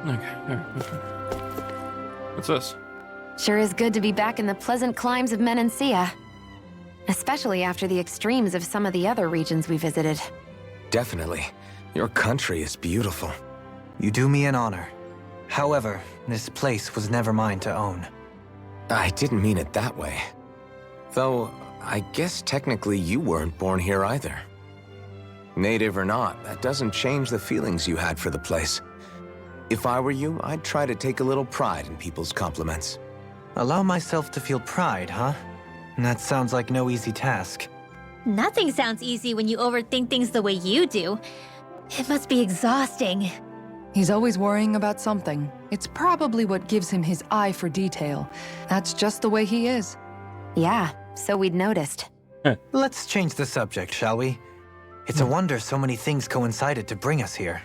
Okay. What's this? Sure is good to be back in the pleasant climes of Menancia. Especially after the extremes of some of the other regions we visited. Definitely. Your country is beautiful. You do me an honor. However, this place was never mine to own. I didn't mean it that way. Though, I guess technically you weren't born here either. Native or not, that doesn't change the feelings you had for the place. If I were you, I'd try to take a little pride in people's compliments. Allow myself to feel pride, huh? That sounds like no easy task. Nothing sounds easy when you overthink things the way you do. It must be exhausting. He's always worrying about something. It's probably what gives him his eye for detail. That's just the way he is. Yeah, so we'd noticed. Let's change the subject, shall we? It's a wonder so many things coincided to bring us here.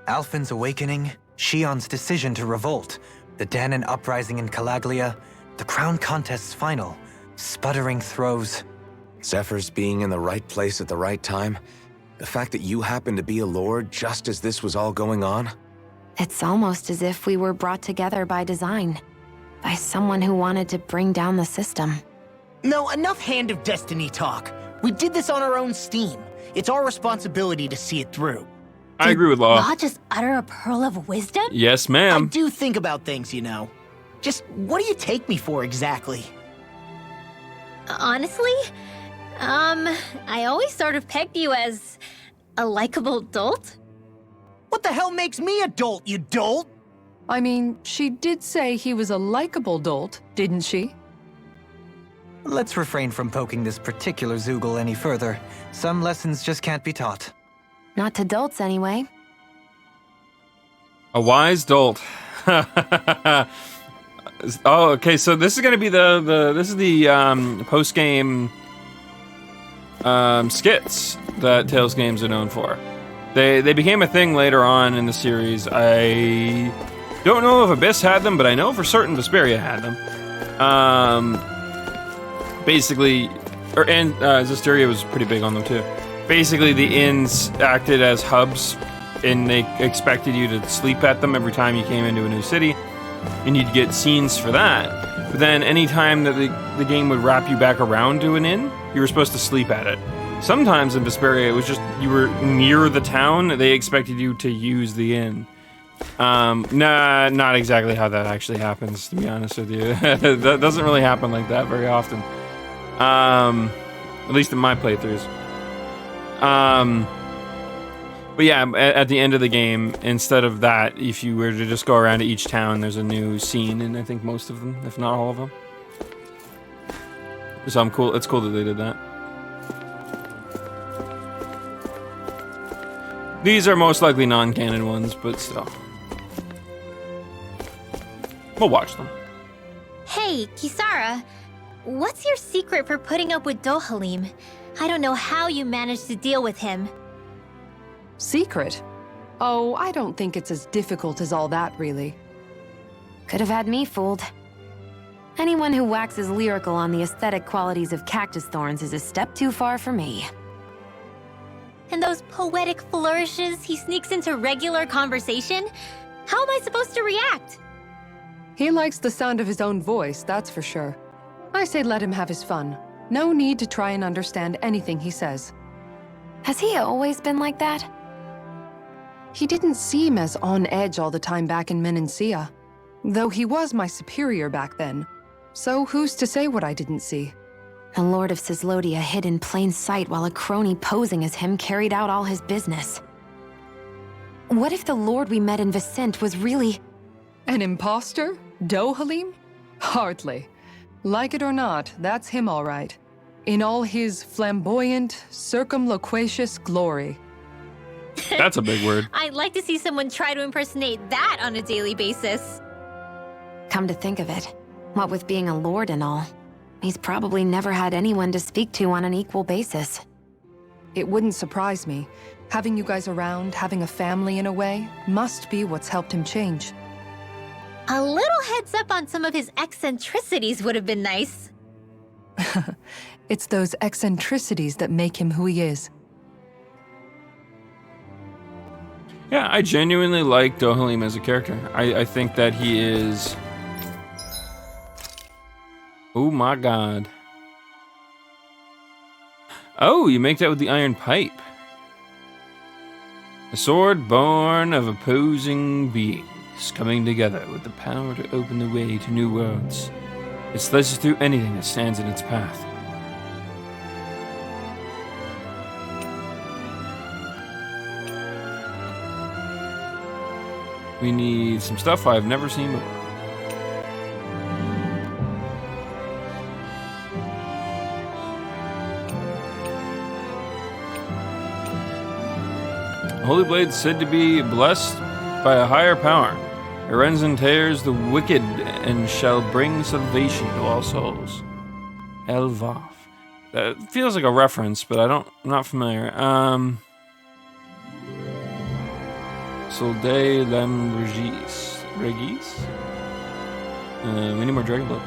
Alphen's awakening, Shion's decision to revolt, the Danon uprising in Calaglia, the crown contest's final, sputtering throws. Zephyr's being in the right place at the right time, the fact that you happened to be a lord just as this was all going on. It's almost as if we were brought together by design. By someone who wanted to bring down the system. No, enough Hand of Destiny talk. We did this on our own steam. It's our responsibility to see it through. I agree with Law. Law just utter a pearl of wisdom? Yes, I ma'am. do think about things, you know. Just, what do you take me for exactly? Honestly, I always sort of pegged you as a likable dolt. What the hell makes me a dolt, you dolt? I mean, she did say he was a likable dolt, didn't she? Let's refrain from poking this particular Zoogle any further. Some lessons just can't be taught. Not to dolts, anyway. A wise dolt. Oh, okay. So this is gonna be the post game skits that Tales games are known for. They became a thing later on in the series. I don't know if Abyss had them, but I know for certain Vesperia had them. Basically, and Zestiria was pretty big on them too. Basically, the inns acted as hubs, and they expected you to sleep at them every time you came into a new city, and you'd get scenes for that. But then, anytime that the game would wrap you back around to an inn, you were supposed to sleep at it. Sometimes in Vesperia, it was just you were near the town, they expected you to use the inn. Nah, not exactly how that actually happens, to be honest with you. That doesn't really happen like that very often. At least in my playthroughs. But yeah, at the end of the game, instead of that, if you were to just go around to each town, there's a new scene in I think most of them, if not all of them. So it's cool that they did that. These are most likely non-canon ones, but still. We'll watch them. Hey, Kisara, what's your secret for putting up with Dohalim? I don't know how you managed to deal with him. Secret? Oh, I don't think it's as difficult as all that, really. Could have had me fooled. Anyone who waxes lyrical on the aesthetic qualities of cactus thorns is a step too far for me. And those poetic flourishes he sneaks into regular conversation? How am I supposed to react? He likes the sound of his own voice, that's for sure. I say let him have his fun. No need to try and understand anything he says. Has he always been like that? He didn't seem as on edge all the time back in Menancia. Though he was my superior back then. So who's to say what I didn't see? The Lord of Cislodia hid in plain sight while a crony posing as him carried out all his business. What if the Lord we met in Vicente was really... An imposter? Dohalim? Hardly. Like it or not, that's him all right. In all his flamboyant, circumloquacious glory. That's a big word. I'd like to see someone try to impersonate that on a daily basis. Come to think of it, what with being a lord and all, he's probably never had anyone to speak to on an equal basis. It wouldn't surprise me. Having you guys around, having a family in a way, must be what's helped him change. A little heads up on some of his eccentricities would have been nice. It's those eccentricities that make him who he is. Yeah, I genuinely like Dohalim as a character. I think that he is... Oh my god. Oh, you make that with the iron pipe. A sword born of opposing beings, coming together with the power to open the way to new worlds. It slices through anything that stands in its path. We need some stuff I've never seen before. Holy Blade said to be blessed by a higher power. It rends and tears the wicked and shall bring salvation to all souls. Elvaf. That feels like a reference, but I'm not familiar. Solde Lem Regis? We need more Dragon Blood.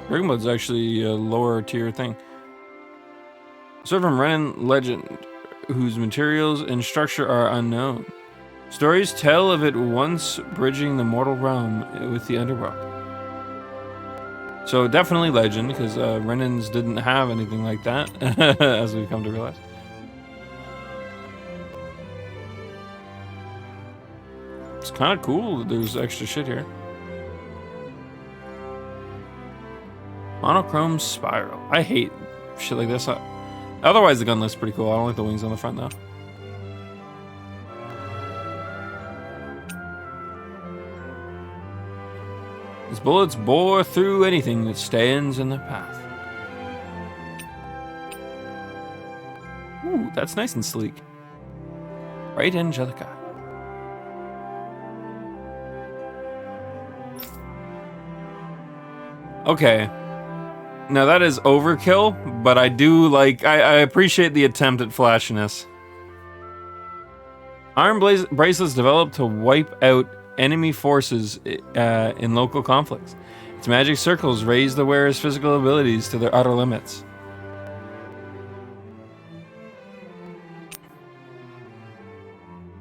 Dragon Blood's actually a lower tier thing. Sword from Renan Legend, whose materials and structure are unknown. Stories tell of it once bridging the mortal realm with the underworld. So definitely legend, because Renans didn't have anything like that, as we've come to realize. It's kind of cool that there's extra shit here. Monochrome spiral. I hate shit like this. Otherwise, the gun looks pretty cool. I don't like the wings on the front, though. His bullets bore through anything that stands in the path. Ooh, that's nice and sleek. Right, Angelica. Okay. Now that is overkill, but I do like... I appreciate the attempt at flashiness. Iron bracelets developed to wipe out enemy forces in local conflicts. Its magic circles raise the wearer's physical abilities to their utter limits.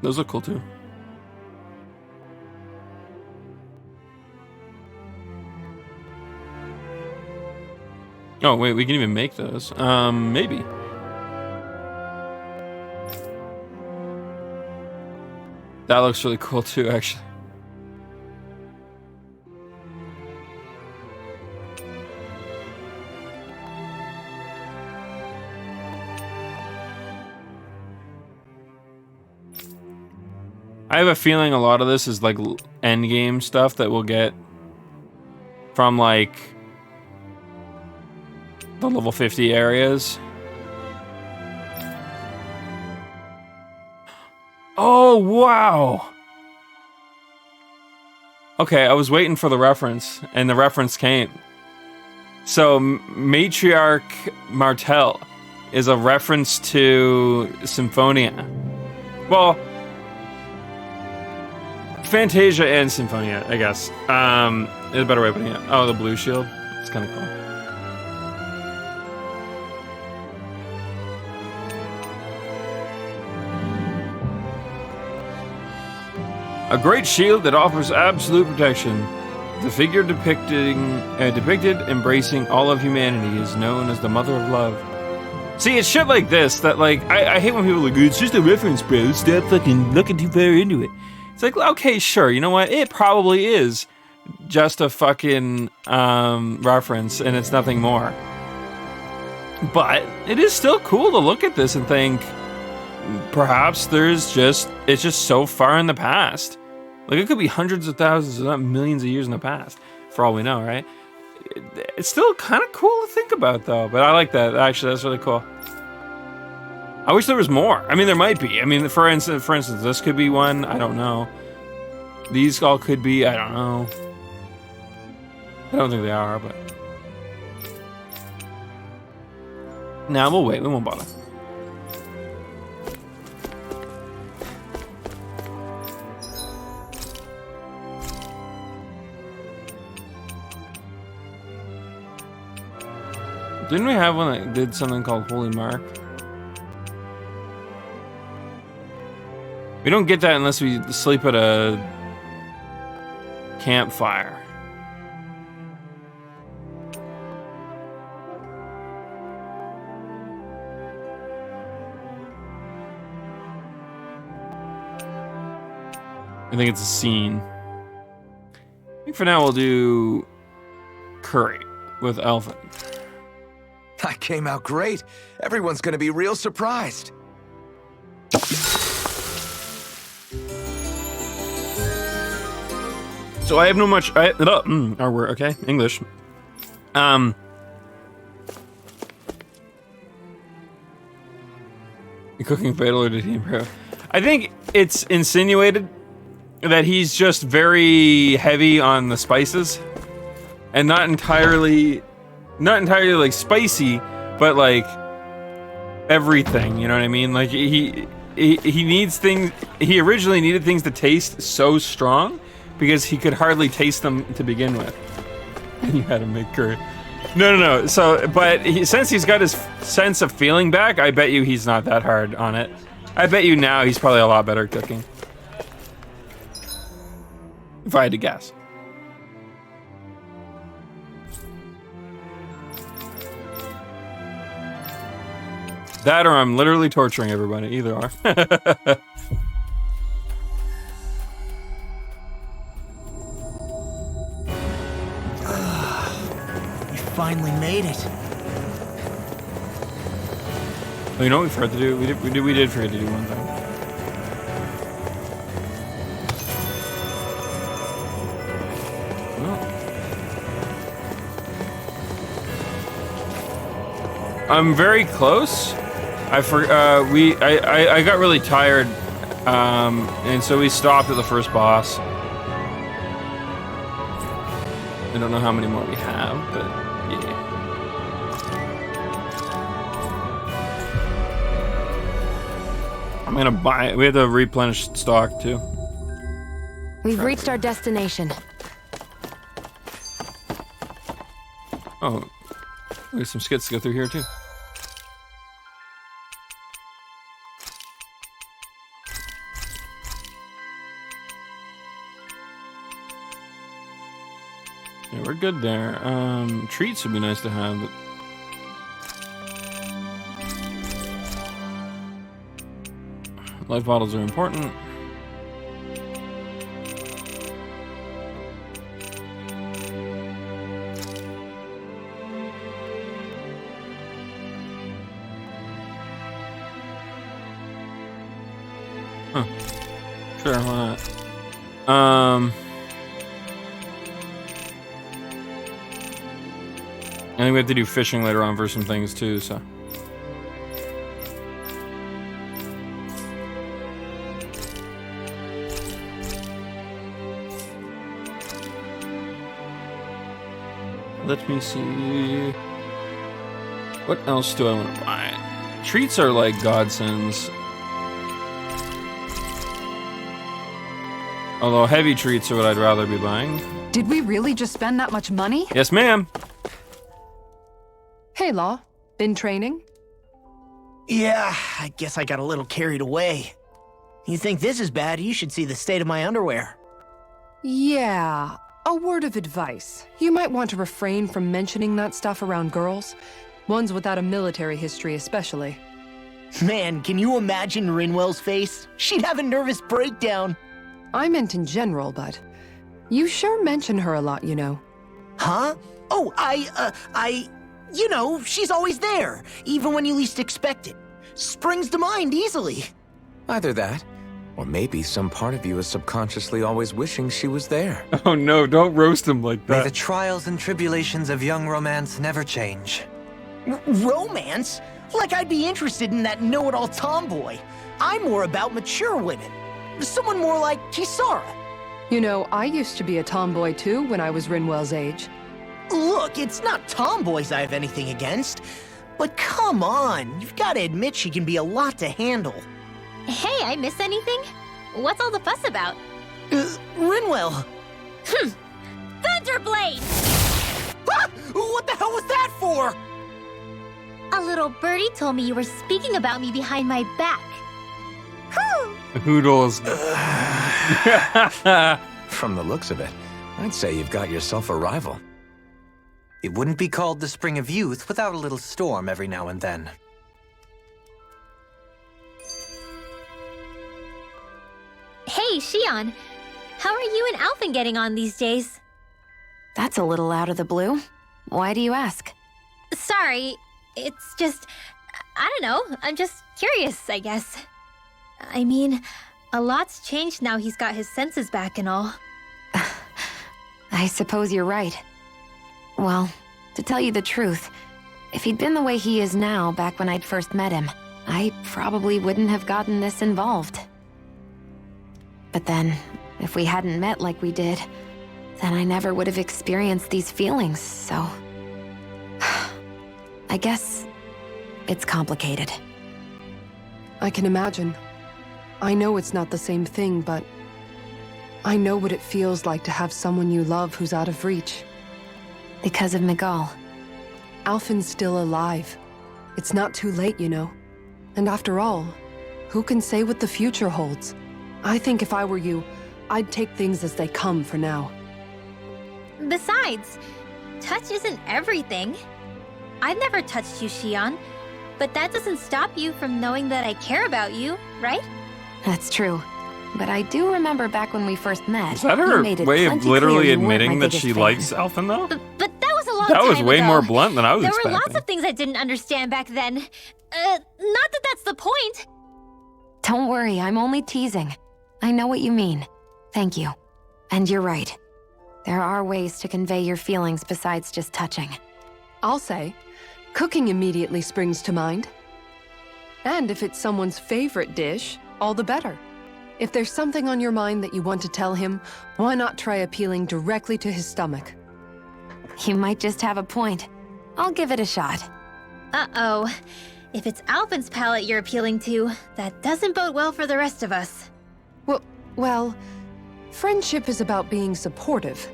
Those look cool too. Oh wait, we can even make those. Maybe. That looks really cool too, actually. I have a feeling a lot of this is like endgame stuff that we'll get from like the level 50 areas. Oh, wow. Okay, I was waiting for the reference, and the reference came. So, Matriarch Martel is a reference to Symphonia. Well, Fantasia and Symphonia, I guess. Is a better way of putting it. Oh, the blue shield. It's kind of cool. A great shield that offers absolute protection. The figure depicted embracing all of humanity is known as the Mother of Love. See, it's shit like this that, like, I hate when people are like, it's just a reference, bro. Stop fucking looking too far into it. It's like, okay, sure, you know what? It probably is just a fucking reference, and it's nothing more. But it is still cool to look at this and think, perhaps it's just so far in the past. Like, it could be hundreds of thousands, if not millions of years in the past, for all we know, right? It's still kind of cool to think about, though. But I like that. Actually, that's really cool. I wish there was more. I mean, there might be. I mean, for instance, this could be one. I don't know. These all could be. I don't know. I don't think they are, but... Nah, we'll wait. We won't bother. Didn't we have one that did something called Holy Mark? We don't get that unless we sleep at a campfire. I think it's a scene. I think for now we'll do curry with Alvin. That came out great. Everyone's gonna be real surprised. So I have no much. Our word, okay, English. You cooking fatal or did he improve? I think it's insinuated that he's just very heavy on the spices, and not entirely like spicy, but like everything. You know what I mean? Like he needs things. He originally needed things to taste so strong because he could hardly taste them to begin with. And you had to make curry. No. So, but since he's got his sense of feeling back, I bet you he's not that hard on it. I bet you now he's probably a lot better at cooking. If I had to guess. That or I'm literally torturing everybody. Either or. You finally made it. Well, you know what we forgot to do? We did forget to do one thing. I'm very close. I got really tired, and so we stopped at the first boss. I don't know how many more we have, but yeah. I'm gonna buy it. We have to replenish stock too. We've reached our destination. Oh, there's some skits to go through here too. Yeah, we're good there. Treats would be nice to have, but life bottles are important. Huh. Sure, why not? I think we have to do fishing later on for some things too, so. Let me see. What else do I want to buy? Treats are like godsends. Although heavy treats are what I'd rather be buying. Did we really just spend that much money? Yes, ma'am. Hey, Law. Been training? Yeah, I guess I got a little carried away. You think this is bad, you should see the state of my underwear. Yeah. A word of advice. You might want to refrain from mentioning that stuff around girls. Ones without a military history especially. Man, can you imagine Rinwell's face? She'd have a nervous breakdown. I meant in general, but you sure mention her a lot, you know. Huh? Oh, you know, she's always there, even when you least expect it. Springs to mind easily. Either that, or maybe some part of you is subconsciously always wishing she was there. Oh no, don't roast him like May the that. trials and tribulations of young romance never change. Romance? Like I'd be interested in that know-it-all tomboy. I'm more about mature women. Someone more like Kisara. You know, I used to be a tomboy too when I was Rinwell's age. Look, it's not tomboys I have anything against. But come on, you've got to admit she can be a lot to handle. Hey, I miss anything? What's all the fuss about? Rinwell. Thunderblade! Ah! What the hell was that for? A little birdie told me you were speaking about me behind my back. Hoodles. From the looks of it, I'd say you've got yourself a rival. It wouldn't be called the Spring of Youth without a little storm every now and then. Hey, Shion. How are you and Alphen getting on these days? That's a little out of the blue. Why do you ask? Sorry, it's just... I don't know, I'm just curious, I guess. I mean, a lot's changed now he's got his senses back and all. I suppose you're right. Well, to tell you the truth, if he'd been the way he is now back when I'd first met him, I probably wouldn't have gotten this involved. But then, if we hadn't met like we did, then I never would have experienced these feelings, so... I guess it's complicated. I can imagine. I know it's not the same thing, but I know what it feels like to have someone you love who's out of reach. Because of Miguel. Alphen's still alive. It's not too late, you know. And after all, who can say what the future holds? I think if I were you, I'd take things as they come for now. Besides, touch isn't everything. I've never touched you, Shion, but that doesn't stop you from knowing that I care about you, right? That's true. But I do remember back when we first met. Is that you her made it way of plenty literally clear you weren't admitting my that biggest she fan. likes Alphen, though? But that was a long That time was way ago. more blunt than I was There expecting. were lots of things I didn't understand back then. Not that that's the point. Don't worry, I'm only teasing. I know what you mean. Thank you. And you're right. There are ways to convey your feelings besides just touching. I'll say, cooking immediately springs to mind. And if it's someone's favorite dish, all the better. If there's something on your mind that you want to tell him, why not try appealing directly to his stomach? You might just have a point. I'll give it a shot. Uh-oh. If it's Alphen's palate you're appealing to, that doesn't bode well for the rest of us. Well, friendship is about being supportive.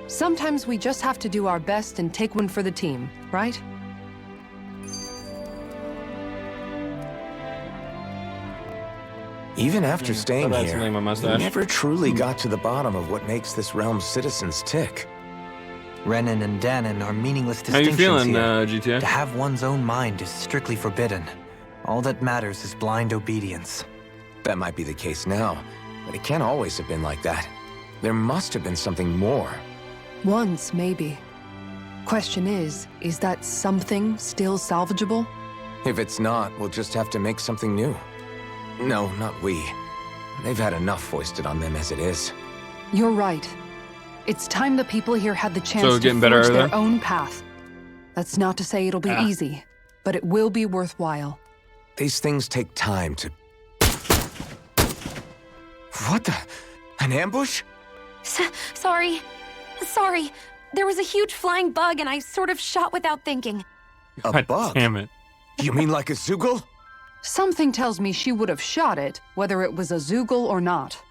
Sometimes we just have to do our best and take one for the team, right? Even after staying that's here, something my we mustache. never truly got to the bottom of what makes this realm's citizens tick. Renan and Danon are meaningless How you distinctions feeling, here. GTA? To have one's own mind is strictly forbidden. All that matters is blind obedience. That might be the case now, but it can't always have been like that. There must have been something more. Once, maybe. Question is that something still salvageable? If it's not, we'll just have to make something new. No, not we. They've had enough foisted on them as it is. You're right. It's time the people here had the chance So to getting forge better, their then? own path. That's not to say it'll be easy, but it will be worthwhile. These things take time to... What the... An ambush? Sorry. Sorry. There was a huge flying bug and I sort of shot without thinking. A God bug? damn it. You mean like a Zoogle? Something tells me she would have shot it, whether it was a Zoogle or not.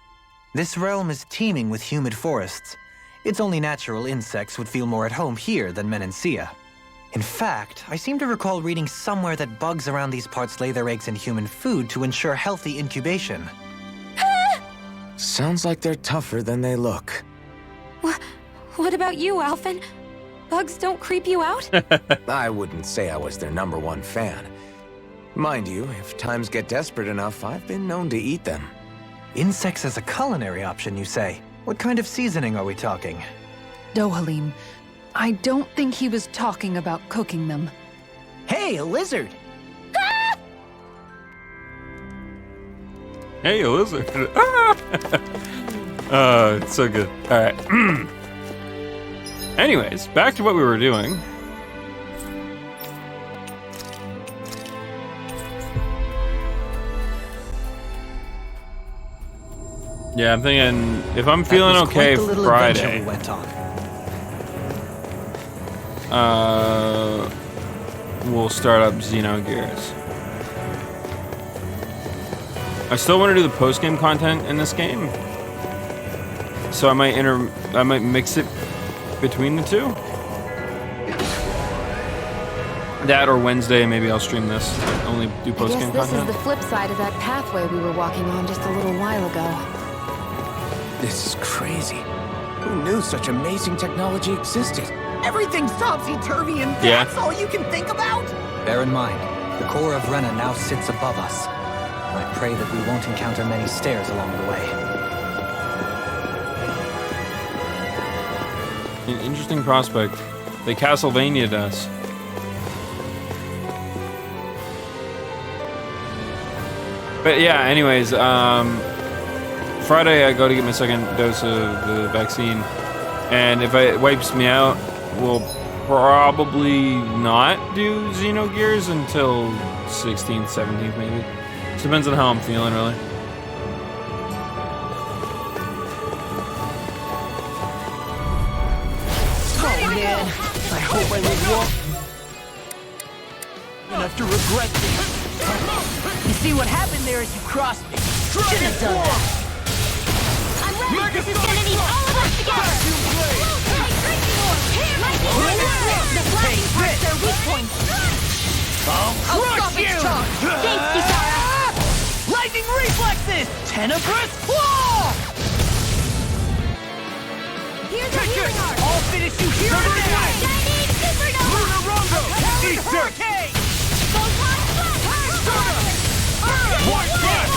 This realm is teeming with humid forests. It's only natural insects would feel more at home here than Menancia. In fact, I seem to recall reading somewhere that bugs around these parts lay their eggs in human food to ensure healthy incubation. Sounds like they're tougher than they look. What about you, Alphen? Bugs don't creep you out? I wouldn't say I was their #1 fan. Mind you, if times get desperate enough, I've been known to eat them. Insects as a culinary option, you say? What kind of seasoning are we talking? Dohalim, I don't think he was talking about cooking them. Hey, a lizard! Hey, a lizard. It's so good. All right. Anyways, back to what we were doing. Yeah, I'm thinking if I'm feeling That was quite okay the little adventure Friday, we went on. we'll start up Xenogears. I still want to do the post-game content in this game, so I might mix it between the two. That or Wednesday, maybe I'll stream this. Only do I post guess game this is content. the flip side of that pathway we were walking on just a little while ago. This is crazy. Who knew such amazing technology existed? Everything's topsy-turvy and Yeah. that's all you can think about? Bear in mind, the core of Rena now sits above us. I pray that we won't encounter many stairs along the way. An interesting prospect. They Castlevania'd us. But yeah, anyways, Friday I go to get my second dose of the vaccine, and if it wipes me out, we'll probably not do Xenogears until 16th, 17th maybe. Just depends on how I'm feeling, really. Oh man, I hope I live long enough to regret this. You see what happened there is you crossed me. Should have done that. I'm ready. This is gonna need all of us together. The flashing parts are weak points. I'll crush you! Thanks, Kisara. Lightning reflexes! Tenebrous claw! Here's a healing art. I'll finish you here and now! Chinese supernova. Lunar Rondo! Hurricane! Photon flash. Watch that!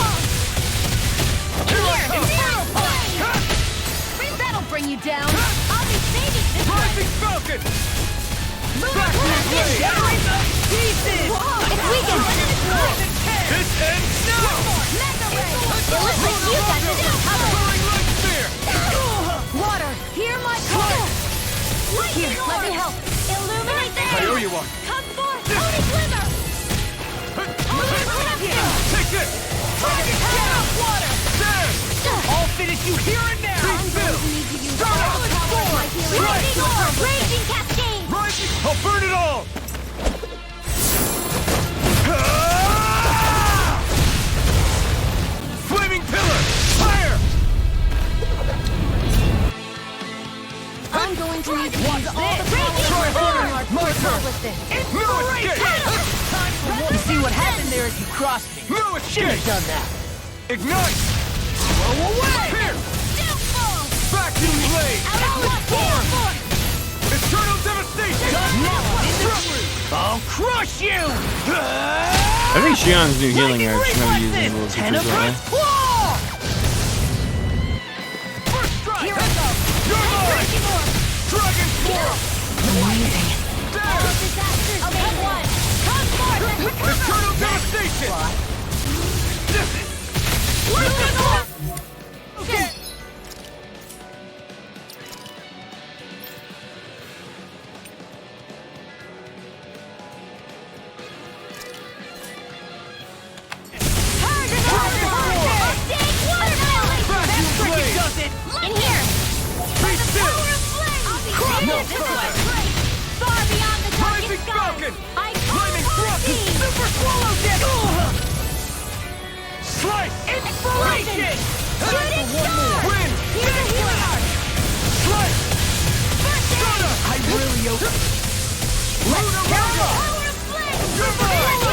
That'll bring you down. I'll be saving this one. Rising Falcon! Back Pieces! It's weakened. This ends now! Mega ray. It looks like you got this covered. Soaring Light Spear! Water, hear my call. Here, let me help. Illuminate the I owe you one. Come forth, Holy Glimmer. Take this! Get out, water! There! I'll finish you here and now! Be still! Raging orb, raging cascade. Rising! I'll burn it all! Flaming pillar! Fire! I'm going to need to Watch use all the this! raging Try harder! orb. My turn! With this. No escape! You see what happened there is you crossed me. No escape! Should have done that. Ignite! Blow away! Here! Vacuum blade! Form. Eternal devastation! I'll crush you! I think Shion's new healing art should never use any little features right Tenebrous claw! First strike! Here I go. You're mine! Dragon form! Amazing. There! Disasters day one. Come forth and recover. Eternal devastation! Okay. In here! By the power of flame! I'll be taking No it this further. way! Far beyond the darkest Rising skies! Falcon! I Flaming call thrust! thee! Super swallow deck! Slice! Inspiration! Shooting star! Wind! Here's a healing art! Slice! First aid! I really hope. Lunar Power Rondo! of flame! Goodbye!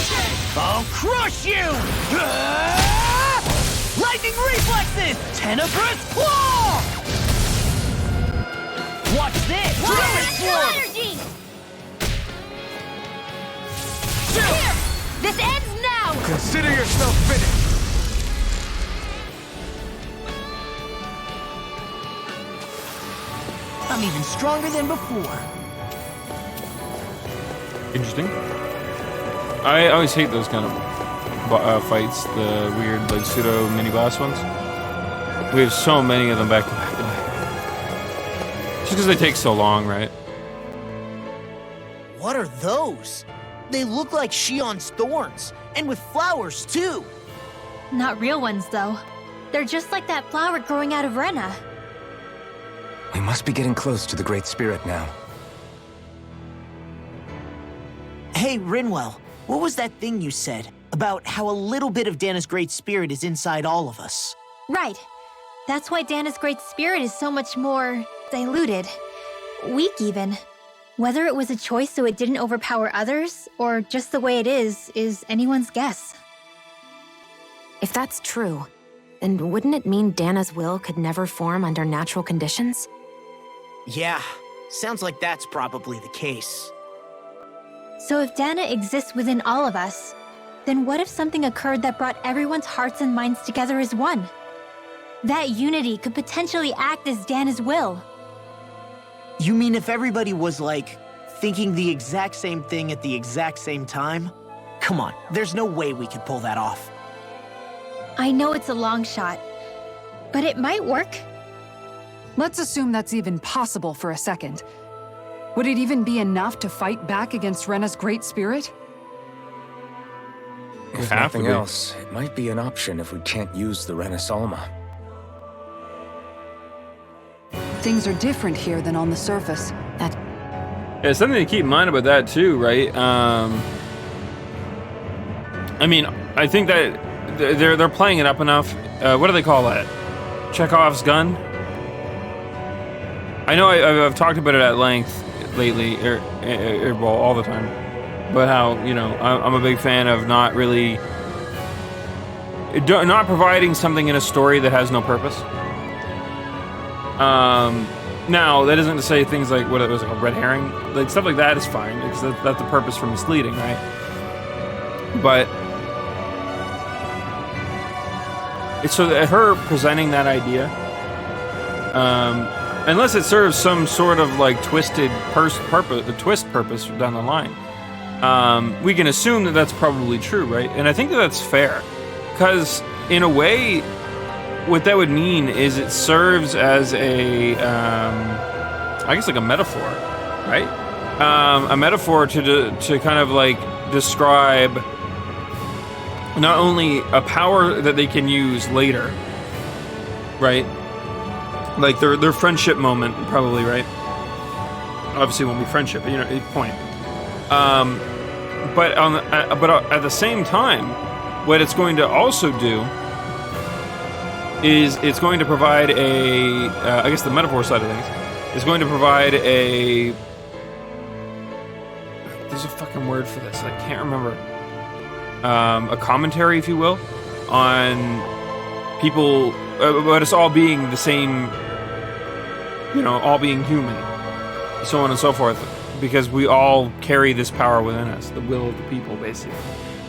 I'll crush you! Lightning reflexes! Tenebrous claw! Watch this! Dragon form! Energy! Here! This ends now! Consider yourself finished! I'm even stronger than before. Interesting. I always hate those kind of fights, the weird, like, pseudo mini-boss ones. We have so many of them back to back to back. Just because they take so long, right? What are those? They look like Shion's thorns, and with flowers too. Not real ones, though. They're just like that flower growing out of Rena. We must be getting close to the Great Spirit now. Hey, Rinwell, what was that thing you said about how a little bit of Dana's Great Spirit is inside all of us? Right. That's why Dana's Great Spirit is so much more diluted. Weak, even. Whether it was a choice so it didn't overpower others, or just the way it is anyone's guess. If that's true, then wouldn't it mean Dana's will could never form under natural conditions? Yeah, sounds like that's probably the case. So if Dana exists within all of us, then what if something occurred that brought everyone's hearts and minds together as one? That unity could potentially act as Dana's will. You mean if everybody was, like, thinking the exact same thing at the exact same time? Come on, there's no way we could pull that off. I know it's a long shot, but it might work. Let's assume that's even possible for a second. Would it even be enough to fight back against Rena's great spirit? If Have to nothing be. else, it might be an option if we can't use the Renis Alma. Things are different here than on the surface. Yeah, something to keep in mind about that too, right? I mean, I think that they're playing it up enough. What do they call that? Chekhov's gun? I know I've talked about it at length lately, well, all the time. But how, you know, I'm a big fan of not providing something in a story that has no purpose. Now, that isn't to say things like, what it was, like a red herring? Like, stuff like that is fine, because that's the purpose for misleading, right? But it's so that her presenting that idea, unless it serves some sort of, like, twisted purpose down the line, we can assume that that's probably true, right? And I think that that's fair, because in a way, what that would mean is it serves as a, I guess, like a metaphor, right? A metaphor to kind of like describe not only a power that they can use later, right? Like their friendship moment, probably, right? Obviously, it won't be friendship, but you know, point. But at the same time, what it's going to also do is it's going to provide I guess the metaphor side of things, is going to provide there's a fucking word for this, I can't remember, a commentary, if you will, on people, about us all being the same, you know, all being human, so on and so forth, because we all carry this power within us, the will of the people, basically.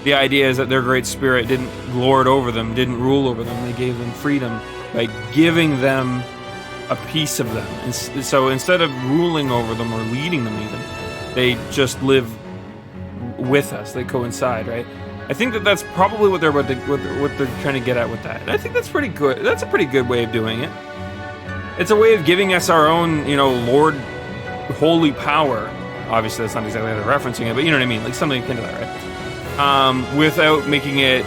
The idea is that their great spirit didn't lord over them, didn't rule over them. They gave them freedom by giving them a piece of them. And so instead of ruling over them or leading them even, they just live with us. They coincide, right? I think that that's probably what they're trying to get at with that. And I think that's pretty good. That's a pretty good way of doing it. It's a way of giving us our own, you know, Lord, holy power. Obviously, that's not exactly how they're referencing it, but you know what I mean? Like something akin to that, right? Without making it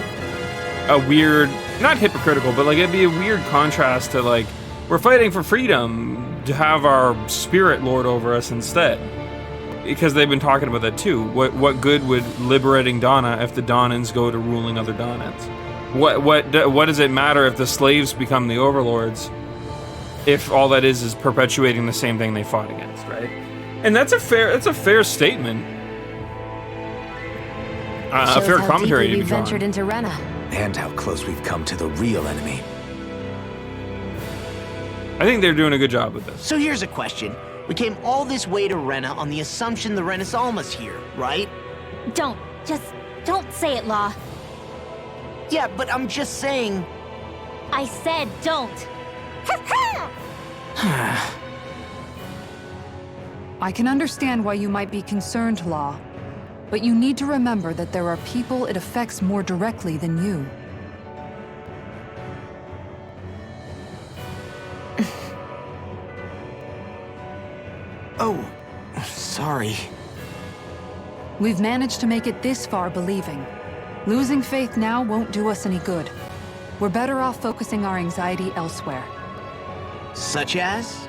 a weird, not hypocritical, but like it'd be a weird contrast to like, we're fighting for freedom to have our spirit lord over us instead. Because they've been talking about that too. What good would liberating Dana if the Donans go to ruling other Donans? What does it matter if the slaves become the overlords if all that is perpetuating the same thing they fought against, right? And that's a fair statement. A fair commentary to be drawn. Ventured into Rena. And how close we've come to the real enemy. I think they're doing a good job with this. So here's a question. We came all this way to Rena on the assumption the Renis Alma's here, right? Don't say it, Law. Yeah, but I'm just saying... I said don't. I can understand why you might be concerned, Law. But you need to remember that there are people it affects more directly than you. Oh, sorry. We've managed to make it this far believing. Losing faith now won't do us any good. We're better off focusing our anxiety elsewhere. Such as?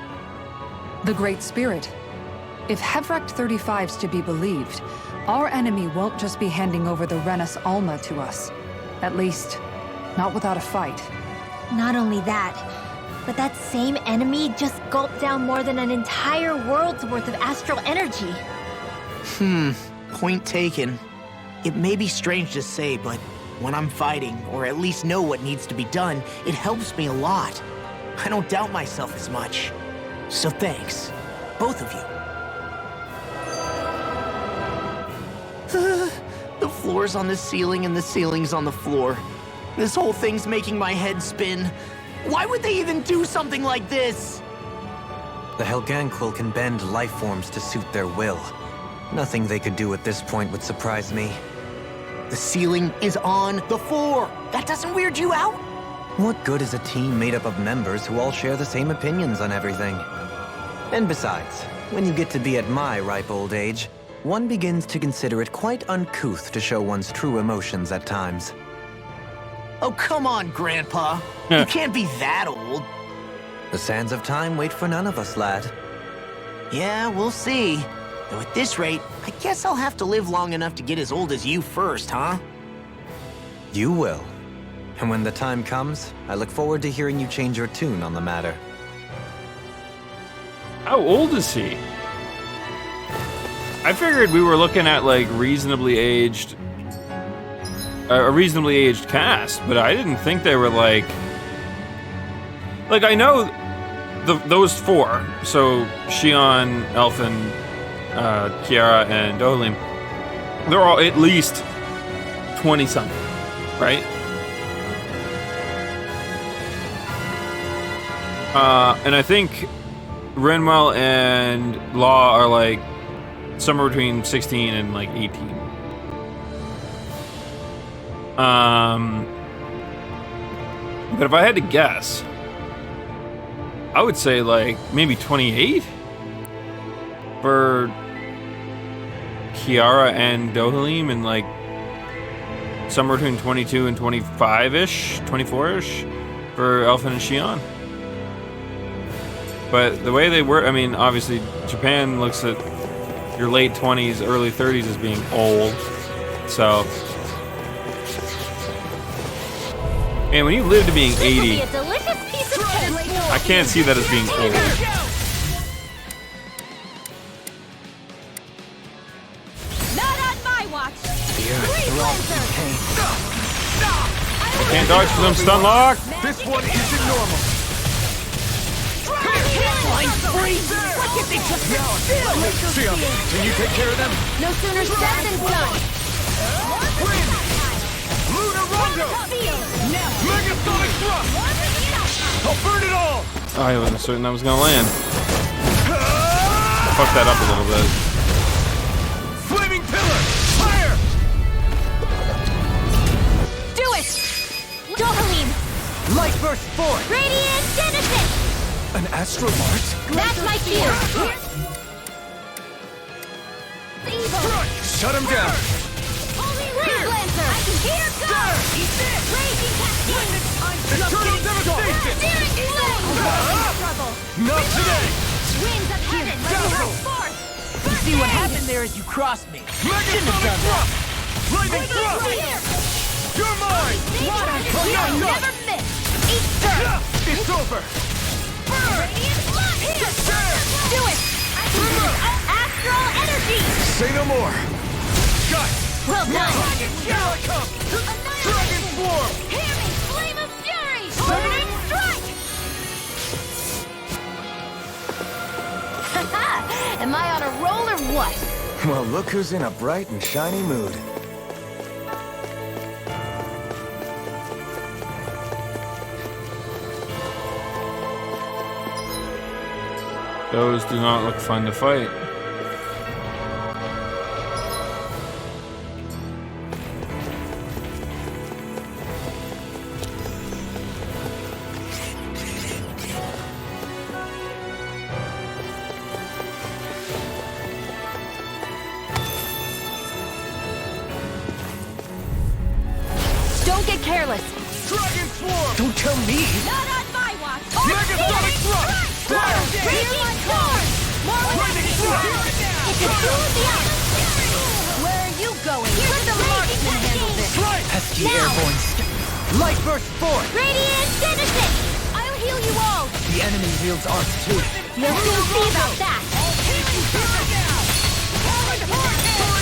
The Great Spirit. If Hevrecht 35's to be believed, our enemy won't just be handing over the Renis Alma to us. At least, not without a fight. Not only that, But that same enemy just gulped down more than an entire world's worth of astral energy. Point taken. It may be strange to say, but when I'm fighting, or at least know what needs to be done, it helps me a lot. I don't doubt myself as much. So thanks, both of you. The floor's on the ceiling and the ceiling's on the floor. This whole thing's making my head spin. Why would they even do something like this? The Helganquil can bend life forms to suit their will. Nothing they could do at this point would surprise me. The ceiling is on the floor. That doesn't weird you out? What good is a team made up of members who all share the same opinions on everything? And besides, when you get to be at my ripe old age, one begins to consider it quite uncouth to show one's true emotions at times. Oh, come on, Grandpa. You can't be that old. The sands of time wait for none of us, lad. Yeah, we'll see. Though at this rate, I guess I'll have to live long enough to get as old as you first, huh? You will. And when the time comes, I look forward to hearing you change your tune on the matter. How old is he? I figured we were looking at like a reasonably aged cast, but I didn't think they were like I know those four. So Shion, Elfin, Kiara, and Dolim. They're all at least 20-something, right? And I think Renwell and Law are like somewhere between 16 and like 18. But if I had to guess, I would say like maybe 28 for Kiara and Dohalim, and like somewhere between 22 and 25-ish, 24-ish for Elfin and Shion. But the way they work, I mean, obviously Japan looks at your late 20s, early 30s as being old. So, and when you live to being 80, I can't see that as being old. Not on my watch. I can't dodge for them stun lock. This one isn't normal. Why can't they just sit still? Can you take care of them? No sooner said than done. Win! Lunar Rondo! Megasonic thrust! I'll burn it all! Oh, I wasn't certain that was gonna land. Fuck that up a little bit. Flaming pillar! Fire! Do it! Dohalim! Light burst forth! Radiant Genesis! An astral mart? That's my cue! Shut him down! Holy Ring Lancer! I can hear go! Raging Cascade! Eternal devastation! Searing Flame! Trouble! Not today! Winds of heaven! Let's forth! You see what happened there as you crossed me. Megasonic thrust! Lightning thrust! You're mine! You'll never miss! Eat dirt! It's over! Radiant Blood! Do it! Astral Energy! Say no more! Got it! Well done! Here I come! Dragon Swarm! Hearing Flame of Fury! Burning Strike! Haha! Am I on a roll or what? Well, look who's in a bright and shiny mood. Those do not look fun to fight. Don't get careless. Dragon Swarm! Don't tell me! Not on my watch! Megasonic thrust! Raging Storm! More Lightning thrust! It's a duel beyond! Where are you going? Let the marksman handle this! Strike! Pesky airborne Light burst forth! Radiant Genesis! I'll heal you all! The enemy wields arts too. You'll soon see about that!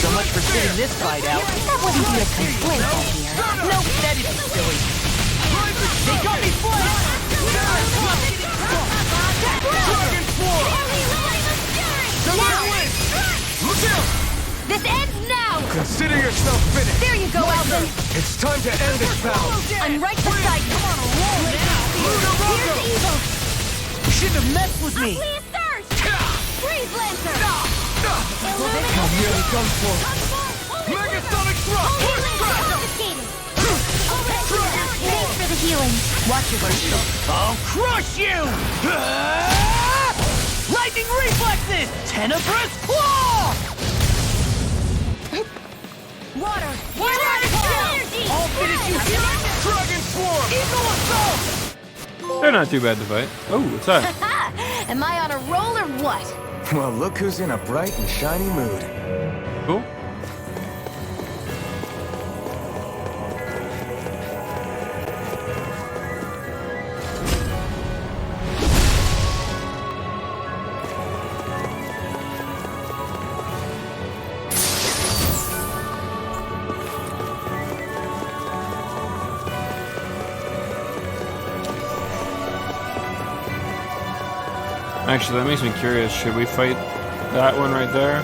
So much for sitting this fight out. That wouldn't be a complaint, I hear. Nope, that isn't silly. They got me flanked! Look out! This ends now! Consider yourself finished. There you go, Alvin! It's time to end this battle. I'm right beside you! Come on, Here's evil! You shouldn't have messed with me! Please search! Freeze Lancer! I'm nearly done for. Megasonic thrust! Confiscated! Thanks for the healing. Watch yourself. I'll crush you! Lightning reflexes! Tenebrous claw! Water! Energy! I'll finish you here! Dragon swarm! Eagle assault! They're not too bad to fight. Oh, what's that? Am I on a roll or what? Well, look who's in a bright and shiny mood. Cool. Actually, that makes me curious. Should we fight that one right there?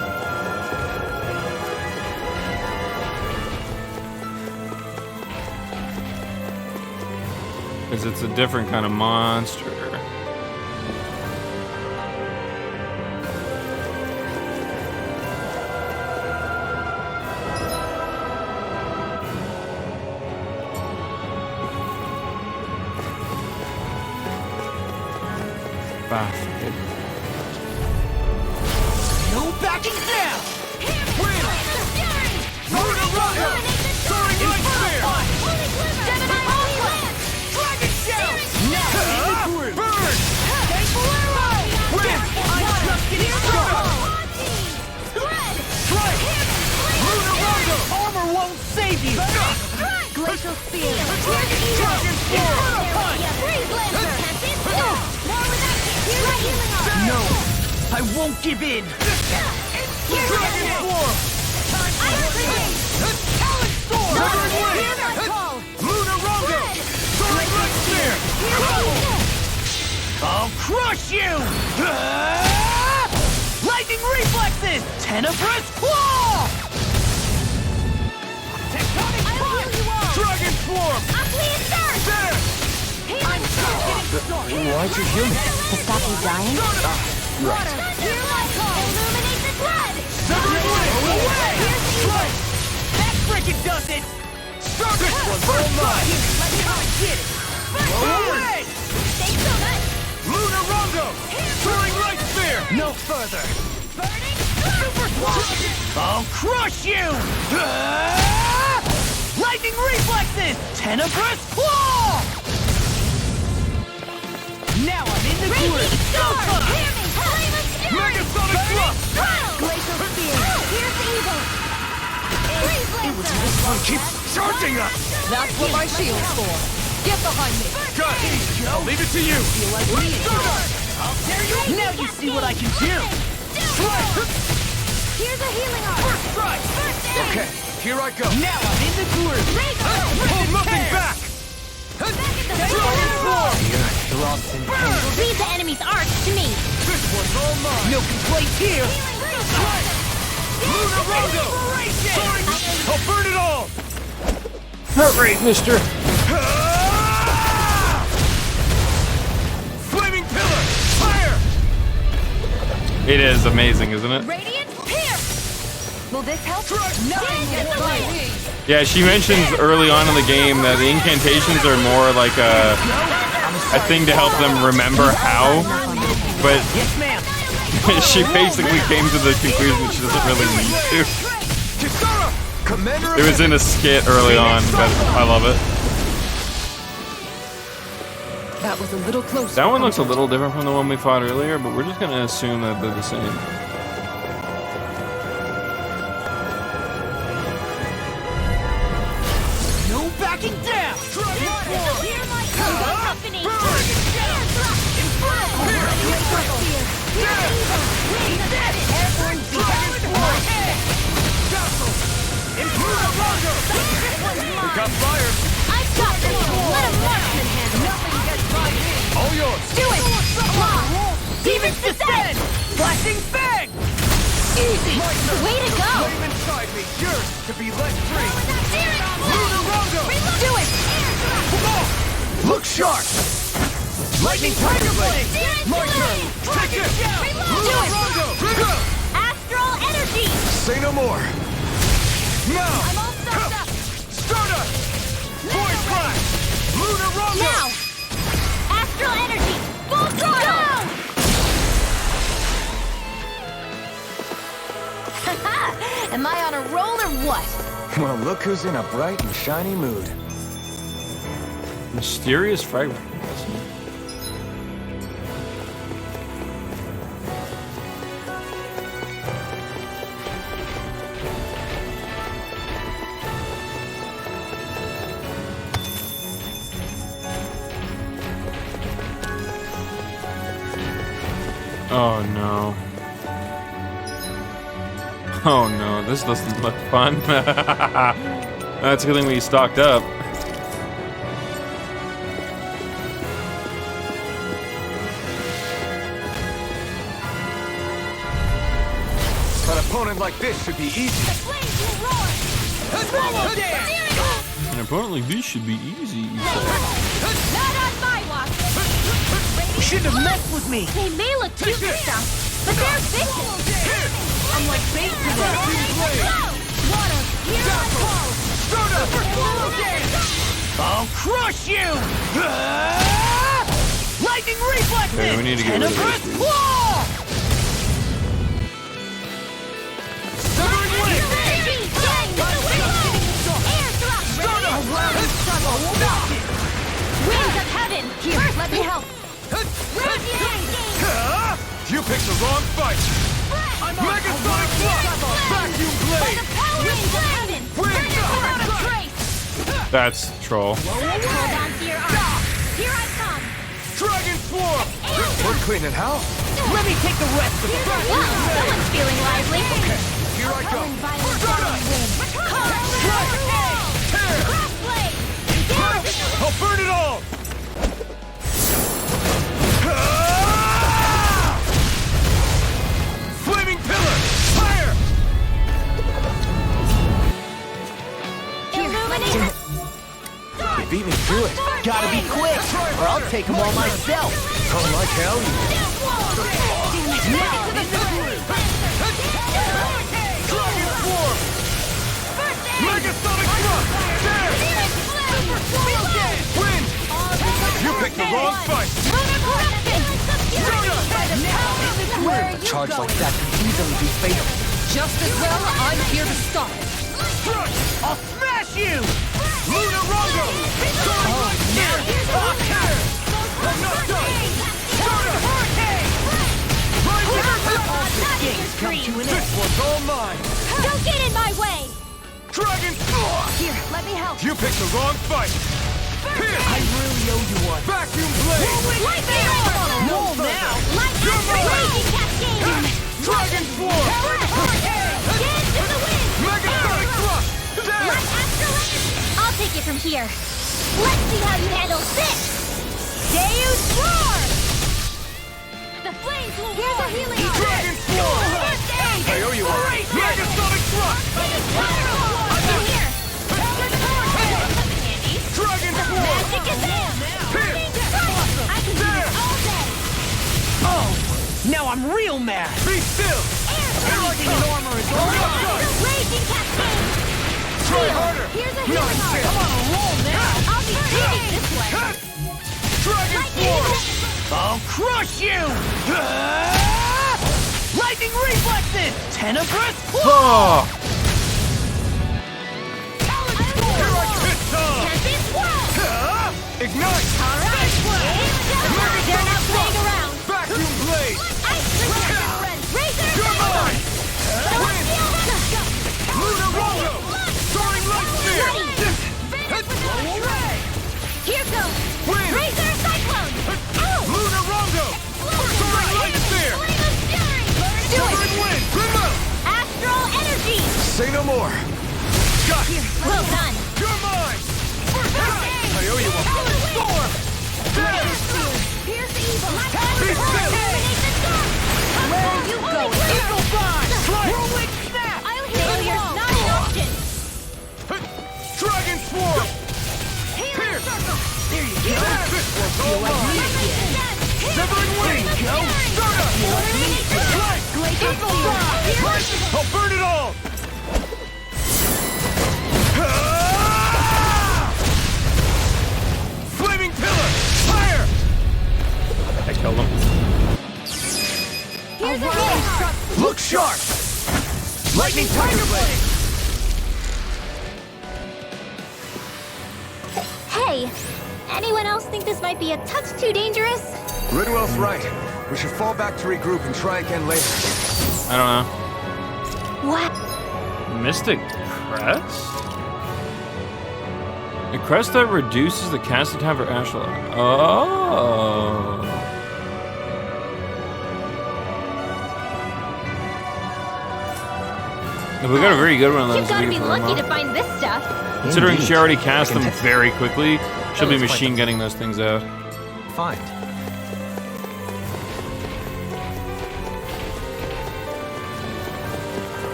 Because it's a different kind of monster. Bastard. No backing down! Dragon shell! Now in the burn! Win! I'm just getting started! Armor won't save you! Glacial Spear! Dragon Sword! Freeze Lancer! No! I won't give in! Dragon Swarm! Iron Blade! Talon Sword! Northern Wind! Lunar Rondo! Soaring Light Spear! I'll crush you! Lightning reflexes! Tenebrous claw! Tectonic punch! Dragon Swarm! There! I'm just getting started! Why'd you heal me? To stop you dying? Water! Hear my call! Illuminate the blood! Severing Wing! Away! Strike! That frickin' does it! This one's all mine! Let me get it! Away! Thanks so much! Lunar Rondo! Soaring Light Spear! No further! Burning Super Swamp! I'll crush you! Lightning reflexes! Tenebrous claw! Now I'm in the groove! Go time! Megasonic thrust! Glacial Spear! Here's evil! Freeze Lancer! This one keeps charging us! That's what my shield's for. Get behind me. Got it! I'll leave it to you! Feel like we need to. I'll tear you! Now you see what I can do! Strike! Here's a healing arm! First strike! Okay, here I go! Now I'm in the groove! Hold nothing back! Dragon Swarm! You're lost in pain. Leave the enemy's arts to me! This one's all mine! No complaints here! Lunar Rondo! Soaring! I'll burn it all! Heart rate, mister. Flaming pillar! Fire! It is amazing, isn't it? Radiant Pierce! Will this help? Yeah, she mentions early on in the game that the incantations are more like a thing to help them remember how, but Yes, ma'am! she basically came to the conclusion that she doesn't really need to. Kisara! Commander It was in a skit early on, but I love it. That was a little closer. That one looks a little different from the one we fought earlier, but we're just gonna assume that they're the same. No backing down! Dragon Swarm! Hear my company! got fire! I've got this! Let a marksman handle it! Nothing gets by me! All yours! Do it! Demons descend! Flashing fang! Easy! Way to go! Flame inside me, yours to be let free! Lunar Rondo! Do it! Look sharp! Lightning Tiger Blade! My turn! Take it! Do it! Rondo! Astral energy! Say no more! Now! I'm all stocked up! Stardust! Void Crash! Lunar Rondo! Now! Astral energy! Full throttle! Haha! Am I on a roll or what? Well, look who's in a bright and shiny mood. Mysterious fragrance. Oh no. Oh no, this doesn't look fun. That's a good thing we stocked up. An opponent like this should be easy. Flames will roar! Swallow dance! An opponent like this should be easy, you say. Not on my watch! You shouldn't have messed with me! They may look cute and stuff, but they're vicious! I'm like bait to them! Water, here I fall! Swallow dance! I'll crush you! Lightning reflexes! Okay, we need to get rid of Tenebrous this. claw! Severing wind! Energy! Flying to the wind! Air thrust! Winds of heaven! Here, let me help! You picked the wrong fight! Megasonic Block! Vacuum Blade! Winds of heaven! Wind! Without a trace! That's troll. Hold on to your arm! Here I come! Dragon Swarm! We're cleaning house. Let me take the rest of it! Wow, someone's feeling lively! Here I go! Crossblade! I'll burn it all! Flaming Pillar! Fire! Illuminate! You beat me to it. Gotta be quick, or I'll take them all myself! Oh, like hell you. Dragon Swarm! Megasonic Thrust! There! Wind! You picked the wrong fight! A charge like that could easily be fatal. Just as well, I'm here to stop it. I'll smash you! Lunar Rondo! Now here's the counter! I'm not done! Come to an end. This one's all mine! Don't get in my way! Dragon! Here, let me help. You picked the wrong fight! Here! I really owe you one. Vacuum Blade! Lightning roll! Roll now! Lightning raging cascade! Dragon Swarm! Get into the wind! Megasonic Thrust! There! Light astral energy! I'll take it from here. Let's see how you handle this! Deus Roar! The flames will roar! Here's a healing arm! Dragon Swarm! First aid! I owe you one. Megasonic Thrust! I'm here! Dragon Swarm! Magic is in! Here! I can do this all day! Oh, now I'm real mad! Be still! Everything in armor is all gone! Raging cascade! Try Heal. harder! Here's a healing arm! I'm on a roll now! I'll be saving this way! Dragon Swarm! I'll crush you! Lightning reflexes! Tenebrous claw! Oh! Here I hit Tom! Tempest swirl! Ignite! Alright! They're not playing around! Vacuum Blade! Ice Razor! You're mine! Wind! Lunar Rondo! Soaring Light Sphere! Here goes! Wind! Razor Cyclone! Ow! Lunar Rondo! Soaring Light Sphere! Flame of Fury! Do Soaring it! Wind! Primo! Astral Energy! Say no more. Got Well done! You're mine! owe you one. Storm! Here's evil. Be still! Where are you going? Eagle Fly! Whirlwind Snap! Failure's not an option. Dragon Swarm! Here! There you go. This one's all mine! Severing Wing! Go! Stardust! Strike! Eagle Fly! I'll burn it all! Flaming Pillar! Fire! I killed him. Here's a hit. Look sharp! Lightning Tiger Blade! Hey, anyone else think this might be a touch too dangerous? Ridwell's right. We should fall back to regroup and try again later. I don't What? know. Mystic Crest? A crest that reduces the casting time for Ashla. Oh. We got a very good one of those. You've got to be beautiful lucky remote. to find this stuff. Considering she already cast I can them take- very quickly, she'll be Let's find machine them. gunning those things out. Fine.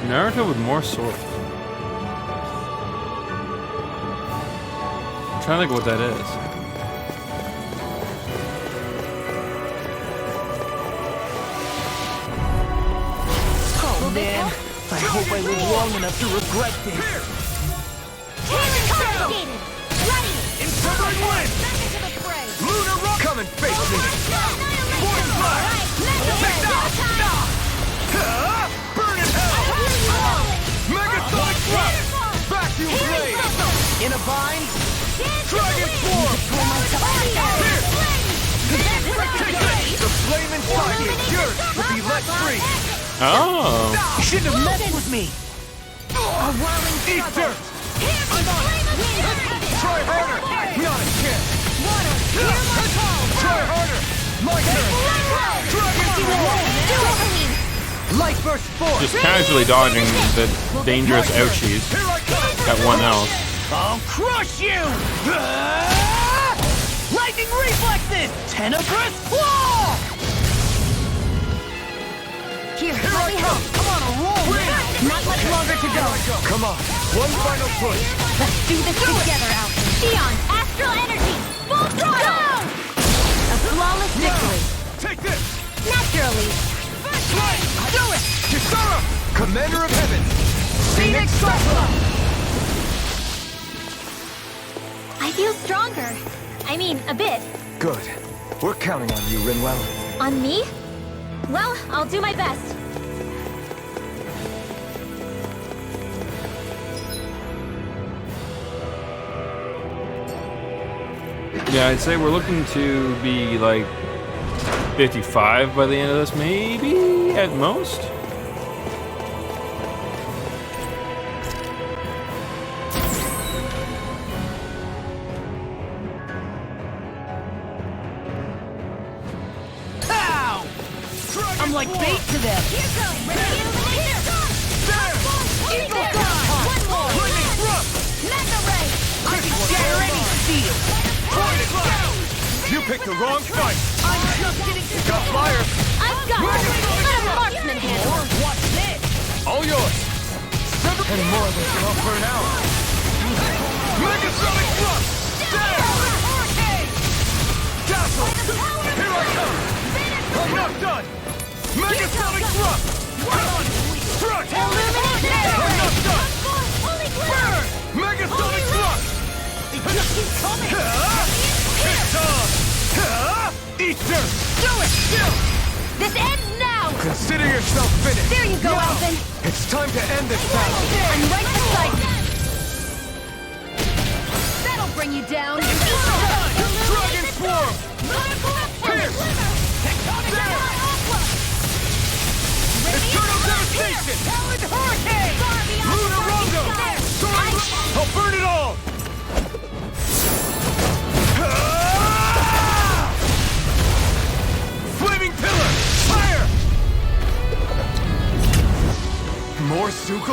Naruto with more swords. I'm trying to think of what that is. Oh man, I hope I live long enough to regret this. Confiscated. Ready. Severing Wind! Back into the fray. Lunar Rock! Come and face me! Void Blast! Take that! Burn in hell! Megasonic Thrust! Vacuum Blade! In a bind? Dragon Swarm! Here! Take this! The flame inside you, yours, will be let free! Oh. You shouldn't have messed with me! Eat dirt! Try harder! Not a chance! Try harder! My turn! Dragon Swarm! Light Burst Force! Just casually dodging the dangerous ouchies. Here I come! Got one health. I'll crush you! Lightning Reflexes! Tenebrous Claw! Here, Here let I me come! help. I'm on a roll! Not much longer to go. Come on, one final push. Let's do this together, Alpha. Shion, Astral Energy, full throttle! A flawless victory. Take this! Naturally. Do it! Kisara! Commander of Heaven! Phoenix Cyclone! I feel stronger. I mean, a bit. Good. We're counting on you, Rinwell. On me? Well, I'll do my best. Yeah, I'd say we're looking to be like 55 by the end of this, maybe at most. Pow! I'm like bait to them. Here goes. Eagle Fly! One more. Lightning Thrust! Mega Ray. I can shatter any steel! You picked the wrong fight! I'm just getting Got fire! I've got it. Let a marksman handle. Watch this! All yours! And more than can all burn out. Megasonic Thrust! Dazzle! Here I come! I'm not done! Megasonic Thrust! Come on! Strut! I'm not done! Burn! Megasonic Thrust! It's on! Eat dirt! Do it! Still! This ends now. Consider yourself finished. There you go, Alvin. It's time to end this battle. I'm right beside you. That'll bring you down. Dragon Swarm! Pierce! There! Eternal Devastation! Lunar Rondo! I'll burn it all!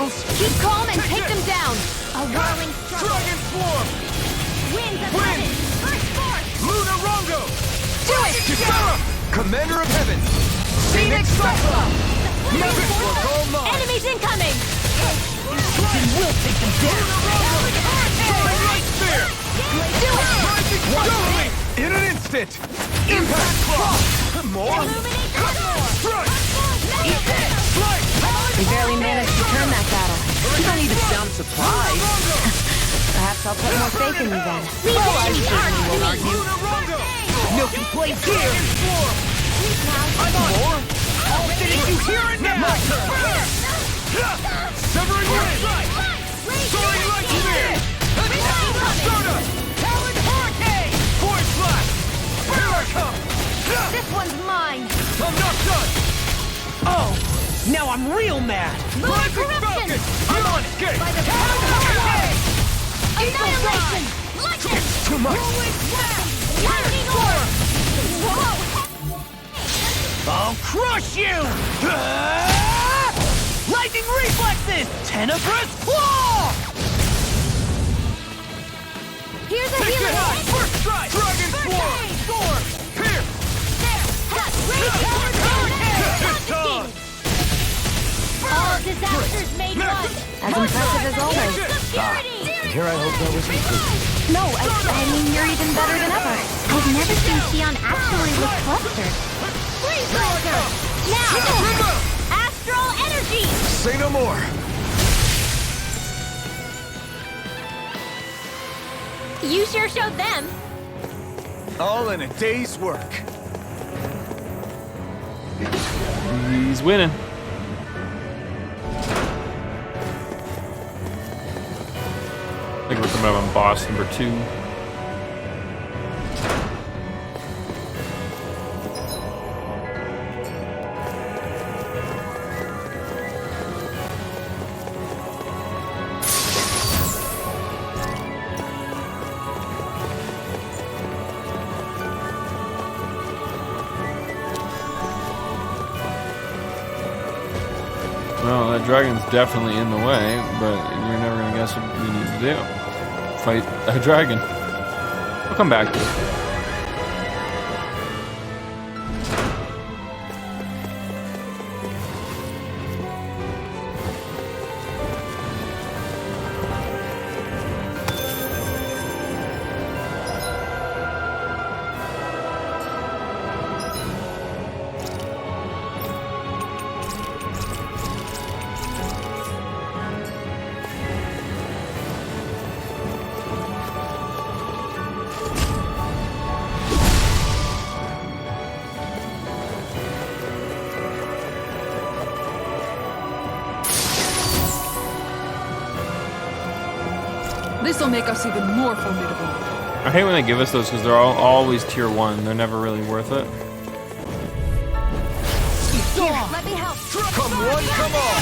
Knuckles! Keep calm and take them down. A whirling struggle. Dragon Swarm! Winds of Wind! heaven. First force. Luna Rongo! Do it! Kisara! Commander of Heavens! Phoenix Cyclops! Never force all mine! Enemies incoming. We'll take them down. Soaring Light Spear! Do it! Rising Stone! In an instant! Impact Claw! More! Illuminate the door. Strike! Flight! We barely managed to turn that battle. You don't need to sound surprised. Perhaps I'll put more faith in you then. Leave the enemy arms to me. Luna Rongo! No complaints here. Swarm! I'm on! More! I'll finish you here and now. My turn! Severing Wind! Soaring Light Spear! Soda! Talon Hurricane. Voice Blast! Here I come! This one's mine. I'm not done! Oh, now I'm real mad. Rising Falcon! I'm on skate! By the power of Hurricane. Annihilation. Lightning. It's too much! Lightning orb. I'll crush you! Lightning reflexes! Tenebrous claw! Here's a Take healing it high! orb. First strike! Dragon Swarm! Sword! Pierce! Got great power. It's on! All disasters made one. As impressive as always. Security. And here I hope that was included. No, I mean, you're even better than ever. I've never seen Xion actually look flustered. Freeze Blaster! Now! Astral energy! Say no more. You sure showed them. All in a day's work. He's winning. I think we're coming up on boss number 2. Well, that dragon's definitely in the way, but you're never gonna guess what we need to do. Fight a dragon. I'll come back to it. This'll make us even more formidable. I hate when they give us those because they're always tier 1. They're never really worth it. Let me help. Come one, come all!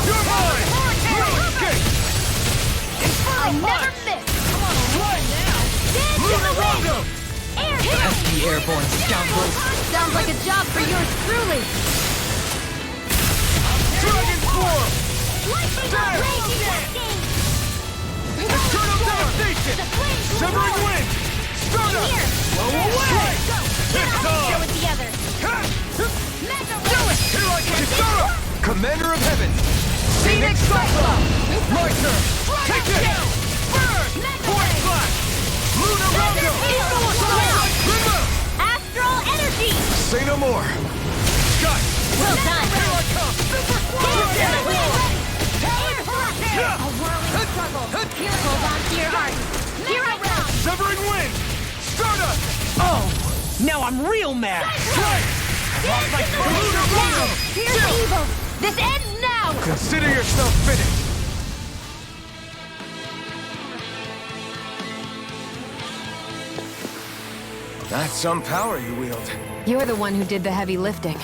You're mine! Escape! I never miss. Dance in the wind. Air The airborne scoundrels! Sounds like a job for yours truly. Dragon Swarm! Lightning raging cascade. Eternal Devastation! Severing Wind! Stardust! Here. Blow away! It's Go on! with the other. Mega Do it! Here I come! Kisara! Commander of Heavens! Phoenix Cyclops! My turn! Take it! Burn! Force Blast! Luna Rongo! Remove! Astral energy. Say no more. Sky! Well done. Here I come! Dance in the wind. Air blast. A whirling struggle. Hold on to your heart. Here I come. Severing Wind! Stardust! Oh, now I'm real mad! Dance in the wind. Now. Here's the evil. This ends now. Consider yourself finished! That's some power you wield. You're the one who did the heavy lifting.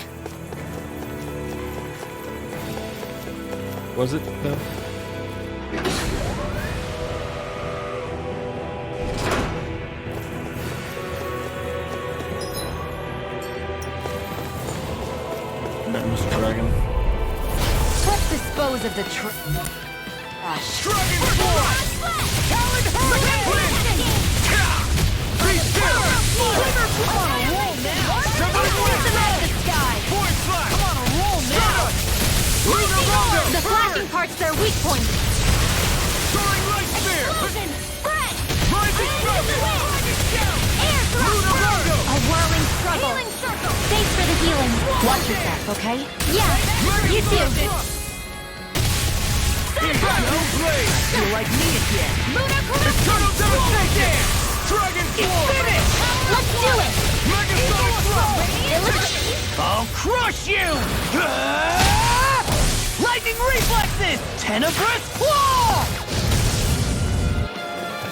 Was it, though? Mr. Dragon. dispose of the trash. Dragon Force! Talon Hurricane! Be still! Come on a roll now! Severing Wind! Void Slash! Come on a roll now! Lunar Rondo! The flashing part's their weak point. Soaring Light Spear! Spread! Rising Dragon! Air Lunar Rondo! A whirling struggle. Healing circle! Thanks for the healing. Watch yourself, okay? Yeah, you too. Shadow Blade! Feel like me again. Eternal Devastation! Dragon Force! Let's do it. Megasonic Throw! I'll crush you! Lightning reflexes! Tenebrous Claw!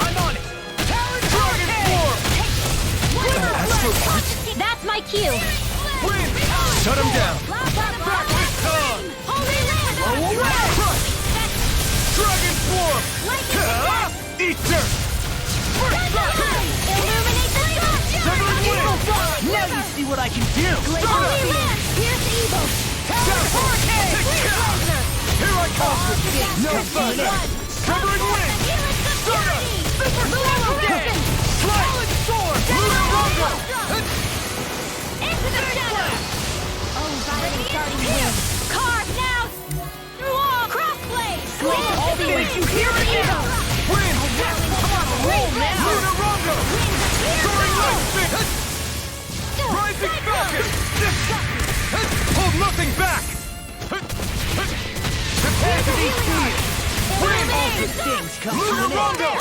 I'm on it! Talon Dragon Force! That's my cue. Wind! Shut him down! Back with tongue! Holy land. Crush! Dragon Form! Ether! Illuminate the sky. Severing Wind! Now you see what I can do! Holy land. Here's the evil. Talon Hurricane! Here I come! No fun! Severing Wind! Stunner! Lunar Talon Sword! Lunar Rondo! Into the shadow. Oh, starting wind. Carve now. Through all. Crossblade. Did you hear me? Wind! Come on, roll now! Lunar Rondo! Soaring Light Spear! Rising Falcon! Hold nothing back! Prepare to be seized! Wind! All good things come to Lunar an end. Rondo!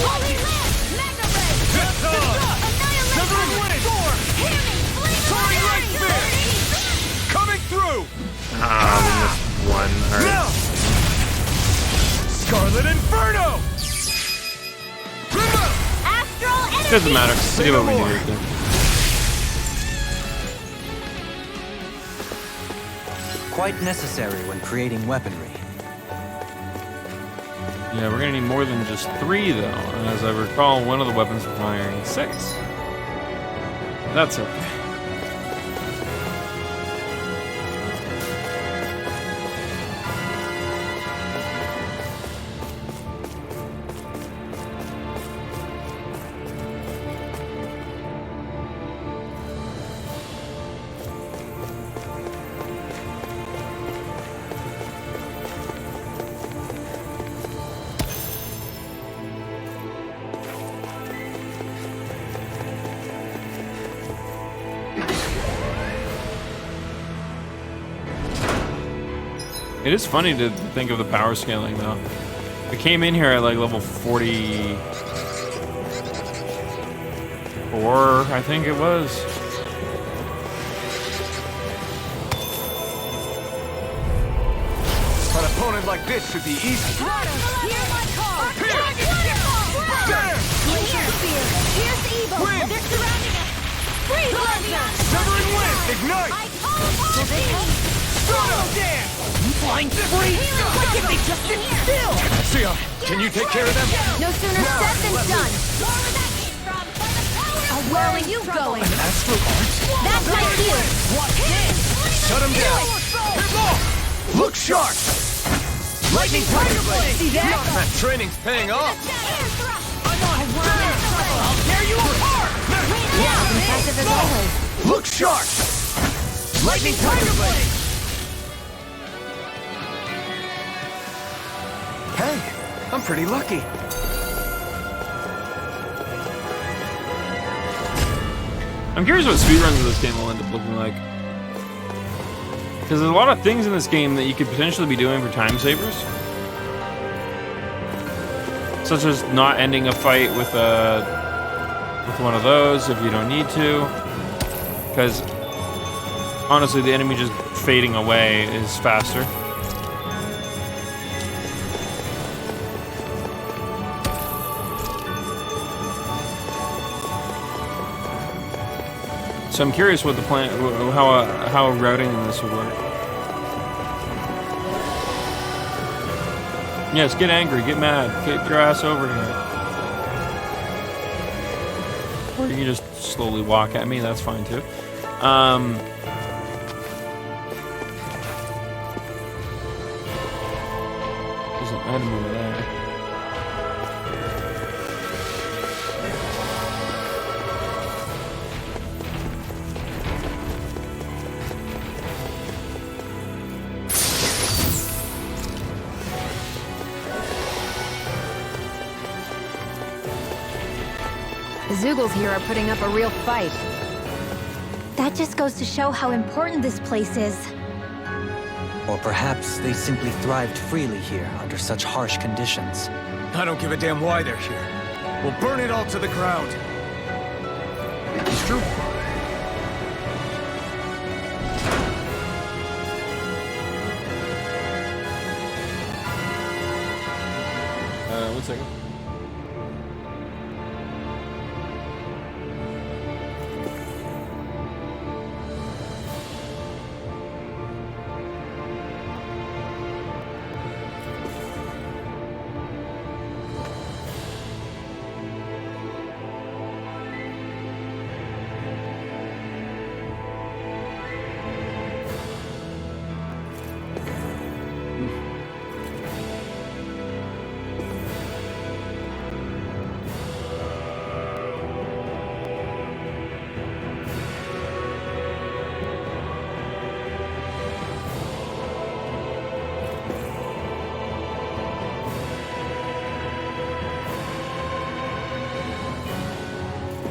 Holy land. Mega ray. Hits on! Severing Wind! Soaring Light Spear! Coming through! Ah, we missed one. Alright. Now! Scarlet Inferno! Remote! Astral energy. Doesn't matter. We do what we do. Quite necessary when creating weaponry. Yeah, we're gonna need more than just 3 though. And as I recall, one of the weapons requiring 6. That's okay. It is funny to think of the power scaling though. I came in here at like level 44, I think it was. An opponent like this should be easy. Hear my call. There! Here's evil. Wind! They're surrounding us. Freeze, Leviathan. Severing Wind! Ignite! I call upon thee. Solo Dance! Flying free! Why can't they just sit still? Sia, can you take care of them? No sooner said than done. Where are you going? Astral Arts? That's my cue. Watch this! Shut him down! Hit off! Look sharp! Lightning Tiger Blade! See that? That training's paying off! I'm on fire! I'll tear you apart! Impressive as always. Look sharp! Lightning Tiger Blade! Hey, I'm pretty lucky. I'm curious what speedruns of this game will end up looking like. Because there's a lot of things in this game that you could potentially be doing for time savers. Such as not ending a fight with one of those if you don't need to. Because honestly, the enemy just fading away is faster. So I'm curious what the plan, how routing in this would work. Yes, get angry, get mad, get your ass over here. Or you can just slowly walk at me, that's fine too. item over there. The Zoogles here are putting up a real fight. That just goes to show how important this place is. Or perhaps they simply thrived freely here under such harsh conditions. I don't give a damn why they're here. We'll burn it all to the ground. It's true. 1 second.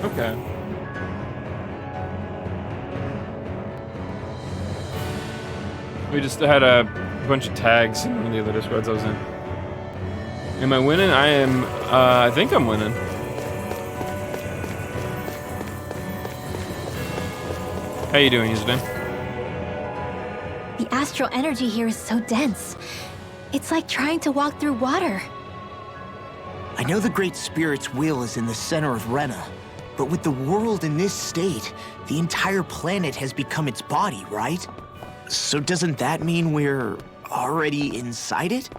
Okay. We just had a bunch of tags in one of the other Discords I was in. Am I winning? I am, I think I'm winning. How you doing, username? The astral energy here is so dense. It's like trying to walk through water. I know the Great Spirit's will is in the center of Rena, but with the world in this state, the entire planet has become its body, right? So doesn't that mean we're already inside it?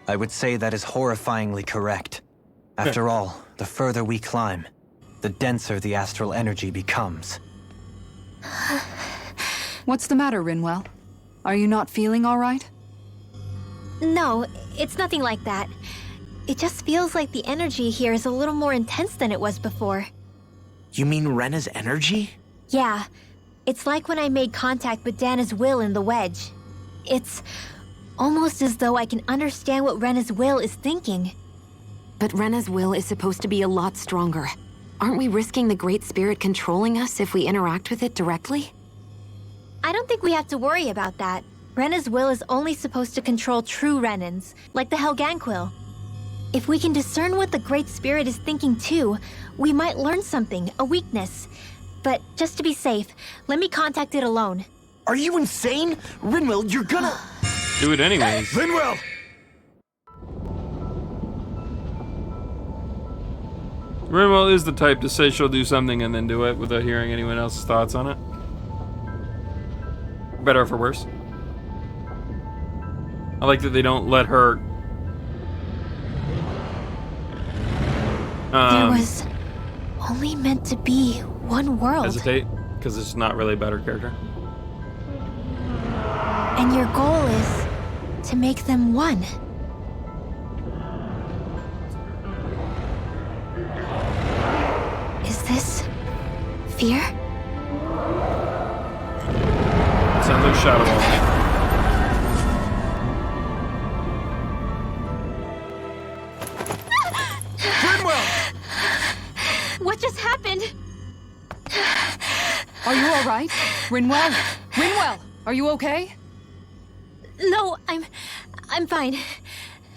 I would say that is horrifyingly correct. After all, the further we climb, the denser the astral energy becomes. What's the matter, Rinwell? Are you not feeling all right? No, it's nothing like that. It just feels like the energy here is a little more intense than it was before. You mean Rena's energy? Yeah. It's like when I made contact with Dana's will in the wedge. It's almost as though I can understand what Rena's will is thinking. But Rena's will is supposed to be a lot stronger. Aren't we risking the Great Spirit controlling us if we interact with it directly? I don't think we have to worry about that. Rena's will is only supposed to control true Renans, like the Helganquil. If we can discern what the Great Spirit is thinking too, we might learn something, a weakness. But just to be safe, let me contact it alone. Are you insane? Rinwell, you're gonna... Do it anyways. Rinwell! Rinwell is the type to say she'll do something and then do it without hearing anyone else's thoughts on it. Better for worse. I like that they don't let her... there was only meant to be one world. Hesitate, because it's not really about her character. And your goal is to make them one. Is this fear? Sounds like Shadow Ball. What just happened? Are you all right? Rinwell? Rinwell, are you okay? No, I'm fine.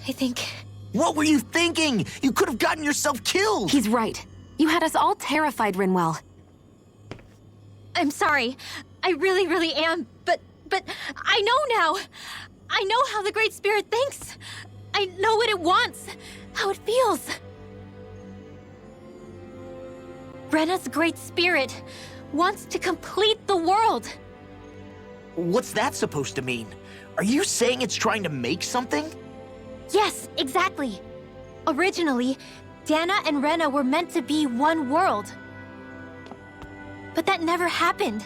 I think. What were you thinking? You could have gotten yourself killed! He's right. You had us all terrified, Rinwell. I'm sorry. I really, really am. But I know now. I know how the Great Spirit thinks. I know what it wants, how it feels. Rena's Great Spirit wants to complete the world. What's that supposed to mean? Are you saying it's trying to make something? Yes, exactly. Originally, Dana and Rena were meant to be one world. But that never happened.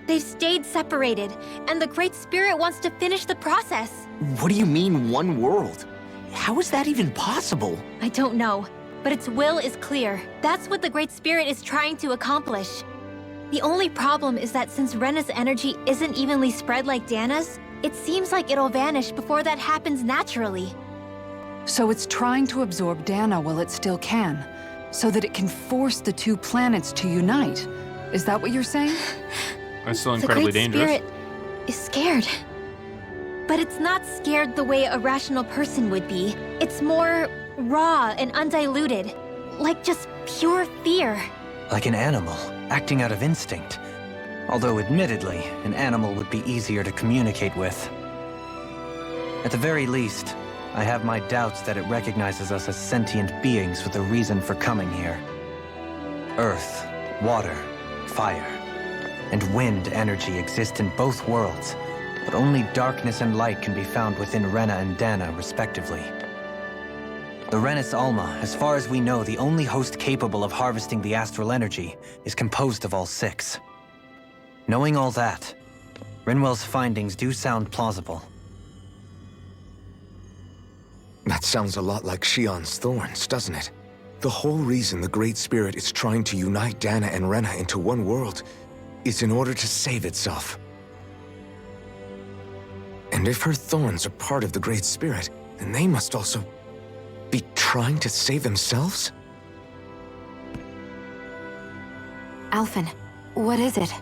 They've stayed separated, and the Great Spirit wants to finish the process. What do you mean, one world? how is that even possible? I don't know, but its will is clear. That's what the Great Spirit is trying to accomplish. The only problem is that since Rena's energy isn't evenly spread like Dana's, it seems like it'll vanish before that happens naturally. So it's trying to absorb Dana while it still can, so that it can force the two planets to unite. Is that what you're saying? That's still incredibly dangerous. The Great Spirit is scared. But it's not scared the way a rational person would be. It's more raw and undiluted, like just pure fear. Like an animal, acting out of instinct. Although admittedly, an animal would be easier to communicate with. At the very least, I have my doubts that it recognizes us as sentient beings with a reason for coming here. Earth, water, fire, and wind energy exist in both worlds, but only darkness and light can be found within Rena and Dana, respectively. The Renis Alma, as far as we know, the only host capable of harvesting the astral energy, is composed of all six. Knowing all that, Rinwell's findings do sound plausible. That sounds a lot like Shion's thorns, doesn't it? The whole reason the Great Spirit is trying to unite Dana and Rena into one world is in order to save itself. And if her thorns are part of the Great Spirit, then they must also be trying to save themselves? Alphen, what is it?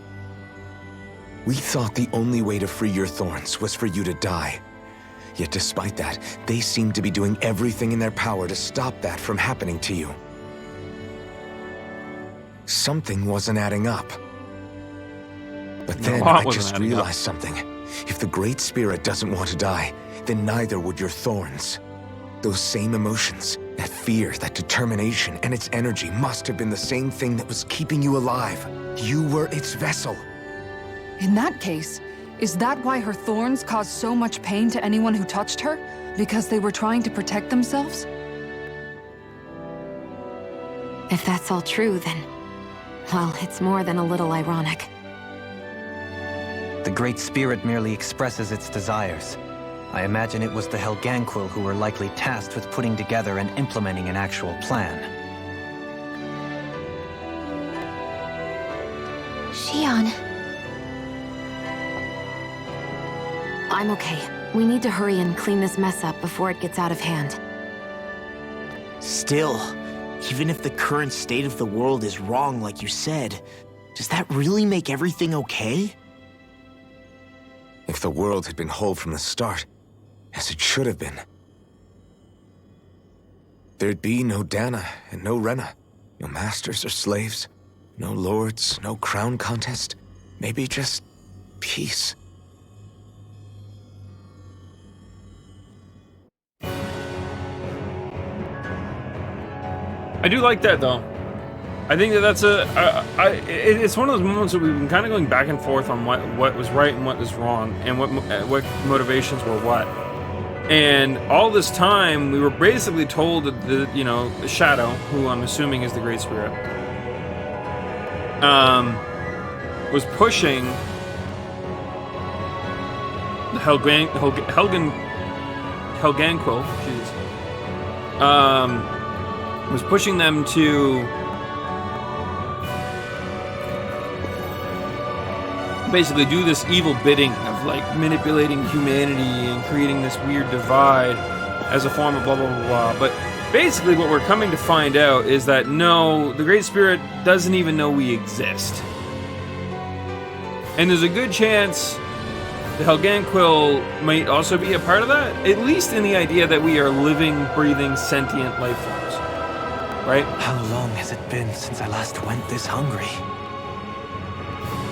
We thought the only way to free your thorns was for you to die. Yet despite that, they seem to be doing everything in their power to stop that from happening to you. Something wasn't adding up. But then I just realized something. If the Great Spirit doesn't want to die, then neither would your thorns. Those same emotions, that fear, that determination, and its energy must have been the same thing that was keeping you alive. You were its vessel. In that case, is that why her thorns caused so much pain to anyone who touched her? Because they were trying to protect themselves? If that's all true, then... well, it's more than a little ironic. The Great Spirit merely expresses its desires. I imagine it was the Helganquil who were likely tasked with putting together and implementing an actual plan. Shion. I'm okay. We need to hurry and clean this mess up before it gets out of hand. Still, even if the current state of the world is wrong like you said, does that really make everything okay? If the world had been whole from the start, as it should have been, there'd be no Dana and no Rena, no masters or slaves, no lords, no crown contest, maybe just peace. I do like that, though. I think that that's it's one of those moments that we've been kind of going back and forth on what was right and what was wrong, and what motivations were what. And all this time, we were basically told that the Shadow, who I'm assuming is the Great Spirit, was pushing the Helganquil, was pushing them to basically do this evil bidding of like manipulating humanity and creating this weird divide as a form of blah blah blah blah. But basically what we're coming to find out is that no, the Great Spirit doesn't even know we exist. And there's a good chance the Helganquil might also be a part of that, at least in the idea that we are living, breathing, sentient life forms. Right? How long has it been since I last went this hungry?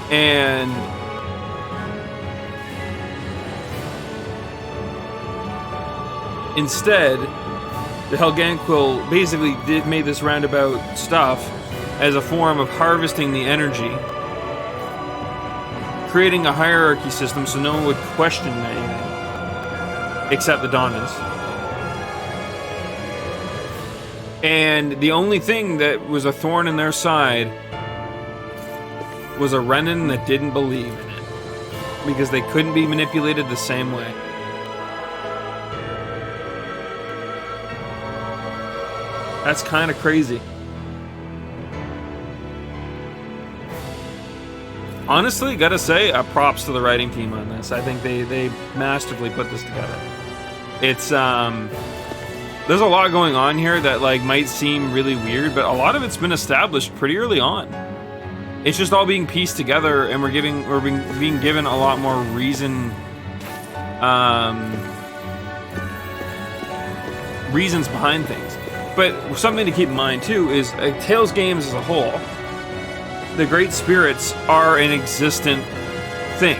And instead, the Helganquil basically made this roundabout stuff as a form of harvesting the energy, creating a hierarchy system so no one would question anything except the Donans. And the only thing that was a thorn in their side was a Renan that didn't believe in it, because they couldn't be manipulated the same way. That's kind of crazy. Honestly, gotta say, props to the writing team on this. I think they masterfully put this together. It's there's a lot going on here that like might seem really weird, but a lot of it's been established pretty early on. It's just all being pieced together, and we're being given a lot more reasons behind things. But something to keep in mind too is Tales games as a whole, the great spirits are an existent thing.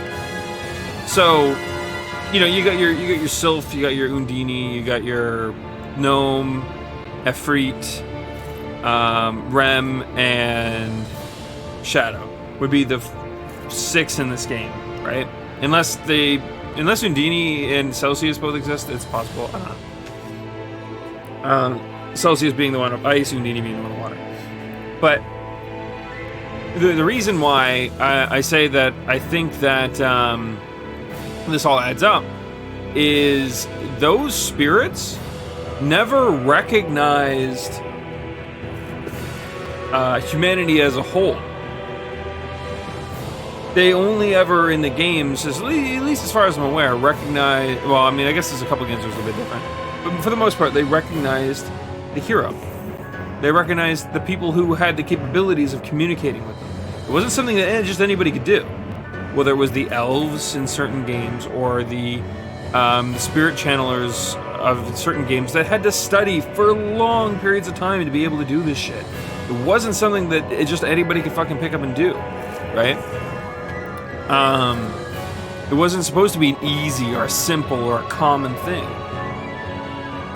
So, you know, you got your Sylph, you got your Undine, you got your Gnome, Efreet, Rem, and Shadow would be the 6 in this game, right? Unless Undine and Celsius both exist, it's possible. I don't know. Celsius being the one of ice, Undine being the one of water. But the reason why I say that I think that this all adds up is those spirits never recognized humanity as a whole. They only ever in the games, at least as far as I'm aware, recognize. Well, I mean, I guess there's a couple games that was a bit different, but for the most part, they recognized the hero. They recognized the people who had the capabilities of communicating with them. It wasn't something that just anybody could do. Whether it was the elves in certain games or the spirit channelers of certain games that had to study for long periods of time to be able to do this shit. It wasn't something that just anybody could fucking pick up and do, right? It wasn't supposed to be an easy or a simple or a common thing.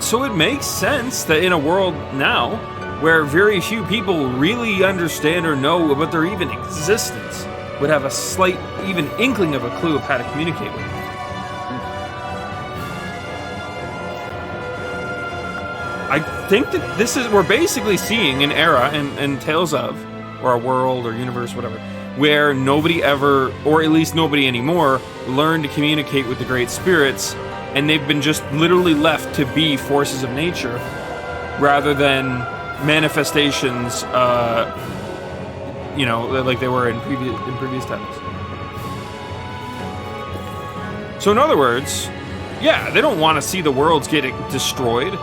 So it makes sense that in a world now where very few people really understand or know about their even existence would have a slight, even inkling of a clue of how to communicate with them. I think that we're basically seeing an era in Tales of, or a world or universe, whatever, where nobody ever, or at least nobody anymore, learned to communicate with the great spirits, and they've been just literally left to be forces of nature rather than manifestations, you know, like they were in previous titles. So in other words, yeah, they don't want to see the worlds get destroyed.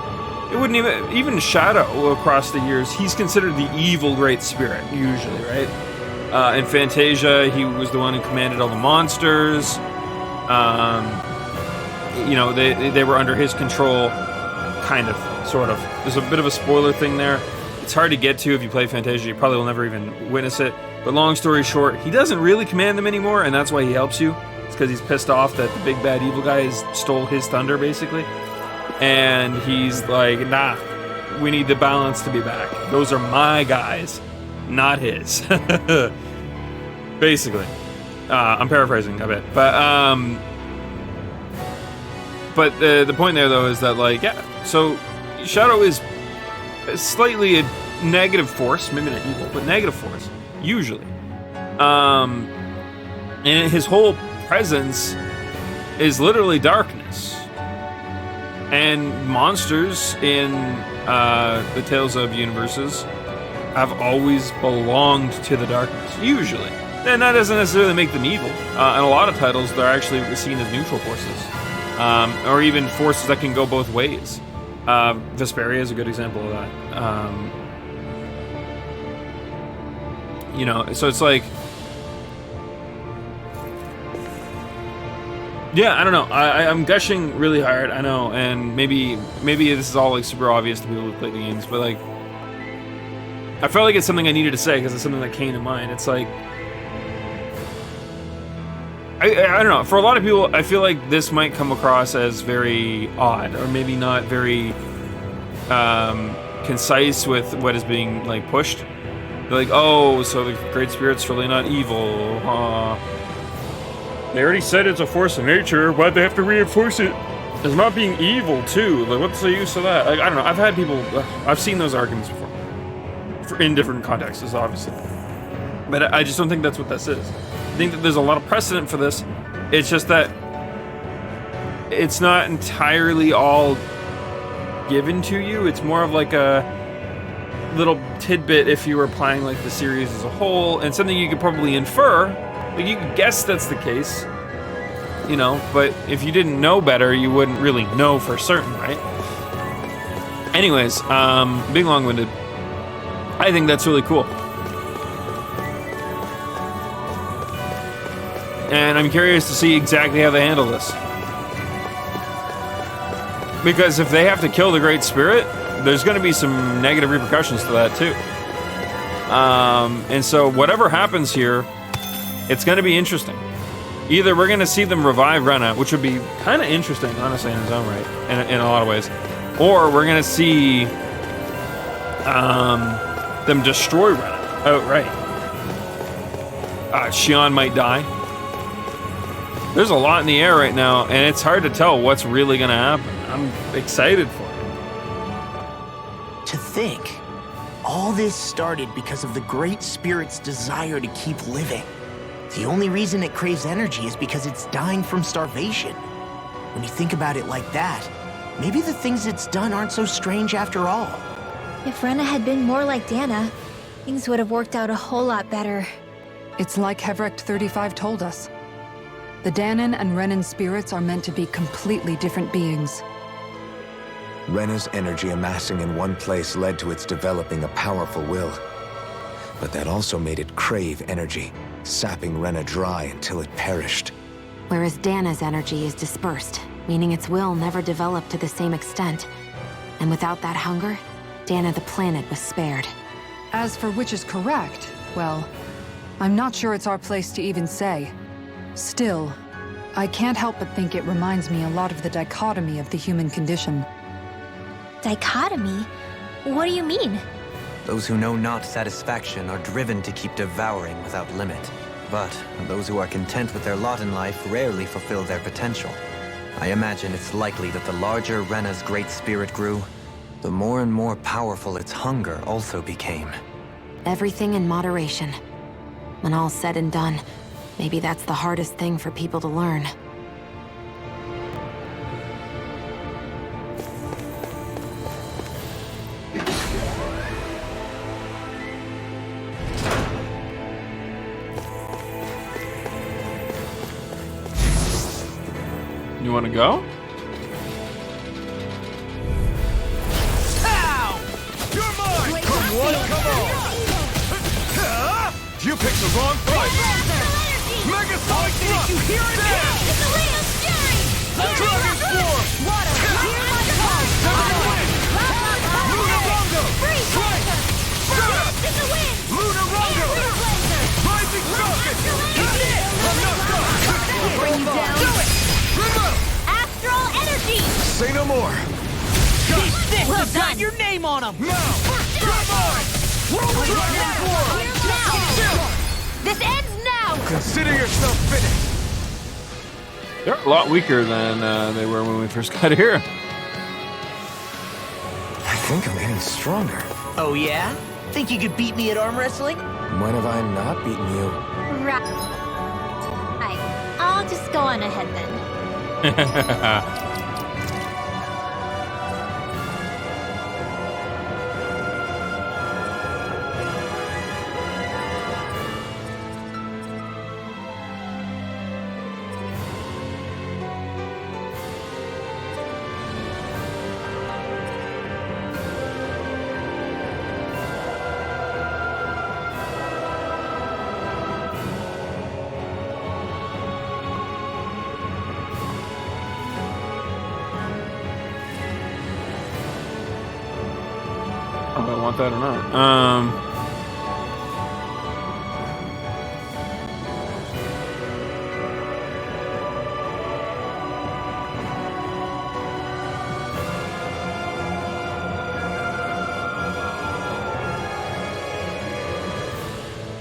It wouldn't even Shadow across the years, he's considered the evil great spirit, usually, right? In Fantasia, he was the one who commanded all the monsters. You know, they were under his control, kind of, sort of. There's a bit of a spoiler thing there. It's hard to get to if you play Fantasia. You probably will never even witness it. But long story short, he doesn't really command them anymore, and that's why he helps you. It's because he's pissed off that the big bad evil guy stole his thunder, basically. And he's like, nah, we need the balance to be back. Those are my guys, not his. Basically. I'm paraphrasing a bit. But the point there, though, is that, like, yeah, so Shadow is slightly a negative force, maybe not evil, but negative force, usually. And his whole presence is literally darkness. And monsters in the Tales of universes have always belonged to the darkness, usually. And that doesn't necessarily make them evil. In a lot of titles, they're actually seen as neutral forces. Or even forces that can go both ways. Vesperia is a good example of that. You know, so it's like, yeah, I don't know. I'm gushing really hard, I know, and maybe this is all like super obvious to people who play the games, but like, I felt like it's something I needed to say because it's something that came to mind. It's like, I don't know. For a lot of people, I feel like this might come across as very odd, or maybe not very concise with what is being like pushed. They're like, oh, so the great spirit's really not evil. They already said it's a force of nature. Why'd they have to reinforce it as not being evil too? Like, what's the use of that? Like, I don't know. I've seen those arguments before, in different contexts, obviously. But I just don't think that's what this is. I think that there's a lot of precedent for this. It's just that it's not entirely all given to you. It's more of like little tidbit if you were playing like the series as a whole, and something you could probably infer. Like you could guess that's the case, you know. But if you didn't know better, you wouldn't really know for certain, right? Anyways, being long-winded, I think that's really cool. And I'm curious to see exactly how they handle this. Because if they have to kill the Great Spirit, there's going to be some negative repercussions to that too. And so whatever happens here, it's going to be interesting. Either we're going to see them revive Rena, which would be kind of interesting, honestly, in its own right, in a lot of ways. Or we're going to see them destroy Rena outright. Xion might die. There's a lot in the air right now, and it's hard to tell what's really going to happen. I'm excited for it. To think, all this started because of the Great Spirit's desire to keep living. The only reason it craves energy is because it's dying from starvation. When you think about it like that, maybe the things it's done aren't so strange after all. If Rena had been more like Dana, things would have worked out a whole lot better. It's like Hevrecht 35 told us. The Danon and Renan spirits are meant to be completely different beings. Rena's energy amassing in one place led to its developing a powerful will. But that also made it crave energy, sapping Rena dry until it perished. Whereas Dana's energy is dispersed, meaning its will never developed to the same extent. And without that hunger, Dana the planet was spared. As for which is correct, well, I'm not sure it's our place to even say. Still, I can't help but think it reminds me a lot of the dichotomy of the human condition. Dichotomy? What do you mean? Those who know not satisfaction are driven to keep devouring without limit. But those who are content with their lot in life rarely fulfill their potential. I imagine it's likely that the larger Rena's Great Spirit grew, the more and more powerful its hunger also became. Everything in moderation. When all's said and done, maybe that's the hardest thing for people to learn. You want to go? Ow! You're mine! Come one, come all! You picked the wrong fight! Mega Sonic Thrust! You hear it? It's a wave of fury! Dragon Swarm! Water, hear my call! Luna Rondo! Freeze Blazer! Blast in the wind! Luna Rondo! Freeze Blazer! Rising Falcon! That's it! I'm not done! We'll bring you down! Do it! Remote! Astral energy! Say no more! This Well has got done. your name on them! Now! You're mine! Dragon Swarm! This ends now! Consider yourself finished! They're a lot weaker than they were when we first got here. I think I'm getting stronger. Oh yeah? Think you could beat me at arm wrestling? When have I not beaten you? Right. I'll just go on ahead then. I don't know if I want that or not.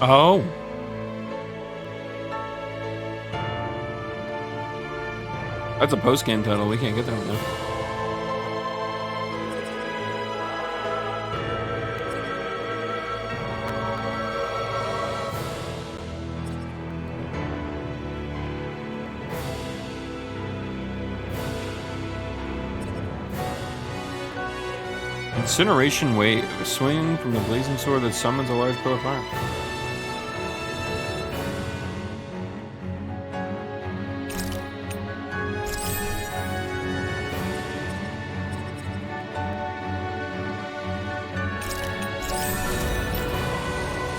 Oh. That's a post-game title. We can't get that one now. Incineration wave. A swing from the blazing sword that summons a large pillar of fire.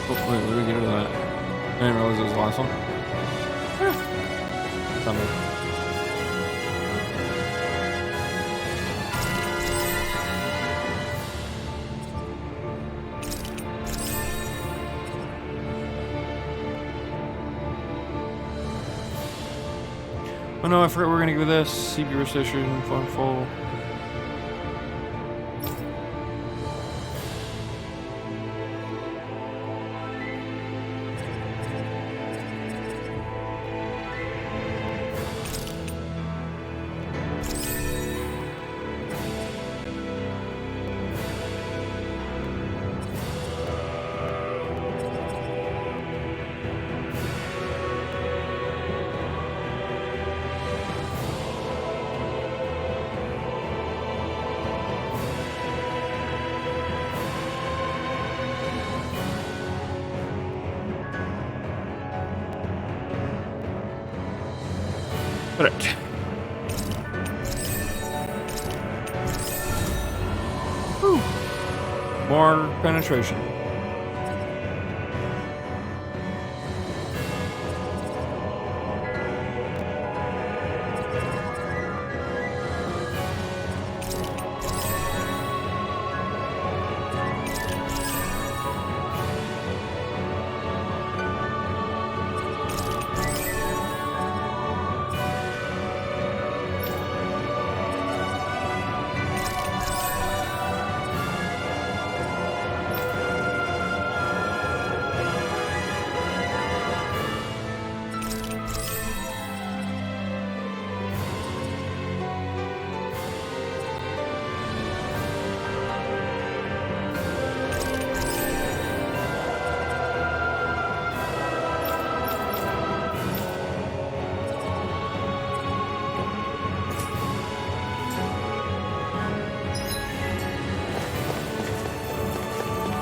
Oh, wait, where did we get rid of that? I didn't realize it was the last one. Something. Oh no, I forgot we're gonna give this. CP registration, fun full. Correct. More penetration.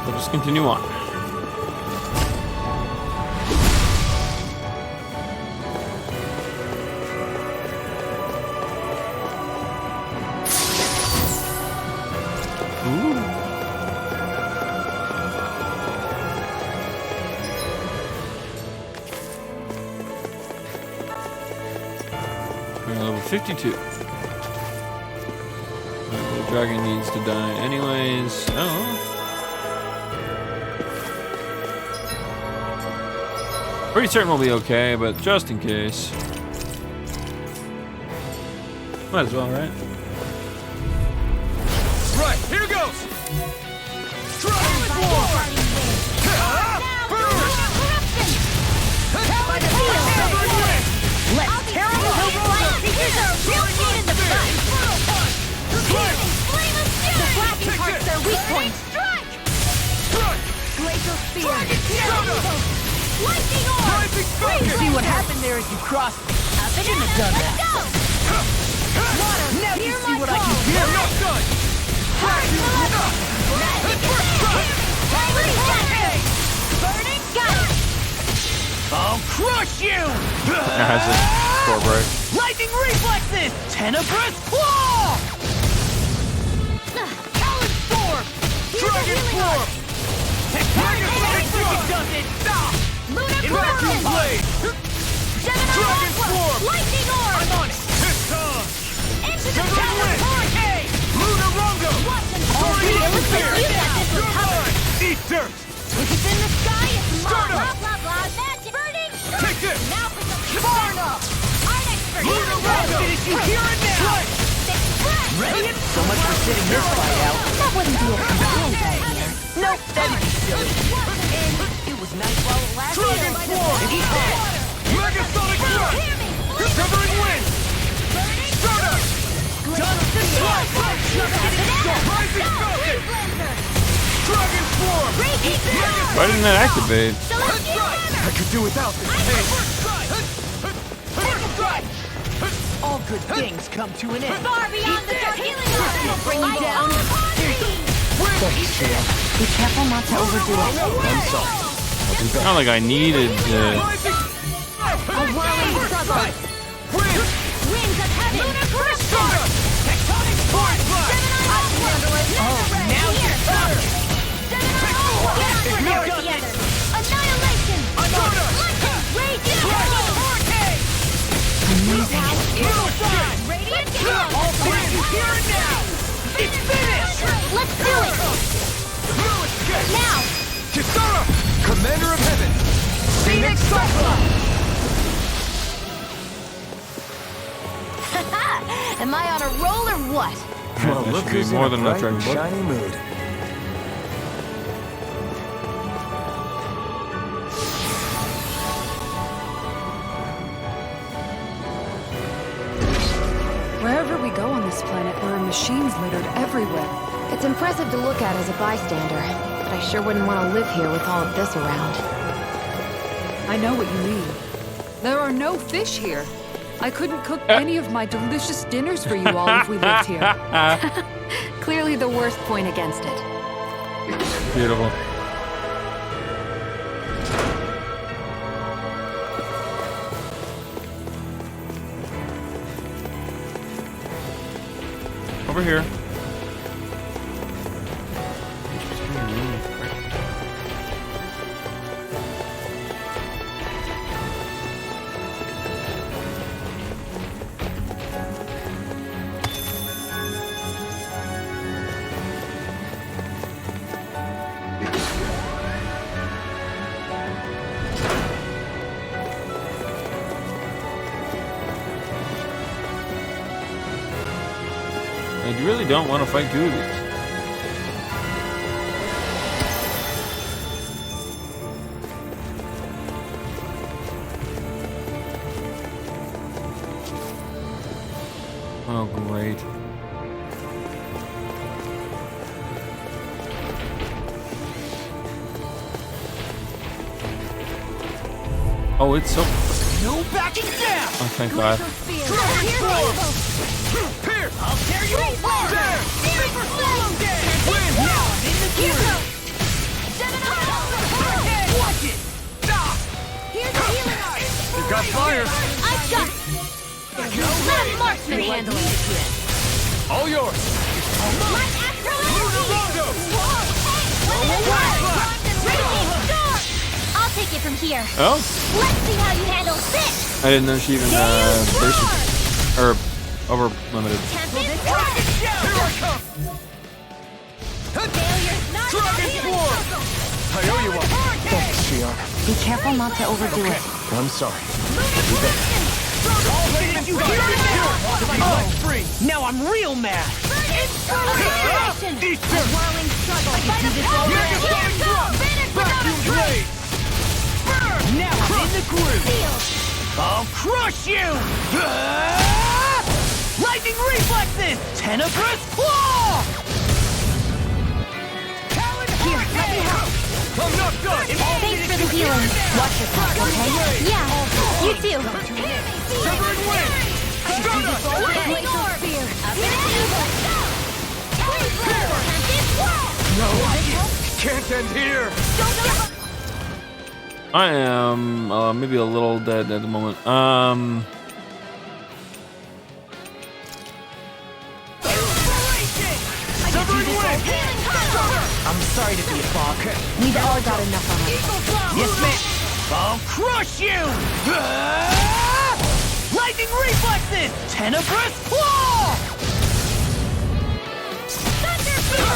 We'll just continue on. We're level 52. The dragon needs to die anyways. Oh. Pretty certain we'll be okay, but just in case. Might as well, right? Right, here goes! Dragon War! Let's tear them apart! These are a real pain in the butt! Flame of fury! The flashing parts are weak points! Strike! Glacial spear! Lightning orb! See what happened there as you crossed me. I shouldn't have done that. Water! Now you Hear see my what I call. can do. We're not done! Burning gun! I'll crush you! Has it. Score break. Lightning reflexes! Tenebrous claw! Talon storm! Dragon Form! Does it! Lunar Vacuum portal! Blade! Gemini Dragon Aqua! Form! Lightning orb! I'm on it! Piston! Into the Severing Talon Wind! Hurricane! Lunar Rondo! Watch and hurry! It looks like you got this You're one covered! mine! Eat dirt! If it's in the sky, it's mine! Start Blah, up! blah, blah! Magic! Burning! Take this! Now for some Sparta! Art expert! Lunar Rondo! Finish you here and now! Ready? So much for sitting this fight out. That wouldn't be a complete idea. Nope, that'd be silly. And it was nice while it lasted. Dragon Form! Eat that! Megasonic Thrust! Severing Wind! Start up! Dust the slide! Just getting started! Rising Falcon! Dragon Form! Why didn't that activate? I could do without this pain. All good things come to an end. Far beyond the dark healing arm! Bring you down. Thanks, Shield. Be careful not to overdo it. I'm sorry. I'll do better. Not like I needed to. A whirling struggle. Winds of heaven. Lunar corruption. Tectonic force. Now you're stuck. We're together. Annihilation. Raging. Amazing. Radiant here and now. It's finished. Let's do it. Now. Kisara, Commander of Heaven. Phoenix Cyclone. Am I on a roll or what? Well, That look should be who's more in than a enough bright and Dragon Ball. shiny mood. Wherever we go on this planet, there are machines littered everywhere. It's impressive to look at as a bystander, but I sure wouldn't want to live here with all of this around. I know what you mean. There are no fish here. I couldn't cook any of my delicious dinners for you all if we lived here. Clearly the worst point against it. Beautiful. Over here. I really don't want to fight Googles. Oh, great. Oh, it's so... No backing down. Oh, thank God. Pierce. I'll tear you apart. There. Super solo day. Win. Now in the groove. Watch it. Stop. Here's the healing art. You got fire. I've got it. Let marksman handle it. All yours. My astral Lunar energy. Rondo. Raging storm. I'll take it from here. Oh, Let's see how you handle this. I didn't know she even basic or over limited. Tempest Rocket shell. Here I come. Failure's not Dragon healing Swarm. circle. I owe you one. Thanks, Shion. Be careful not to overdo it. I'm sorry. You hear it now. Free. Now I'm real mad. Acceleration. Easter. Whirling struggle. By the power of Here Here comes Vacuum Vacuum blade. Now I'm in the groove. Field. I'll crush you! Lightning reflexes! Tenebrous claw! Here, let me help. I'm not done. Thanks for the healing. Watch yourself, okay? Yeah, you too. Severing wind. Lightning orb. Spear. Can't end here. Don't give up. I am maybe a little dead at the moment. Severing wind. I'm sorry to be a bog. We've all got enough on us. Yes, ma'am. I'll crush you! Lightning reflexes! Tenebrous claw!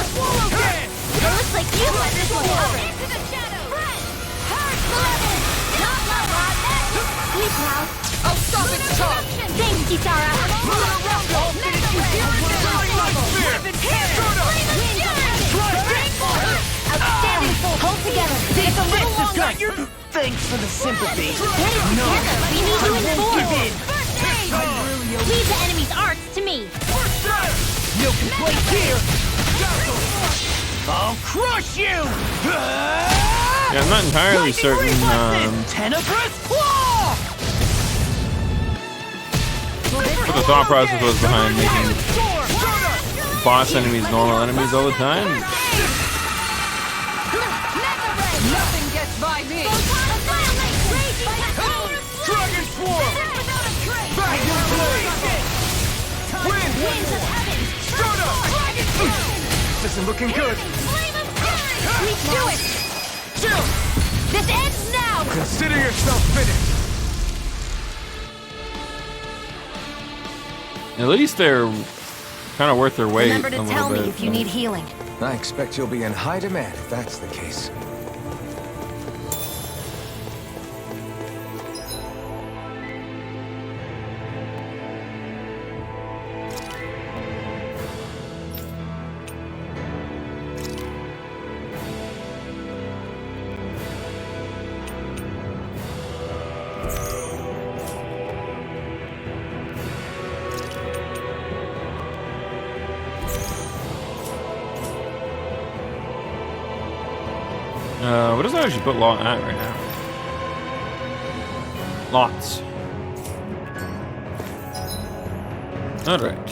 Swallow it looks like you let this one over. Into the shadow. Hard level. Not level. We proud. I'll stop its charge. Thanks, Kisara. Outstanding. Hold together. It's a little longer. Thanks for the sympathy. Get it together. We need I you won't informed. give in. Leave the enemy's arts to me. No complaints here. I'll crush you! Yeah, I'm not entirely certain. Tenebrous claw! What the thought process was behind making boss enemies normal enemies all the time. Nothing gets by me! Dragon Swarm! Back in blade! Wind! Start up! This isn't looking good! We do it! Chill! This ends now! Consider yourself finished! At least they're kind of worth their weight. Remember to a tell little me bit. if you need healing. I expect you'll be in high demand if that's the case. What does that actually put Lot at right now? Lots. Alright.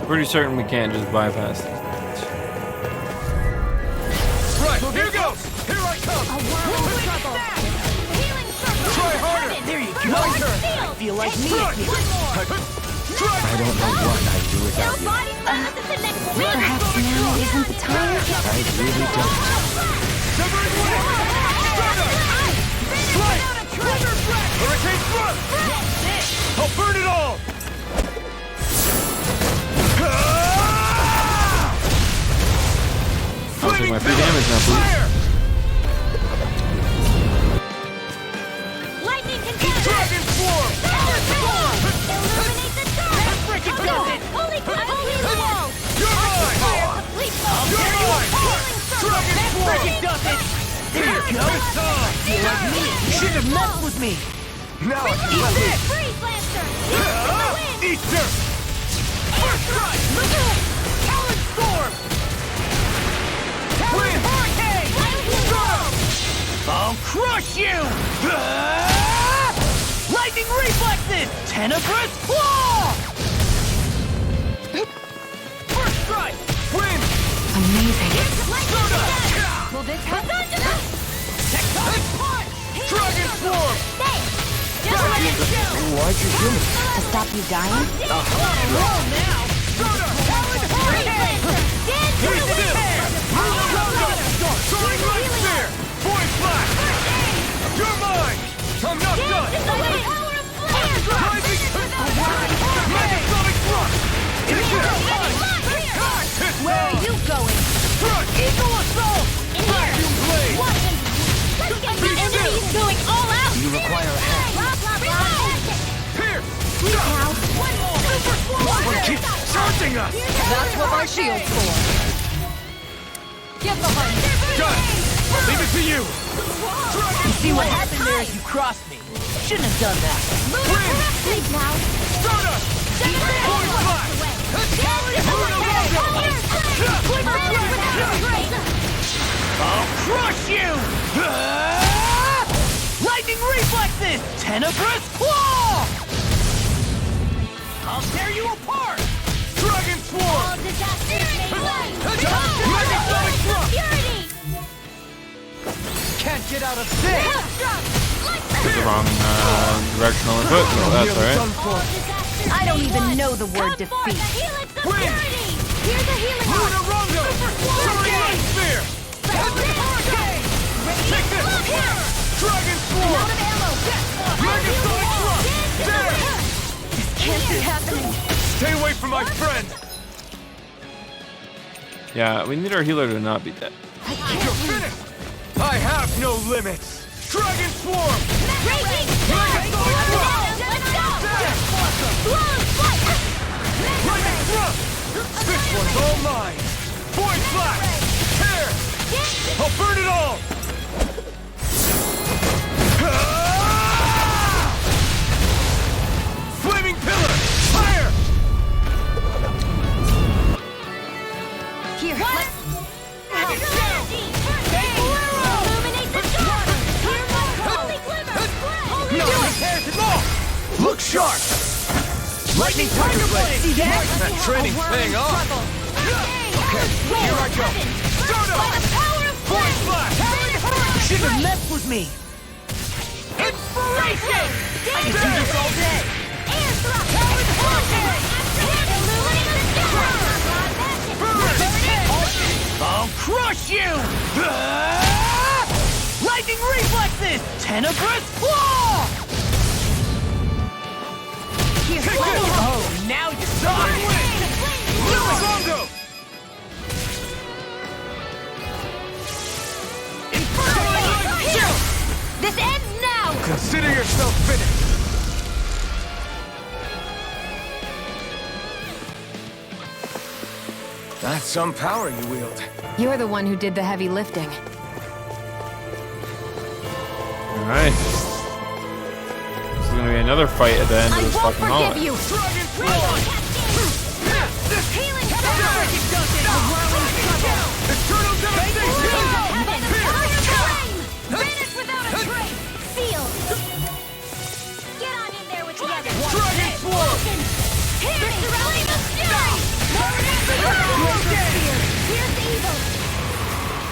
Pretty certain we can't just bypass these things. Right, here goes! Here I come! Try harder! There you go. My turn! I feel like me. Strike! I don't know what I'd do without you. Perhaps now isn't the time. I really don't. Severing Blade! Start up! Strike! Hurricane Thrust! I'll burn it all! I'll take my free damage now, please. Fire! Lightning can Dragon Swarm! illuminate the dark! Freaking Go! Holy crap! Holy wall! You're mine! Complete You're mine! Dragon Swarm! Freaking does it. There you go. This time! Feel like me. You shouldn't have messed with me. Now I Eat can this! Freeze Lancer! Eat dirt! First strike! Talon Storm! Talon Hurricane! Storm! I'll crush you! Lightning reflexes! Tenebrous claw! First strike! Wind! Amazing. Soda! Will this happen? Tectonic punch! Dragon Swarm! Why'd you do it? To stop you dying? Roll now! Soda! Talon Hurricane! Stay still! Soaring Light Spear! Void Flash! You're mine! I'm not done! Rising! Megasonic Thrust! Take this! Where are you going? Thrust! Eagle Assault! Vacuum Blade! Let's get the enemies going all out! You require a hand. Blah, blah, blah. Pierce! Now, one more! Super One keeps charging us! That's what our shield's for. Get behind me. Done! Leave it to you! You see what happened there is you crossed me. Shouldn't have done that. Wind! Sleep now. Stardust! Void Flash! I'll crush you! Lightning reflexes! Tenebrous claw! I'll tear you apart! Dragon Swarm! Megasonic Thrust! Can't get out of this! Took the wrong directional input. Well, that's alright. I don't even know the word defeat. Wind! Here's a healing Luna Rondo! Soaring Light Spear! Hurricane! Take this! Dragon Swarm! Megasonic Thrust! There! Can't be happening. Stay away from my friend! Yeah, we need our healer to not be dead. You're finished! I have no limits! Dragon Swarm! Raging Megasonic Thrust! Let's go! There! Blown fight! Lightning Thrust! This one's all mine! Void Flash! Tear! I'll burn it all! Flaming Pillar! Fire! Here, let's... sharp! Lightning Tiger Blade! See that? That training's paying off. Okay, here I go! Start up! Force Blast! You shouldn't have messed with me! Inspiration! I can do this all day! I'll crush you! Lightning reflexes! Tenebrous claw! Oh, now you suck! Longo! This ends now! Consider yourself finished! That's some power you wield. You're the one who did the heavy lifting. All right. This is gonna be another fight at the end of this fucking hallway. You. Dragon Claw! Healing Eternal devastation! Vanish without a trace! Seal! Get on in there with the others! Dragon Claw! Here's the evil!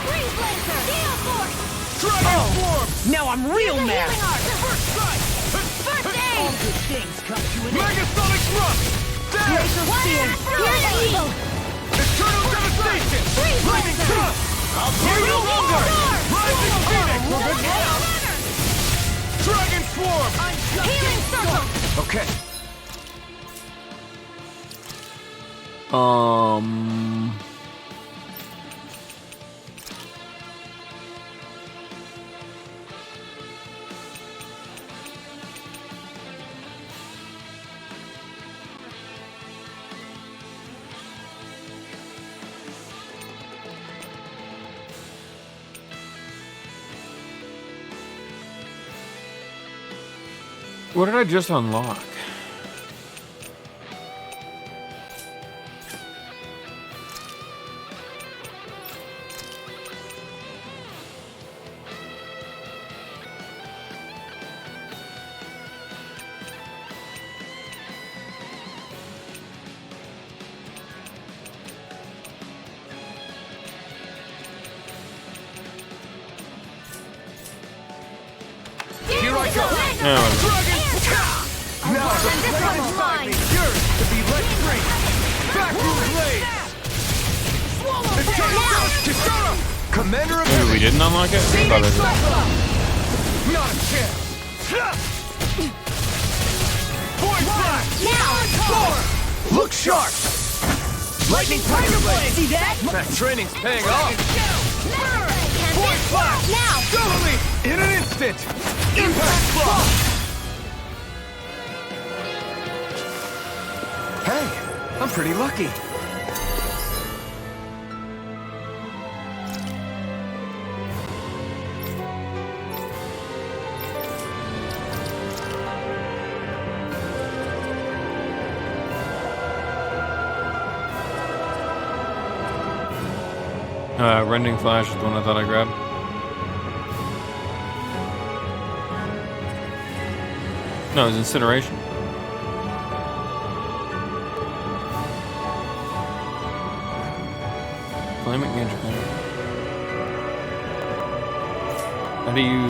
Freeze Laser! Steel Force! Dragon Form! Now I'm real mad! First strike! First aid! All good things come to an end. Megasonic Thrust! Laser Spear! Here's the evil! Eternal devastation! Freeze Lightning Laser! Thrust! I'll tear you longer! Rising Phoenix! Dragon Swarm! Healing Circle! Okay. What did I just unlock? Here I go! No. Dragon! Now the flame inside me yearns to be let free! Vacuum Blade! Eternal Kisara! Commander of Maybe we didn't unlock it? I thought I did. Not a chance! Void Blast! Now! Look sharp! Lightning Tiger Blade! See that? That training's paying off. Void Blast! Now! Totally! In an instant! Impact Claw! Hey, I'm pretty lucky. Rending Flash is the one I thought I grabbed. No, it was Incineration. Flaming Ninja. How do you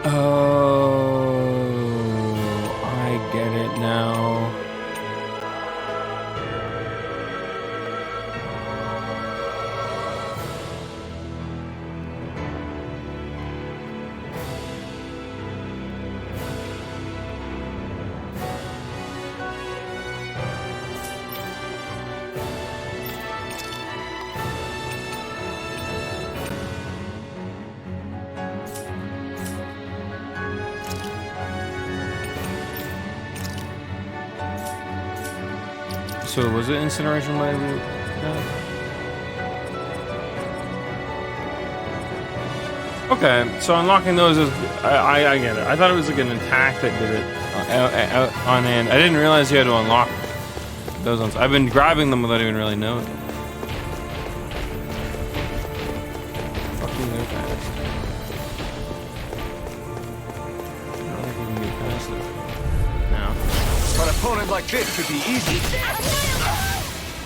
Oh, I get it now. So was it Incineration by we got? Okay, so unlocking those is I get it. I thought it was like an attack that did it on end. I didn't realize you had to unlock those ones. I've been grabbing them without even really knowing. Fucking go fast. I don't think we can get past it. No. An opponent like this could be easy.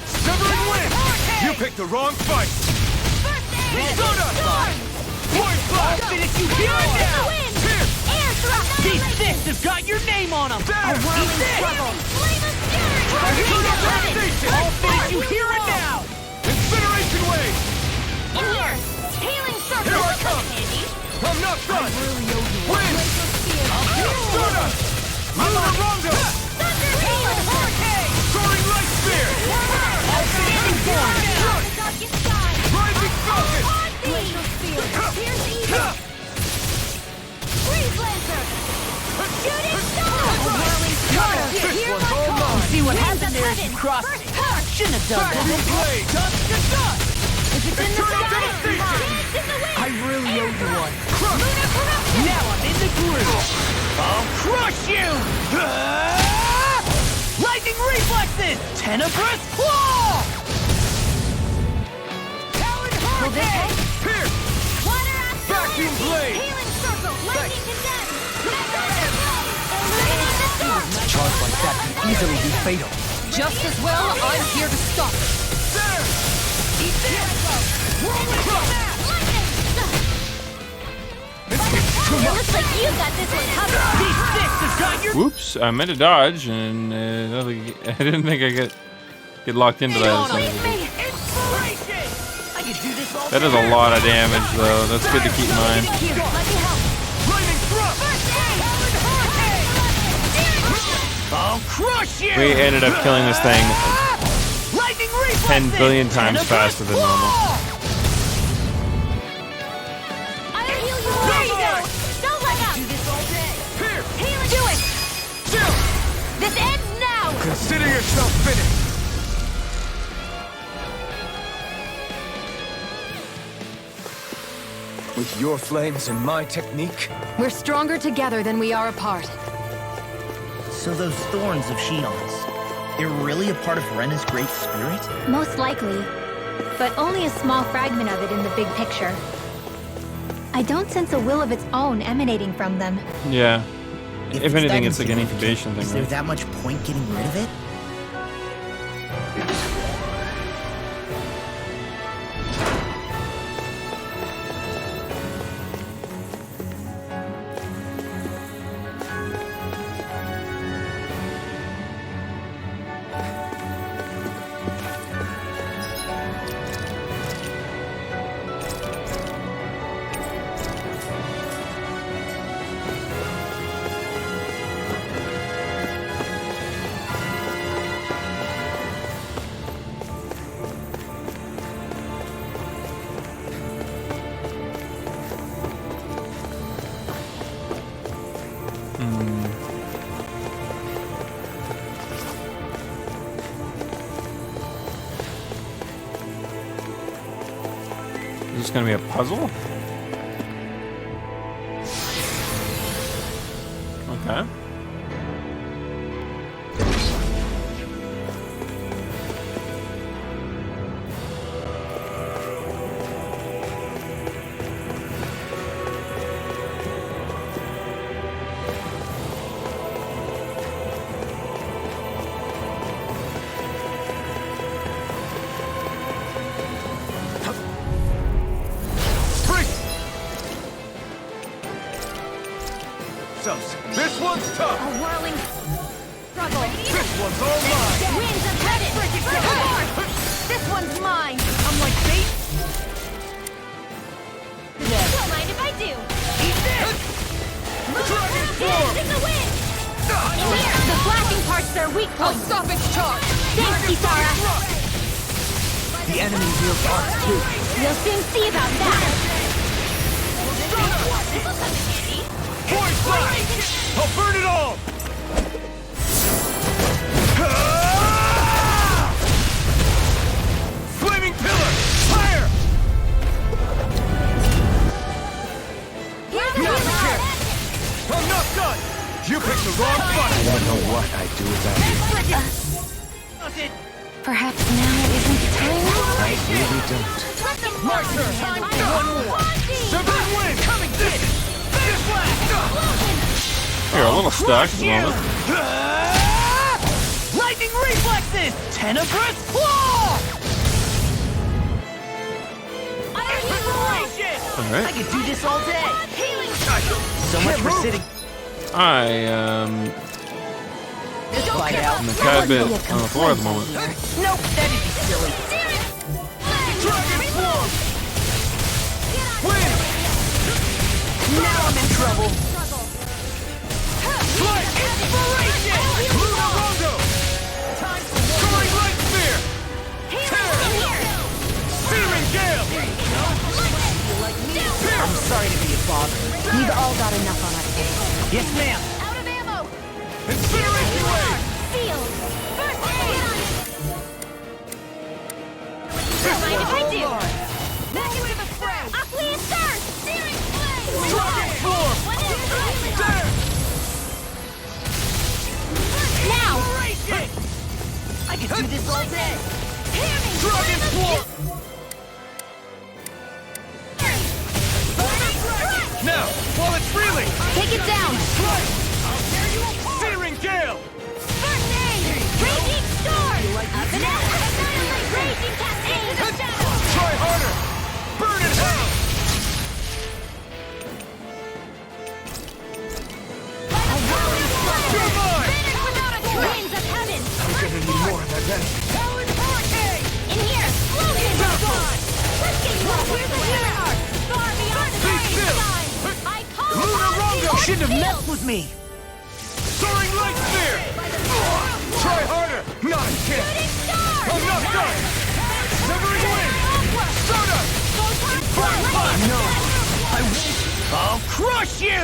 Severing wind! You picked the wrong fight! Point flash! Finish you here and now! These fists have got your name on them! There! I'll finish you here and now! Incineration wave! In here! Healing circle! Here I come! I'm not done! Wind! Stardust! Lunar Rondo! Healing hurricane! Soaring light spear! Outstanding form! Rising falcon! Glacial spear! Here's evil! Freeze lancer! Shooting star! This one's all mine! See what happened there as you crossed me. Shouldn't have done Vacuum that. blade! Dust to dust! If it's in the Eternal sky, devastation! dance in the wind! I really owe you one. Lunar corruption! Now I'm in the groove. I'll crush you! Lightning reflexes! Tenebrous claw! Talon Will this hurricane! hit? Pierce! Water axe Vacuum energy! blade! Healing circle! Lightning condemned! Thunder blade! Illuminate the dark! A charge like that can easily be fatal. Just as well, I'm here to stop it. There! Eat this! Whirlwind blast! Lightning! It looks like you got this one covered! These fists have got your Whoops! I meant to dodge, and I didn't think I get locked into that. inspiration! I could do this all That is a lot of damage, though. That's good to keep in mind. Here, let me help! Lightning thrust! First aid! Hurricane! I'll crush you! We ended up killing this thing Lightning reflexes! 10 billion times faster than normal. I'll heal you all! There you go! Don't let up! Do this all day. Pierce! Healing! Do it! Chill! This ends now! Consider yourself finished! With your flames and my technique, We're stronger together than we are apart. So those thorns of Shion's, they're really a part of Rena's great spirit? Most likely. But only a small fragment of it in the big picture. I don't sense a will of its own emanating from them. Yeah. If it's anything, that it's like an insignificant, incubation is thing, there right? that much point getting rid of it? Is this gonna be a puzzle? Okay. This one's tough! A whirling struggle. This one's all mine! Winds of heaven! This one's mine! I'm like bait. Don't mind if I do! Eat this! Dragon Dance form! in the wind! Here! The flashing parts are weak points! Stop its charge! Thanks, Kisara! The enemy wields arcs too. We'll soon see about that! Point flash! I'll burn it all! Flaming pillar! Fire! Here's a Not healer! again! I'm not done! You picked the wrong I fight! don't know what I'd do without you. does it! Perhaps now isn't the time? I really don't. My turn! Time for one more! Severing wind! Come and get it! This last! You're a little stuck at the moment. Lightning reflexes! Tenebrous claw! Inspiration! I Alright. could do this all day! Healing cycle! So much for sitting. Fight out. I'm a tad bit on the floor at the moment. Nope, that'd be silly. Dragon form! Wind! Now I'm in trouble. Flight! Inspiration! Luna Rondo! Time for one. Soaring light spear! Tear! Searing gale! I'm sorry to be a bother. We've all got enough on our plate. Yes, ma'am. Out of ammo! Incineration wave! Sealed! First aid! Don't mind if I do! Back into the fray! Aqua thirst! Searing flame! Dragon form! Tear! Now! Inspiration! I could do this all day. Dragon form! Now, while it's reeling! Take it down! Searing gale! First aid! Raging storm! Up and out! Raging cascade! Into the shadows! Try harder! Burn in hell! A whirling flame! You're mine! Finish without a trace! Winds of heaven! I'm gonna need more of that then. Powered hurricane! In here! Explosion! Let's get you up! Where's the hero? Far beyond the Be very still! sign! I call Luna upon Rondo! you! Shouldn't have messed with me. Soaring light spear! Try harder! Not a chance! Shooting star! I'm not done! Severing wind! Soda! Fire punch! No, I won't. I'll crush you!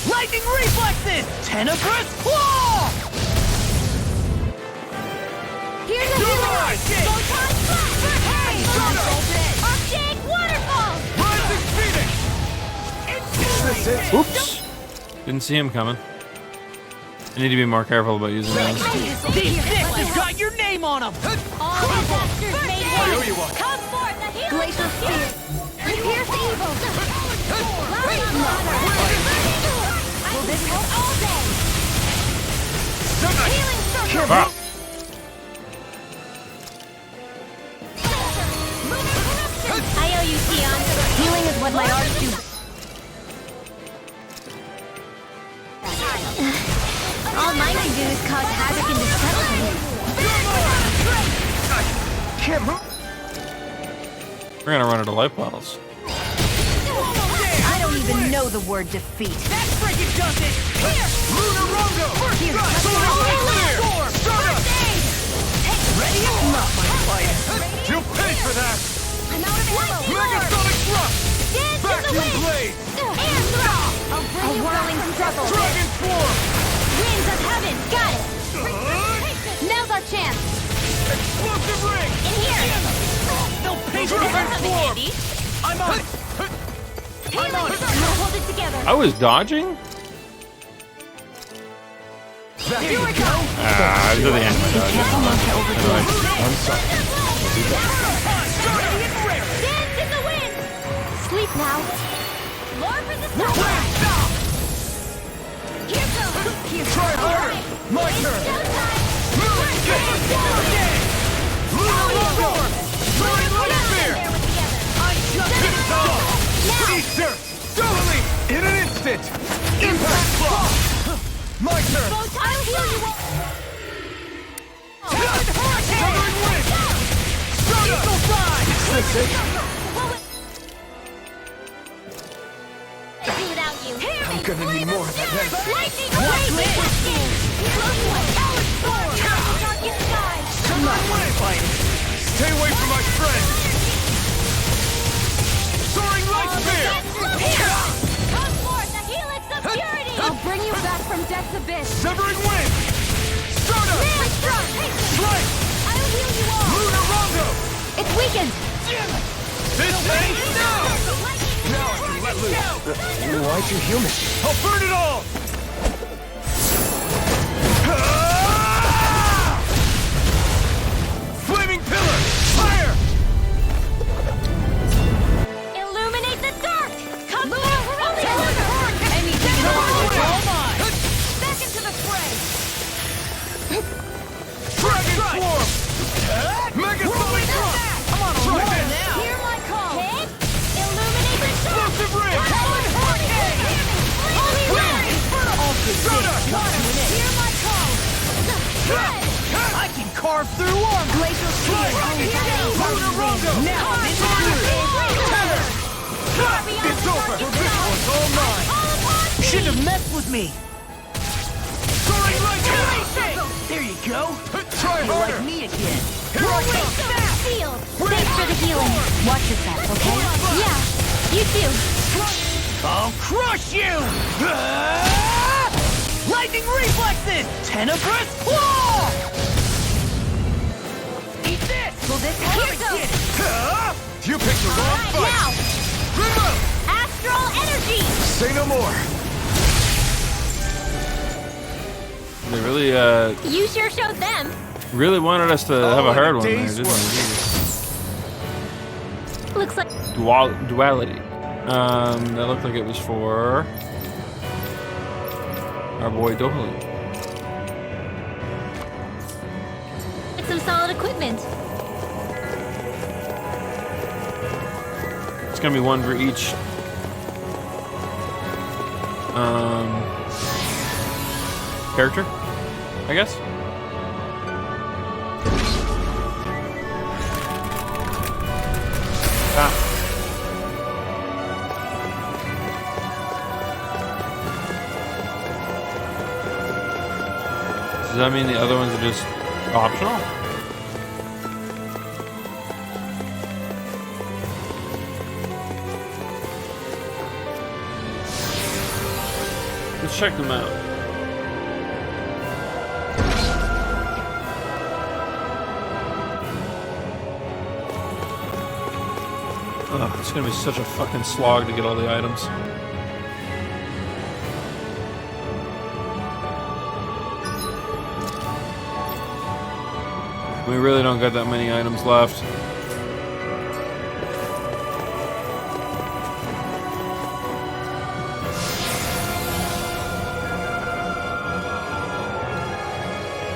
Lightning reflexes! Tenebrous claw! Here's a You're hero! mine! Photon flash! Hey! Archaic waterfall! Rising Phoenix! Is this it? Oops. Didn't see him coming. I need to be more careful about using those. These six have got your name on them! All disasters made I owe one! you one. Come forth, the healing Glacial Spear. Pierce evil! Will this help all day? Healing circle! Ah. I owe you, Tion. Healing is what my art do. All mine can do is cause havoc and destruction. Can't move! We're gonna run out of life bottles. I don't even know the word defeat. That freaking does it! Here! Luna Rondo! Here, Soaring light spear! Soda! Ready? Not my fight. You'll pay for that! I'm out of ammo. Megasonic thrust! Dance in the Vacuum wind. blade! Air throw. A whirling struggle. Dragon form! Winds of heaven. Got it. Now's our chance. Explosive ring! In here. No patience. Dragon form! I'm on it. Healing circle. Hold it together. I was dodging? There you go. Ah, to the end of my dodging. Anyway. I'm sorry. We'll be back. Dance in the wind. Sleep now. Lord for the sun. Here goes. Try harder! My turn! Luna Rondo! Soaring light spear! This is all! Easter! Totally! In an instant! Impact block! My turn! I'll heal you all. Severing wind! Soda! Is this it? Do without you. I'm gonna need more of that then. Lightning raging cascade. Powered storm. Darkest sky. Severing wind! Stay away from my friend! Soaring light spear! Come forth, the helix of purity. I'll bring you back from death's abyss. Severing wind! Soda! Strike! I'll heal you all. Luna Rondo! It's weakened. This ain't now! Now I can let loose. Why'd you heal me? I'll burn it all! Hear my call! I can carve through armor! Glacial shield! Now this It's over! This one's all mine! You shouldn't have messed with me! Soaring like There you go! Try You harder! like me again! Here I come! Shield! Thanks for the healing. Watch yourself, okay? Yeah, you too. I'll crush you! Ah! Lightning reflexes! Tenebrous claw! Eat this! Will this help? Here goes! You picked the wrong Right fight! now! Remote! Astral energy! Say no more! They really, You sure showed them. really wanted us to have a in hard one there, day's didn't work. they? Looks like Duality. That looked like it was for our boy Dohaly. some solid equipment. It's gonna be one for each. Character, I guess. Does that mean the other ones are just optional? Let's check them out. Oh, it's gonna be such a fucking slog to get all the items. We really don't got that many items left.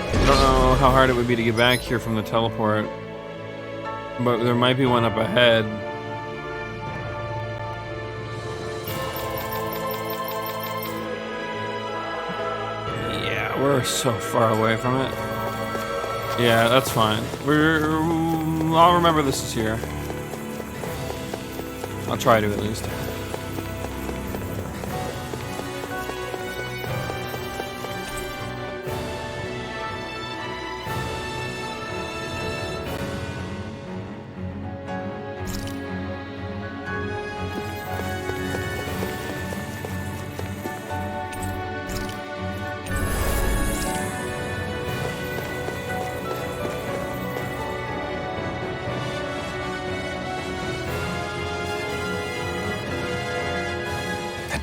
I don't know how hard it would be to get back here from the teleport, but there might be one up ahead. Yeah, we're so far away from it. Yeah, that's fine. I'll remember this is here. I'll try to at least.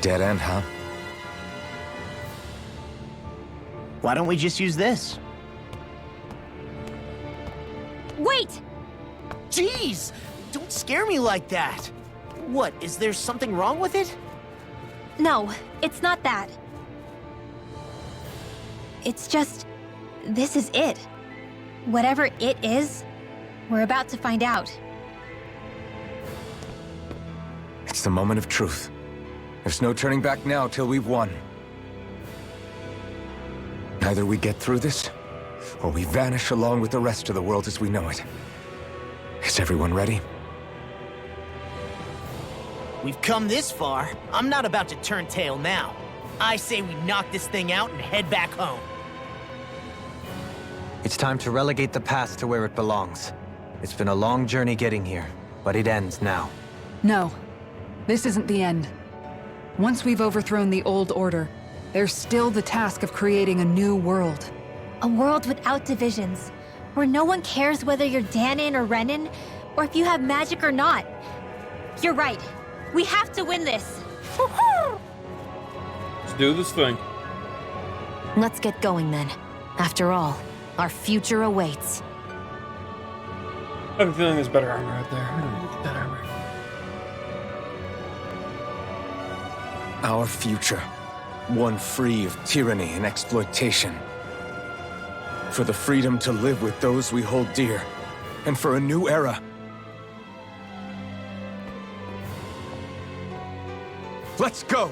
Dead end, huh? Why don't we just use this? Wait! Jeez! Don't scare me like that! What, is there something wrong with it? No, it's not that. It's just, this is it. Whatever it is, we're about to find out. It's the moment of truth. There's no turning back now till we've won. Either we get through this, or we vanish along with the rest of the world as we know it. Is everyone ready? We've come this far. I'm not about to turn tail now. I say we knock this thing out and head back home. It's time to relegate the past to where it belongs. It's been a long journey getting here, but it ends now. No, this isn't the end. Once we've overthrown the old order, there's still the task of creating a new world. A world without divisions, where no one cares whether you're Danon or Renan, or if you have magic or not. You're right. We have to win this. Let's do this thing. Let's get going then. After all, our future awaits. I have a feeling there's better armor out there. I don't need to get that armor. Our future. One free of tyranny and exploitation. For the freedom to live with those we hold dear. And for a new era. Let's go!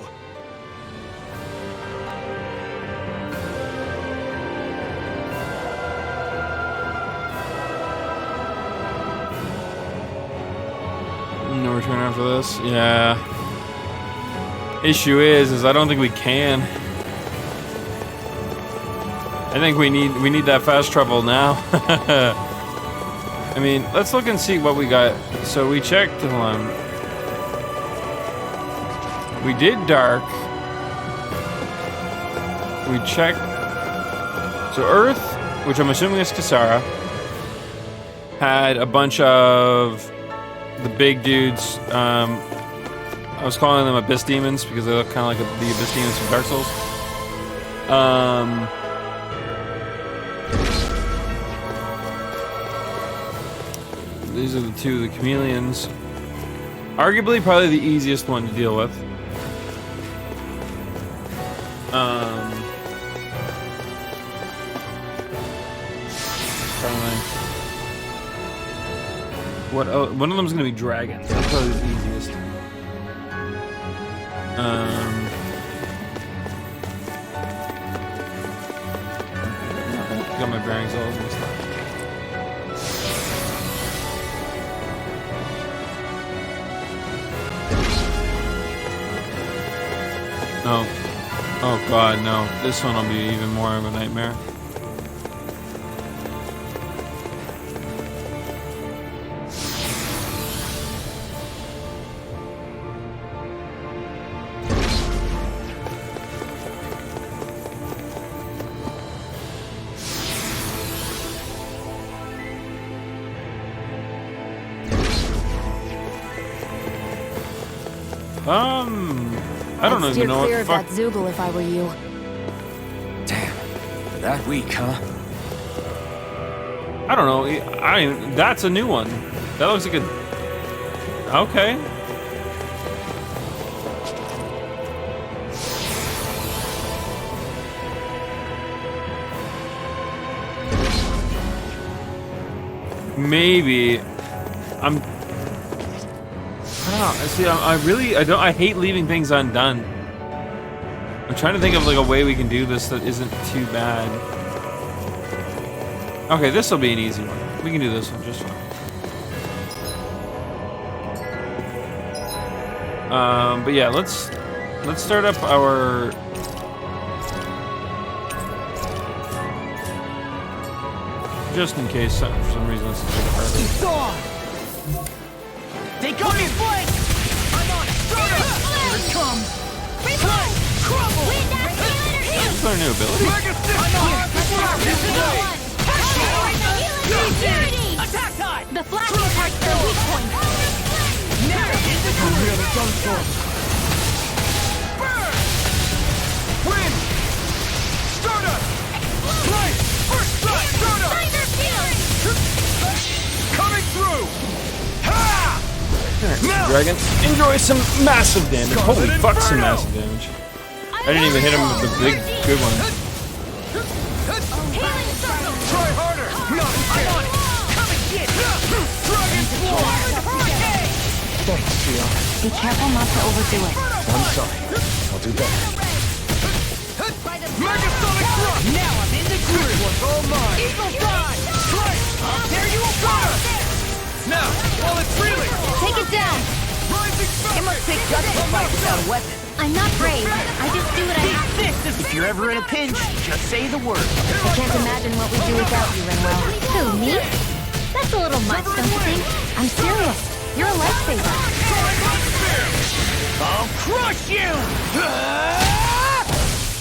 return after this? Yeah. Issue is I don't think we can. I think we need that fast travel now. I mean, let's look and see what we got. So we checked, hold on. We did dark. We checked. So Earth, which I'm assuming is Kasara, had a bunch of the big dudes. I was calling them Abyss Demons because they look kind of like the Abyss Demons from Dark Souls. These are the two, the chameleons. Arguably, probably the easiest one to deal with. One of them is going to be dragons. That's probably the easiest. Got my bearings all over this stuff. No. Oh god, no. This one will be even more of a nightmare. I don't even know what the fuck. I'd steer clear of that Zoogle if I were you. Damn. That weak, huh? I don't know. That's a new one. That looks like a... Okay. Maybe. I hate leaving things undone. I'm trying to think of like a way we can do this that isn't too bad. Okay, this will be an easy one. We can do this one just fine. But yeah, let's start up our... Just in case for some reason this is a bit harder. They got me flank! I'm on it! Here it comes! Flank! Crumble! That's our new ability. I'm on it! This is the one! Attack time! The flashing parts are weak points. Now into the really done for. Burn! Win! Start up! Play! First strike! Start up! Coming through! Ha! Dragon, enjoy some massive damage. Holy fuck, some massive damage. I didn't even hit him with the big, good one. Try harder! No, I'm on it! Come and get it! Dragon Swarm! Thanks, Shion. Be careful not to overdo it. I'm sorry. I'll do better. Megasonic Thrust! Now I'm in the groove! This one's all mine! Eagle Dive! Strike! I'll tear you apart! Now, while it's reeling! Take it down! It must take guts to fight without a weapon. I'm not brave. I just do what I have to. If you're ever in a pinch, just say the word. I can't imagine what we'd do without you, Rinwell. Who, me? That's a little much, don't you think? I'm serious. You're a lifesaver. I'll crush you!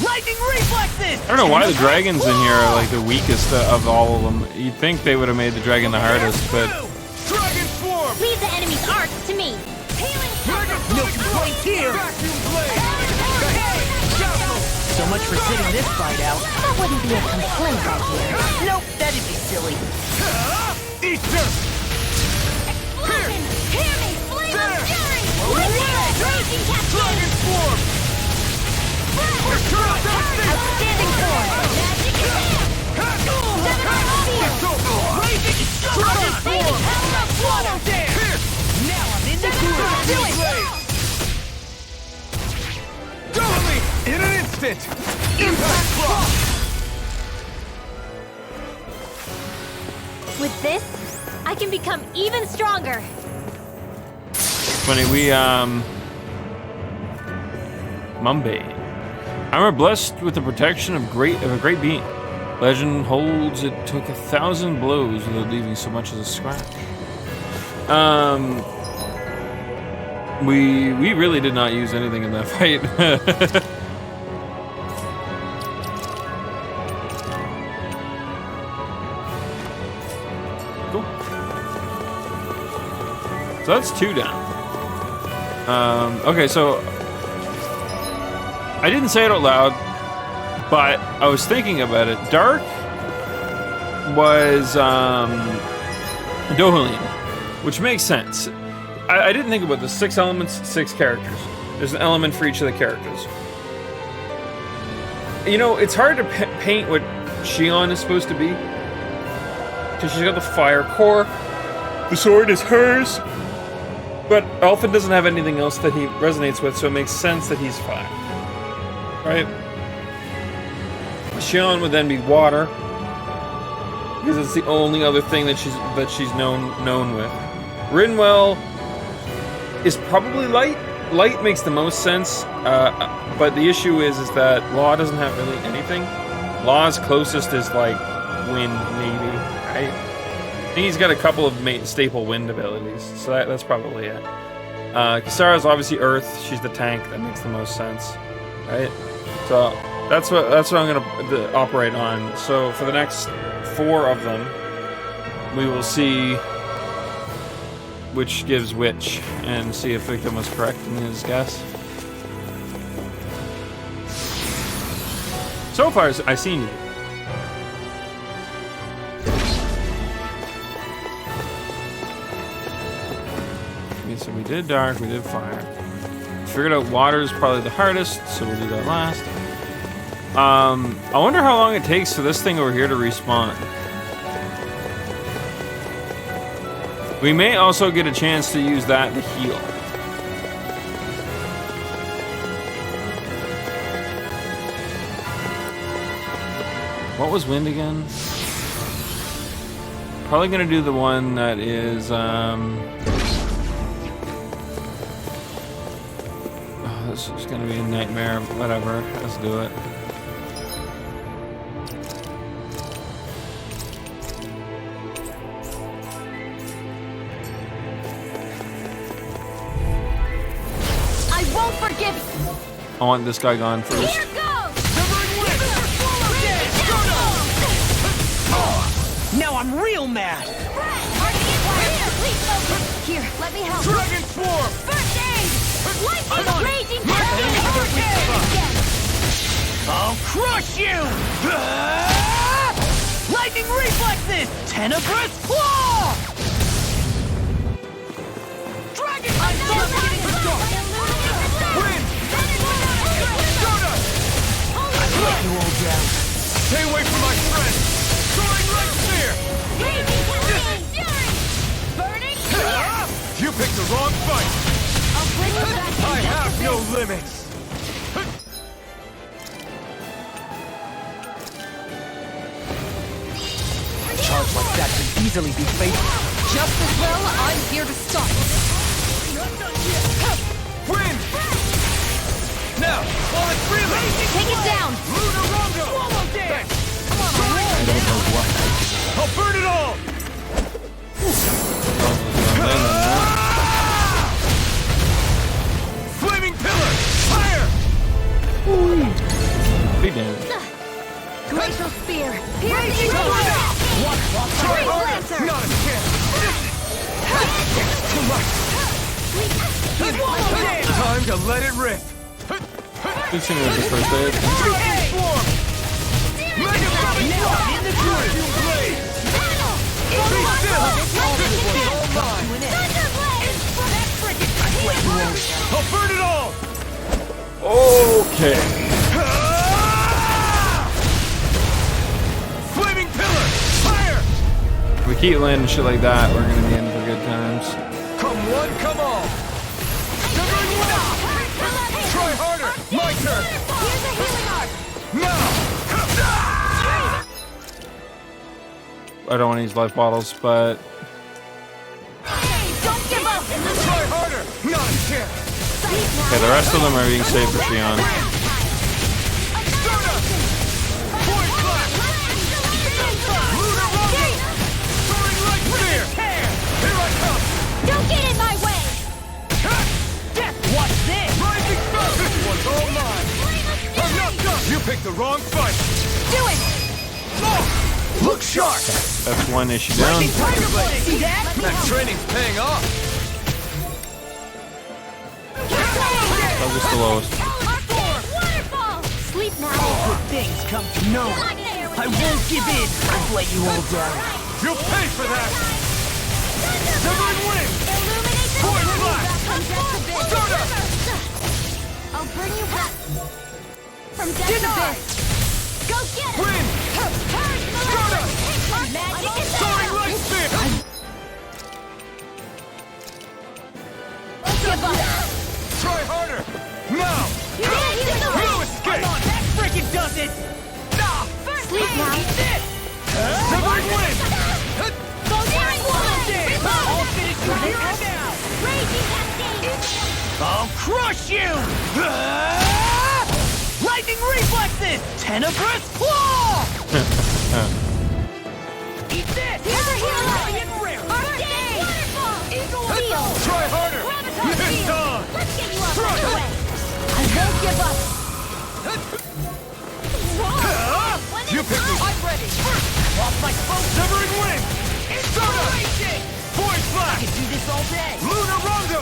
Lightning reflexes! I don't know why the dragons in here are like the weakest of all of them. You'd think they would have made the dragon the hardest, but... Dragon Swarm! Leave the enemy's arcs to me. No complaints here! So much for sitting this fight out. That wouldn't be a complaint, I hear. Nope, that'd be silly. Easter! Hear me! Flame of fury! Raging cascade! Dragon Swarm! Outstanding form! Magic command! Dragon Swarm! Swallow dare! Now I'm in the groove. Do it! Totally! In an instant! Impact Block! With this, I can become even stronger. funny. We Mumbay. Armor blessed with the protection of a great being. Legend holds it took 1,000 blows without leaving so much as a scratch. We really did not use anything in that fight. Cool. So that's 2 down. Okay, so I didn't say it out loud, but I was thinking about it. Dark was Dohelian, which makes sense. I didn't think about the 6 elements, 6 characters. There's an element for each of the characters. You know, it's hard to paint what Shion is supposed to be, because she's got the fire core. The sword is hers, but Alphen doesn't have anything else that he resonates with, so it makes sense that he's fire. Right? Shion would then be water, because it's the only other thing that she's known with. Rinwell is probably light. Light makes the most sense, but the issue is that Law doesn't have really anything. Law's closest is like wind, maybe. Right? I think he's got a couple of staple wind abilities, so that's probably it. Kisara's obviously Earth. She's the tank. That makes the most sense, right? So that's what I'm gonna operate on. So for the next 4 of them, we will see which gives which, and see if Victim was correct in his guess. So far, I've seen you. Okay, so we did dark, we did fire. Figured out water is probably the hardest, so we'll do that last. I wonder how long it takes for this thing over here to respawn. We may also get a chance to use that to heal. What was wind again? Probably gonna do the one that is, oh, this is gonna be a nightmare, whatever, let's do it. I want this guy gone first. Here goes! Now I'm real mad! Here, let me help. Dragon Swarm! First aid! Lightning raging I'll crush you! Lightning reflexes! Tenebrous claw! Dragon! Wind! Let you all down. Stay away from my friend! Soaring right spear! Burning! You picked the wrong fight! I'll bring you back. I have no limits! A charge like that could easily be fatal. Just as well, I'm here to stop it. Wind! Now, while it's reeling! Take it down! Lunar Rondo! Swallow dance! Come on, I don't know what I'll burn it all! Flaming pillar! Fire! Big damage. Glacial spear! Piercing blast! Tree lancer! Not a chance! Too much! Time to let it rip! Good thing was the first aid. Dragon Swarm! Mega Sonic Swarm! In the turret! Blade! Be still! This one's all mine! I'll burn it all! Okay. Flaming pillar! Fire! If we keep landing shit like that, we're gonna be in for good times. Come one, come all! Shivering Wind! Try harder! My turn! Here's a healing arc! Now! I don't want to use life bottles, but Don't give up! Try harder! Not a Okay, the rest of them are being saved for Shion. Don't get in my way! What's this? Rising sun! This one's all mine! I'm not done! You picked the wrong fight! Do it! Look sharp! That's one issue down. See that? That training's paying off! That was the lowest. Waterfall! Sleep now! Good things come to no one. I won't give in. I've let you all down. You'll pay for that! Severing Wind! Force Blast! Stardust! I'll bring you back from death abyss. Go get it! Wind! Stardust! Magic is Soaring Light Spear! Give up! Try harder! Now! No escape! That freaking does it! Sleep now! Severing Wind! Daring Woman! I'll finish you here and now! Raging Cascade! I'll crush you! Lightning reflexes! Tenebrous claw! Eat this! Here's a hero! And rare! Arcade! Waterfall! Eagle Wheel! Try harder! Graviton It's Field! on! Let's get you off Strike! the way! I won't give up! You picked me! I'm ready! Off my boat! Severing Wind! Acceleration! Void I Blast! can do this all day! Lunar Rondo!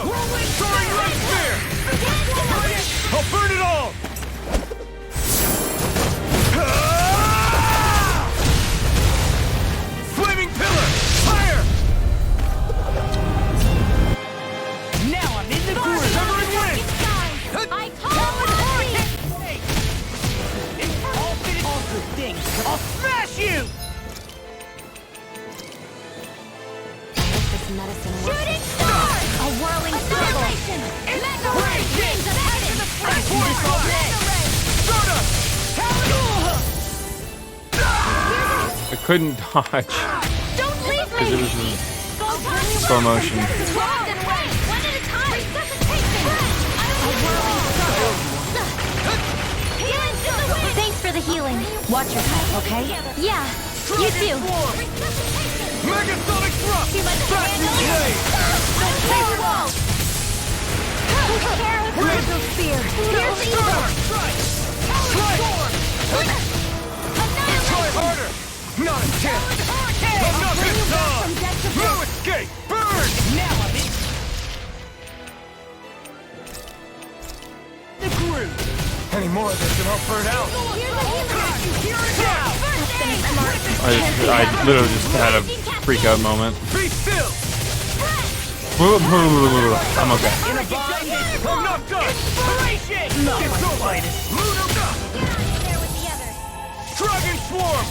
Soaring Light Spear! I'll burn it all! Flaming Pillar! Fire! Now I'm in the groove! Severing Wind! I call for the All finish all good things! I'll smash you! This medicine works. Shooting Star! A whirling circle. Annihilation! Mega Ray! Rings of Heaven! Void Blast! Stardust! I couldn't dodge Don't leave because it me! was in I'll bring you slow motion. One at a time! Resuscitation! A whirling circle! Healing to the wind! Thanks for the healing. Watch yourself, okay? Yeah, you too! Megasonic Thrust! Too much to Back in handle? play! Terrible! Crystal Spear! Here's the evil! Try harder! Not a chance! Enough is done! No escape! Burn! Now I'm in the groove! Any more of this and I'll burn out! Here and now! I literally just had a freak out moment. Be still! I'm okay. I'm not done! Inspiration! Not It's my over! finest! Lunar Dust! There with the others! Dragon Swarm!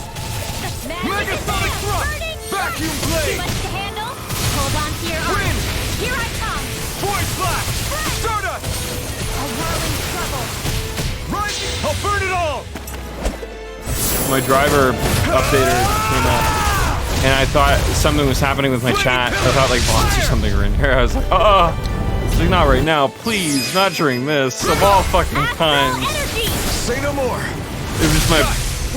Megasonic Thrust! Vacuum Too Blade! much to handle? Hold on to your Wind! arms! Here I come! Void Blast! Stardust! A whirling struggle! Rising! I'll burn it all! My driver updater came up, and I thought something was happening with my chat. I thought like bots or something were in here. I was like, oh, it's like, not right now, please, not during this, of all fucking kinds. Energy! Say no more! It was just my.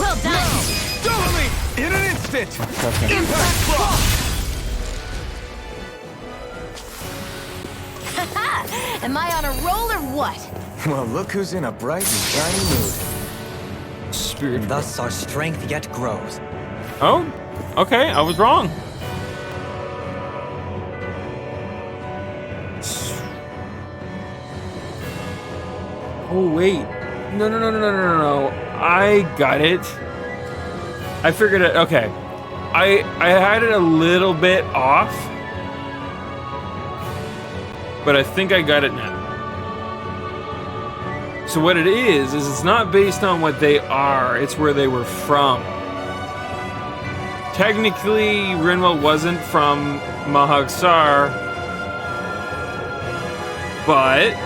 Well done! Totally! In an instant! Okay. Impact Block! Am I on a roll or what? Well, look who's in a bright and shiny mood. Spirit. Thus our strength yet grows. Oh, okay, I was wrong. Oh wait, no! I got it. I figured it. Okay, I had it a little bit off, but I think I got it now. So what it is it's not based on what they are, it's where they were from. Technically, Rinwell wasn't from Mahagsar, but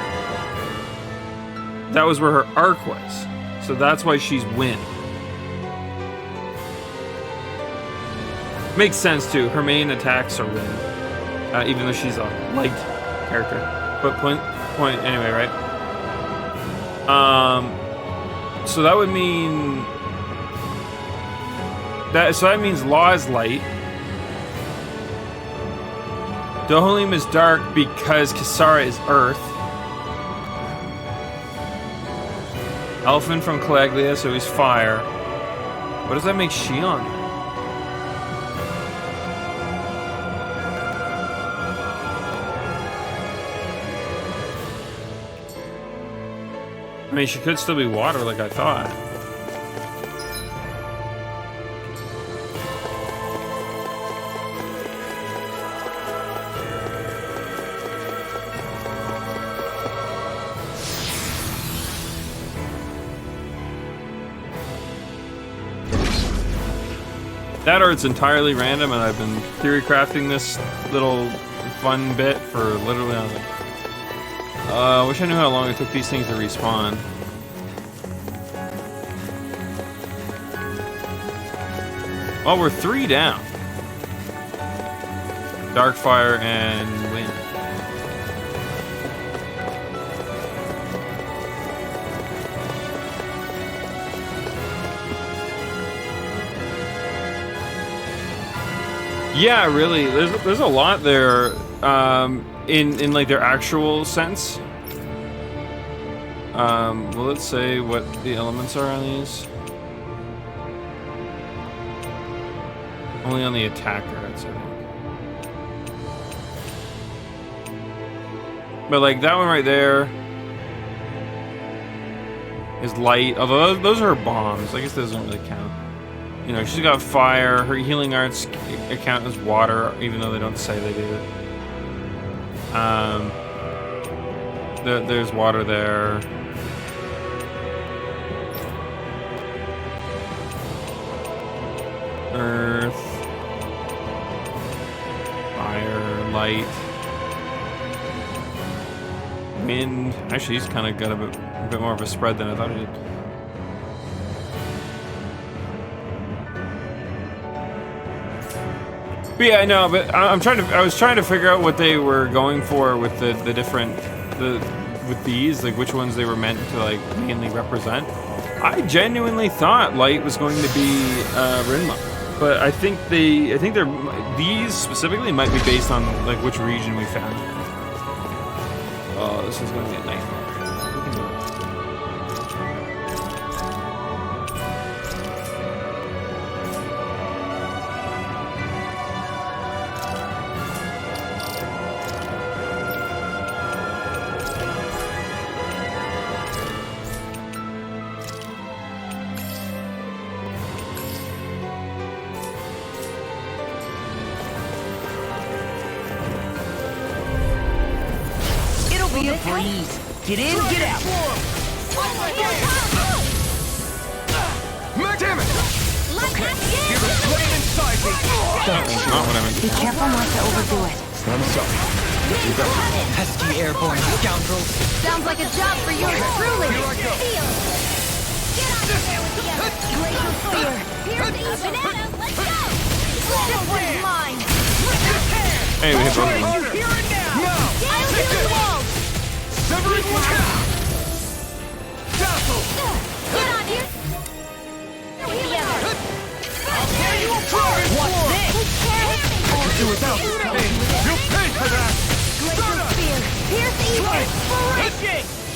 that was where her arc was. So that's why she's Wind. Makes sense too. Her main attacks are Wind, even though she's a light character. But point anyway, right? So that would mean that means Law is light. Dohalim is dark because Kisara is earth. Elfin from Calaglia, so he's fire. What does that make Shion? I mean, she could still be water like I thought. That or it's entirely random and I've been theory crafting this little fun bit for literally nothing. I wish I knew how long it took these things to respawn. Well, we're 3 down. Darkfire and wind. Yeah, really. There's a lot there. In like their actual sense. Well, let's say what the elements are on these. Only on the attacker, I'd say. But like that one right there is light. Although those are her bombs. I guess those don't really count. You know, she's got fire. Her healing arts count as water, even though they don't say they do. There's water there. Earth. Fire, light. Wind. Actually, he's kind of got a bit more of a spread than I thought he did. But yeah, no, but I was trying to figure out what they were going for with the different with these, like which ones they were meant to like mainly represent. I genuinely thought light was going to be Rinma, but I think these specifically might be based on like which region we found. Oh, this is going to be a nightmare. Breeze. Get in, get out. Damn it! Okay, hear the flame inside me. That's not what I meant. Be careful not to overdo it. I'm sorry. Pesky airborne scoundrels. Sounds like a job for yours truly. Here I go. Get out of there with the Glacial Spear. Here's the banana. Let's go. This one's mine. Hey, we hit both of them. Here and now. I'll do the walls. Severing one out. Dazzle. Get on here. There you go. What's this? I could do without this. Hey, you pay for that. Glacial Spear. Here's the evil.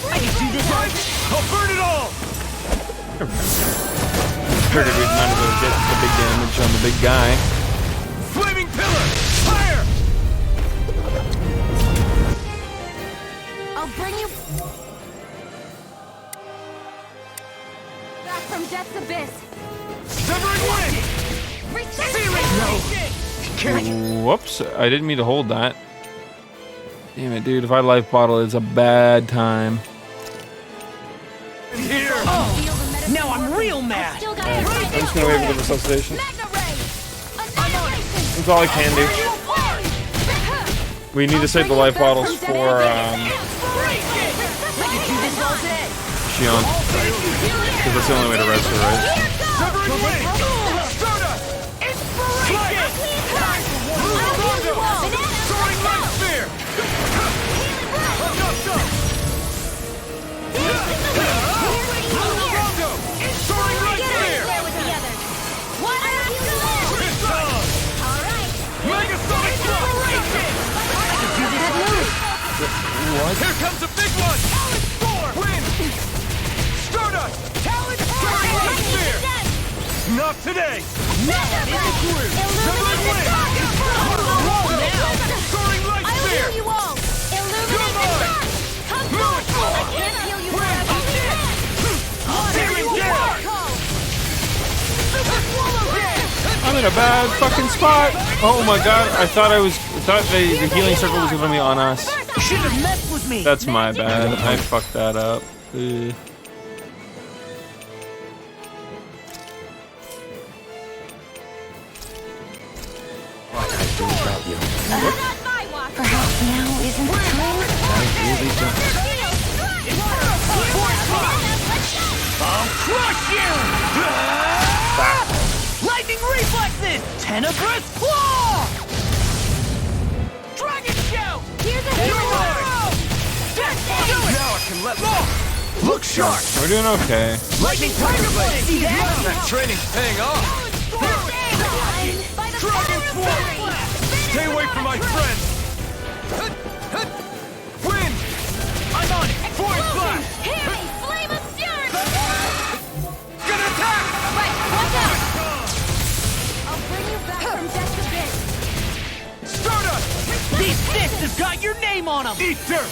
I can do this. I'll burn it all. Figured we'd might as well get the big damage on the big guy. Flaming pillar. Fire. I'll bring you back from Death's Abyss. Severing wind. Whoops, I didn't mean to hold that. Damn it, dude, if I life bottle, it's a bad time. Here. Now I'm real mad. Still got I'm just gonna wait for the resuscitation. That's all I can do. We need to save the life bottles for Shion. Because that's the only way to res her, right? Severing wind. Soda. Inspiration. Soaring light spear. I'm not done. was. Here comes a big one! Talon Storm! Win! Stardust! Talon Storm! Light Spear! Not today! Now in the groove! Someone win! Soaring Light I'll Spear! heal you all! Illuminate Come the on! dark! Come Move forth! I on! can't heal you Win! forever! Tearing down! Super Swallow Head! I'm in a bad fucking spot. Oh my god, I thought the healing circle was gonna be on us. You shouldn't have messed with me! That's my bad. I fucked that up. What I'd do without you. Not my walk! Perhaps now isn't the time? I really don't. I'll crush you! Lightning reflexes! Tenebrous claw! Dragon shout! Here's a healing Now I can let go! Look sharp! We're doing okay. Lightning Tiger Blade! See that? That training's paying off! by the Dragon power of Swarm! memory! Stay away from my friends! Wind! I'm on it! Void Blast! Hear me! Flame of Fury! Gonna attack! Right, watch out! I'll bring you back from death's abyss! Stardust! These fists have got your name on them! Eat dirt!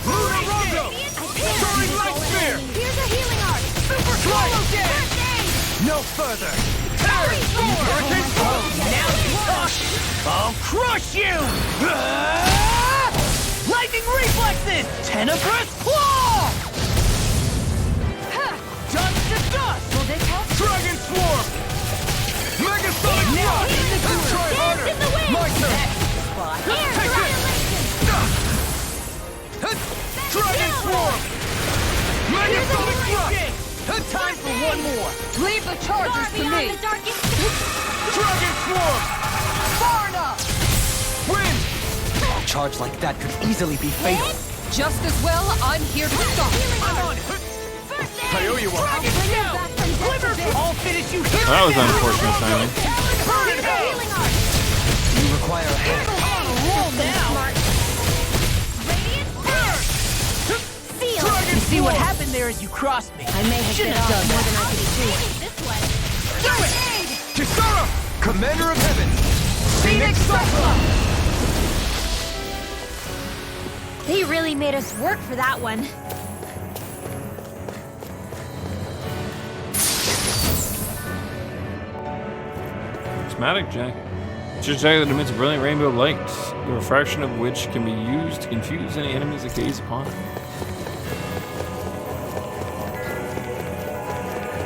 Luna Rondo! Soaring Light Spear! Here's a healing art! Super Swallow Dead! First aid! No further! Terran Storm! Hurricane Storm! Now you talk! I'll crush you! Lightning reflexes! Tenebrous claw! Dust to dust! Will this help? Dragon Swarm! Mega Sonic Rock! Try harder! in the wind! My turn! Here, Take it! Dragon Swarm! Mega Sonic Rock! Time for one more! Leave the chargers Far to beyond me. the darkest... Dragon Swarm! Far enough. Wind! A charge like that could easily be fatal. Just as well, I'm here to stop. I'm on it! First aid! I owe you one! I'll bring you back from death's abyss! I'll finish you here! That was unfortunate timing. Burn in Here's a hell! healing art! You require a hand. Roll now! Radiant burn! Seal! You see what happened there as you crossed me? I may have Shouldn't bit have off done more that. than I could chew. This way. First aid! Kisara! Commander of Heaven! Phoenix Cyclops! They really made us work for that one. Prismatic Jack. It's a jacket that emits a brilliant rainbow of light, the refraction of which can be used to confuse any enemies that gaze upon it.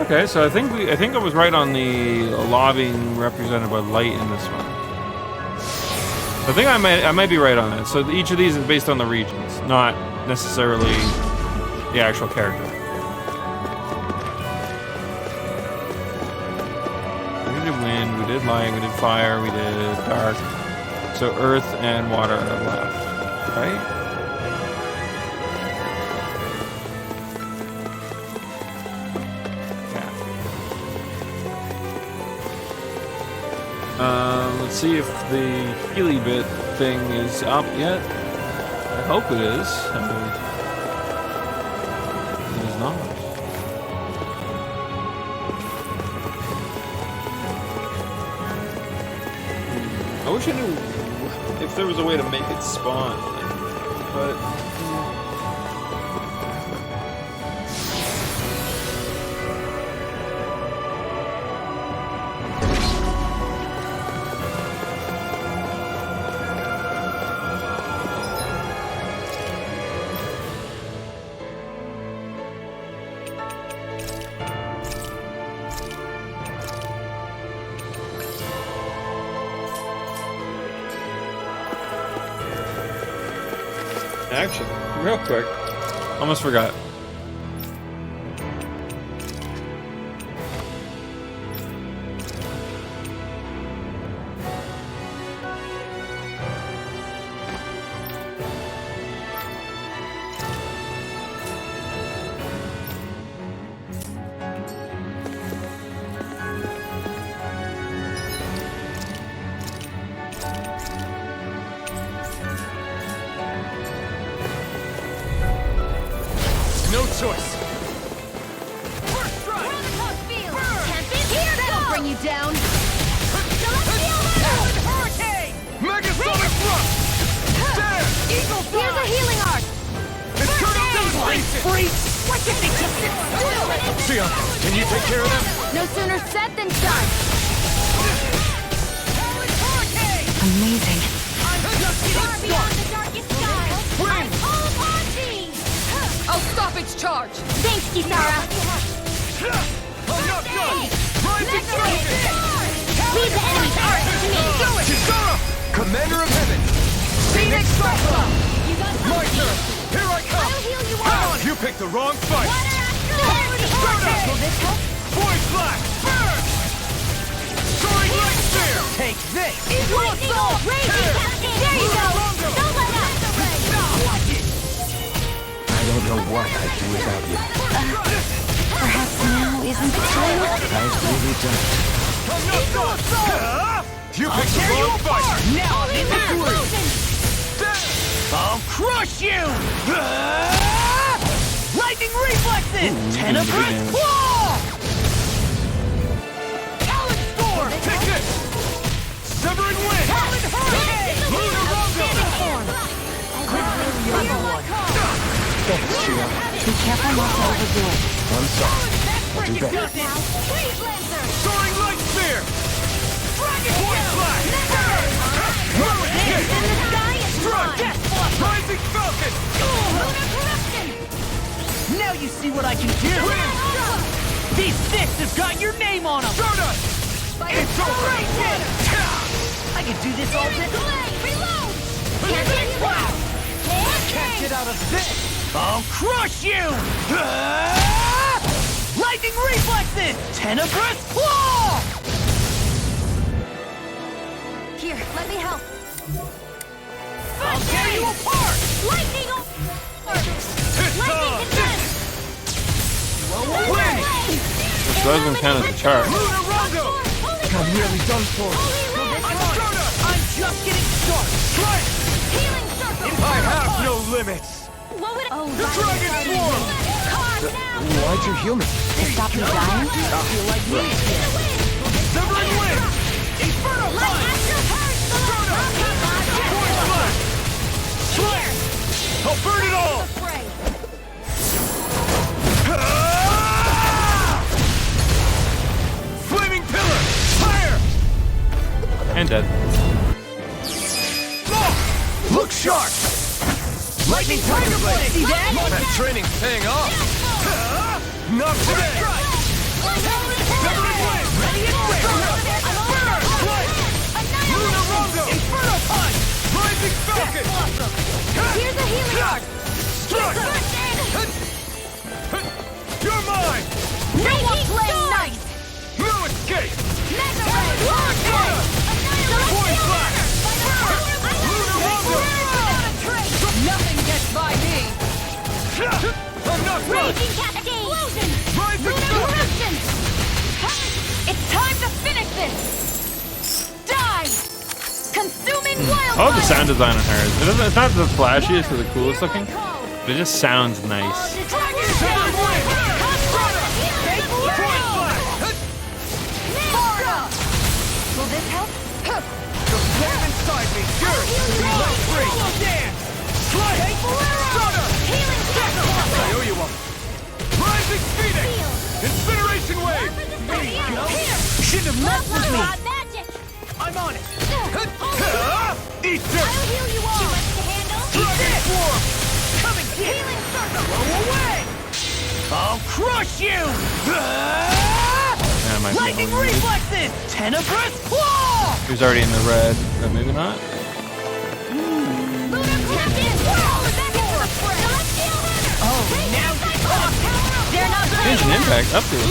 Okay, so I think I was right on the lobby represented by light in this one. I think I might be right on that. So each of these is based on the regions, not necessarily the actual character. We did wind, we did light, we did fire, we did dark. So earth and water are left, right? Let's see if the Healy bit thing is up yet. I hope it is. It is not. I wish I knew if there was a way to make it spawn, but. Action, real quick. Almost forgot. me down. Hurricane! Megasonic thrust! There! Eagle Here's a healing arc. It's turned up demonstration! What did they just do? Sion, can you take care of them? No sooner said than done. Amazing. Far beyond the darkest skies. I call upon thee. I'll stop its charge. Thanks, Kisara. I'm not done! Rising Falcon! Leave the enemy's arc to me. Kisara! Commander of Heaven! Phoenix Cyclone! You got My something. turn! Here I come! I'll heal you Come all. on! You picked the wrong fight! Will this help? Void Flash! Burn! Soaring Light Spear! Take this! Lightning bolt! Raging Cascade! There you go! Don't let up! I don't know what I'd do without you. Perhaps now isn't the time? I really don't. I'm not done! You picked the wrong fight! Now I'm in the groove! I'll crush you! Lightning reflexes! Tenebrous claw! Talon storm! Take this! Severing Wind! Talon hurricane! Lunar Rondo! Thanks, Shio. Be careful not to overdo it. I'm sorry. I'll do better. Soaring Light Spear! Void Flash! Burn! Whirling Kick! Strike! Rising Falcon! Now you see what I can do! These fists have got your name on them! Stardust! It's over! I can do this all day! Can't get out of this! I'll crush you! Lightning reflexes! Tenebrous claw! Here, let me help. I'll tear you apart! Lightning! It's on! Lightning! This doesn't count as a charge. Lunar Rondo! I'm nearly done for. I'm just getting started! Strike! Healing circle! I have no limits! What would I... The Dragon Form! Why'd you heal me? To stop you dying? Severing Wind! Inferno punch! Void Flash! Strike! I'll burn it all! Flaming Pillar! Fire! And dead. Look sharp! Lightning Tiger Blade! See that? That training's paying off! Not today! Severing Wind! Ready and quick! Burn! Strike! Lunar Rondo! Inferno punch! Rising Falcon! Here's a healing arc! Strike! You're mine! No one playing nice! No escape! Mega Ray! Void Flash! Lunar Rondo! Nothing gets by me. I'm not done! Raging Cascade! Rising Lunar Falcon! eruption! It's time to finish this! Die! Consuming wildfire! I love the sound design on hers. It's not the flashiest or the coolest looking, but it just sounds nice. Severing Wind! Void Flash! Will this help? The flame inside me yearns to be let free! Dance! Slay! Stardust! I owe you one! Rising Phoenix! Incineration Wave! Shouldn't have messed with me! Magic! I'm on it! Eat this! I'll heal you all! Too much to handle? Dragon Form! Come and get it! Healing circle! Go away! I'll crush you! Yeah, might be Lightning able to use- reflexes! Tenebrous claw! He was already in the red, but maybe not. Lunar Champion! Whirl! Back into the fray! Celestial Runner! Oh, now you're talking! They're not Genshin Impact up to it.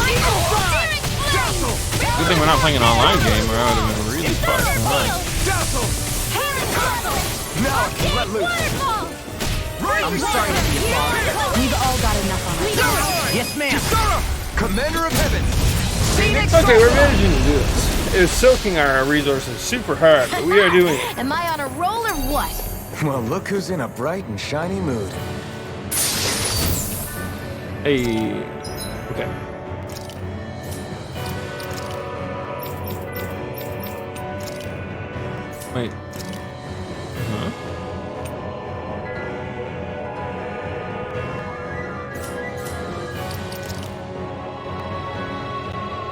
Good thing we're not playing an online game, or I would have been really fucked. Dazzle! Now I can let loose! I'm sorry to be a bother. We've all got enough on us. Yes, ma'am. Kisara! Commander of Heaven! Phoenix Okay, we're managing to do this. It was soaking our resources super hard, but we are doing it. Am I on a roll or what? Well, look who's in a bright and shiny mood. Hey. Okay. Wait. Huh?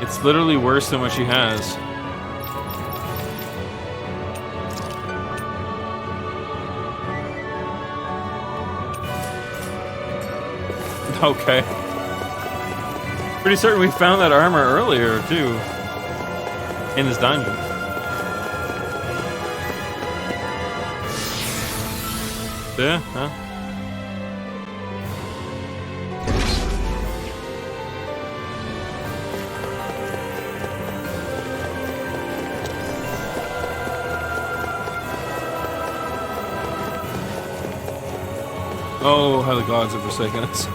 It's literally worse than what she has. Okay. Pretty certain we found that armor earlier, too. In this dungeon. Yeah, huh? Oh, how the gods have forsaken us.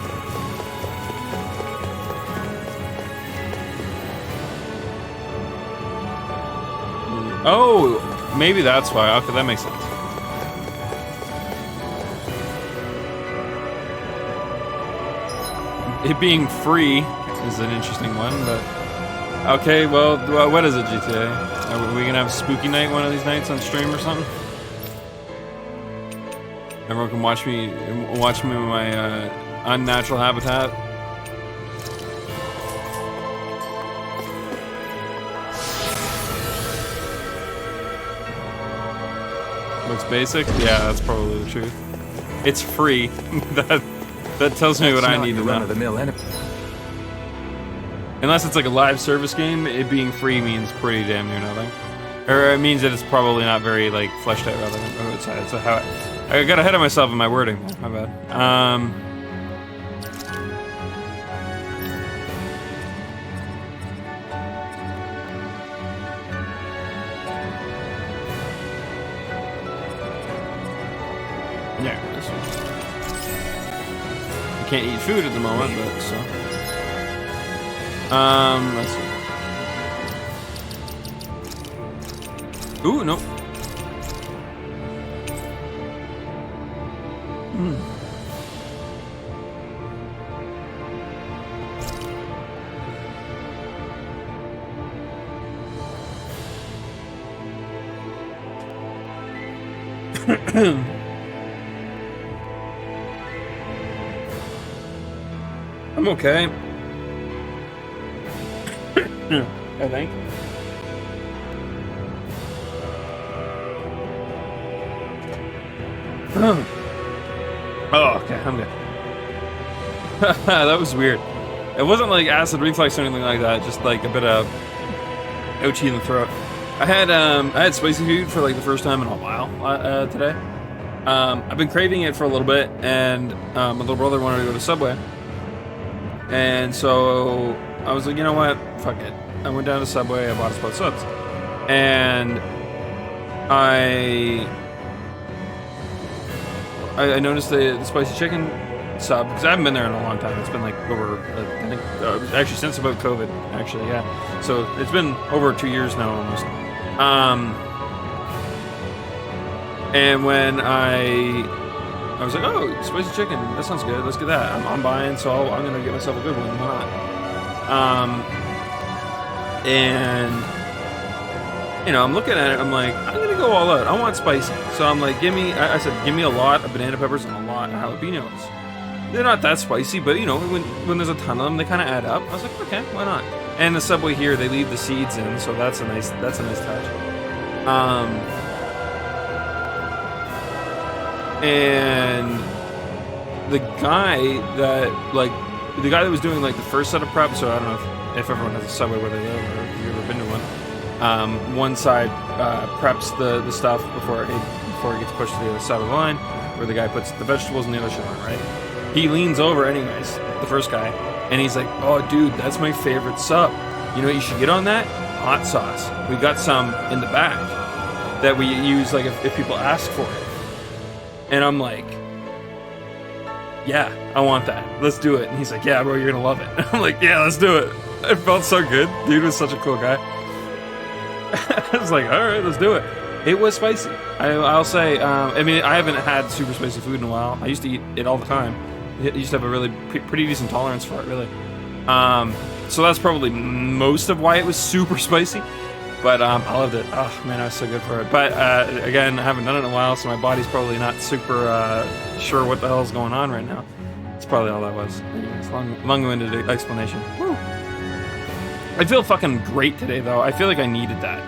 Oh, maybe that's why. Okay, that makes sense. It being free is an interesting one, but... Okay, well, what is it, GTA? Are we gonna have a spooky night one of these nights on stream or something? Everyone can watch me in my unnatural habitat. Looks basic? Yeah, that's probably the truth. It's free. that tells me what I need to know. Unless it's like a live service game, it being free means pretty damn near nothing. Or it means that it's probably not very like fleshed out rather than outside. So how I got ahead of myself in my wording. My bad. Yeah, this one. I can't eat food at the moment, but so. Let's see. Ooh, no. I'm okay. I think. Oh, okay, I'm good. That was weird. It wasn't like acid reflux or anything like that, just like a bit of ouchie in the throat. I had spicy food for like the first time in a while today. I've been craving it for a little bit, and my little brother wanted to go to Subway. And so I was like, you know what? Fuck it. I went down to Subway, I bought us both subs. And I noticed the spicy chicken sub, because I haven't been there in a long time. It's been like over, I think, actually since about COVID, actually, yeah. So it's been over 2 years now almost. And when I was like, oh, spicy chicken, that sounds good, let's get that. I'm buying, so I'm gonna get myself a good one, why not? And, you know, I'm looking at it, I'm like, I'm gonna go all out, I want spicy. So I'm like, I said, give me a lot of banana peppers and a lot of jalapenos. They're not that spicy, but you know, when there's a ton of them, they kind of add up. I was like, okay, why not? And the Subway here, they leave the seeds in, so that's a nice touch. And the guy that was doing like the first set of prep, so I don't know if everyone has a Subway where they live or if you've ever been to one. One side preps the stuff before it gets pushed to the other side of the line, where the guy puts the vegetables and the other shit on, right? He leans over anyways, the first guy, and he's like, oh dude, that's my favorite sub. You know what you should get on that? Hot sauce. We got some in the back that we use like if people ask for it. And I'm like, yeah, I want that. Let's do it. And he's like, yeah, bro, you're gonna love it. I'm like, yeah, let's do it. It felt so good. Dude was such a cool guy. I was like, all right, let's do it. It was spicy. I'll say, I mean, I haven't had super spicy food in a while. I used to eat it all the time. I used to have a really pretty decent tolerance for it, really. So that's probably most of why it was super spicy. But I loved it. Oh man, I was so good for it. But again, I haven't done it in a while, so my body's probably not super sure what the hell's going on right now. That's probably all that was. Anyways, long-winded explanation. Woo. I feel fucking great today, though. I feel like I needed that.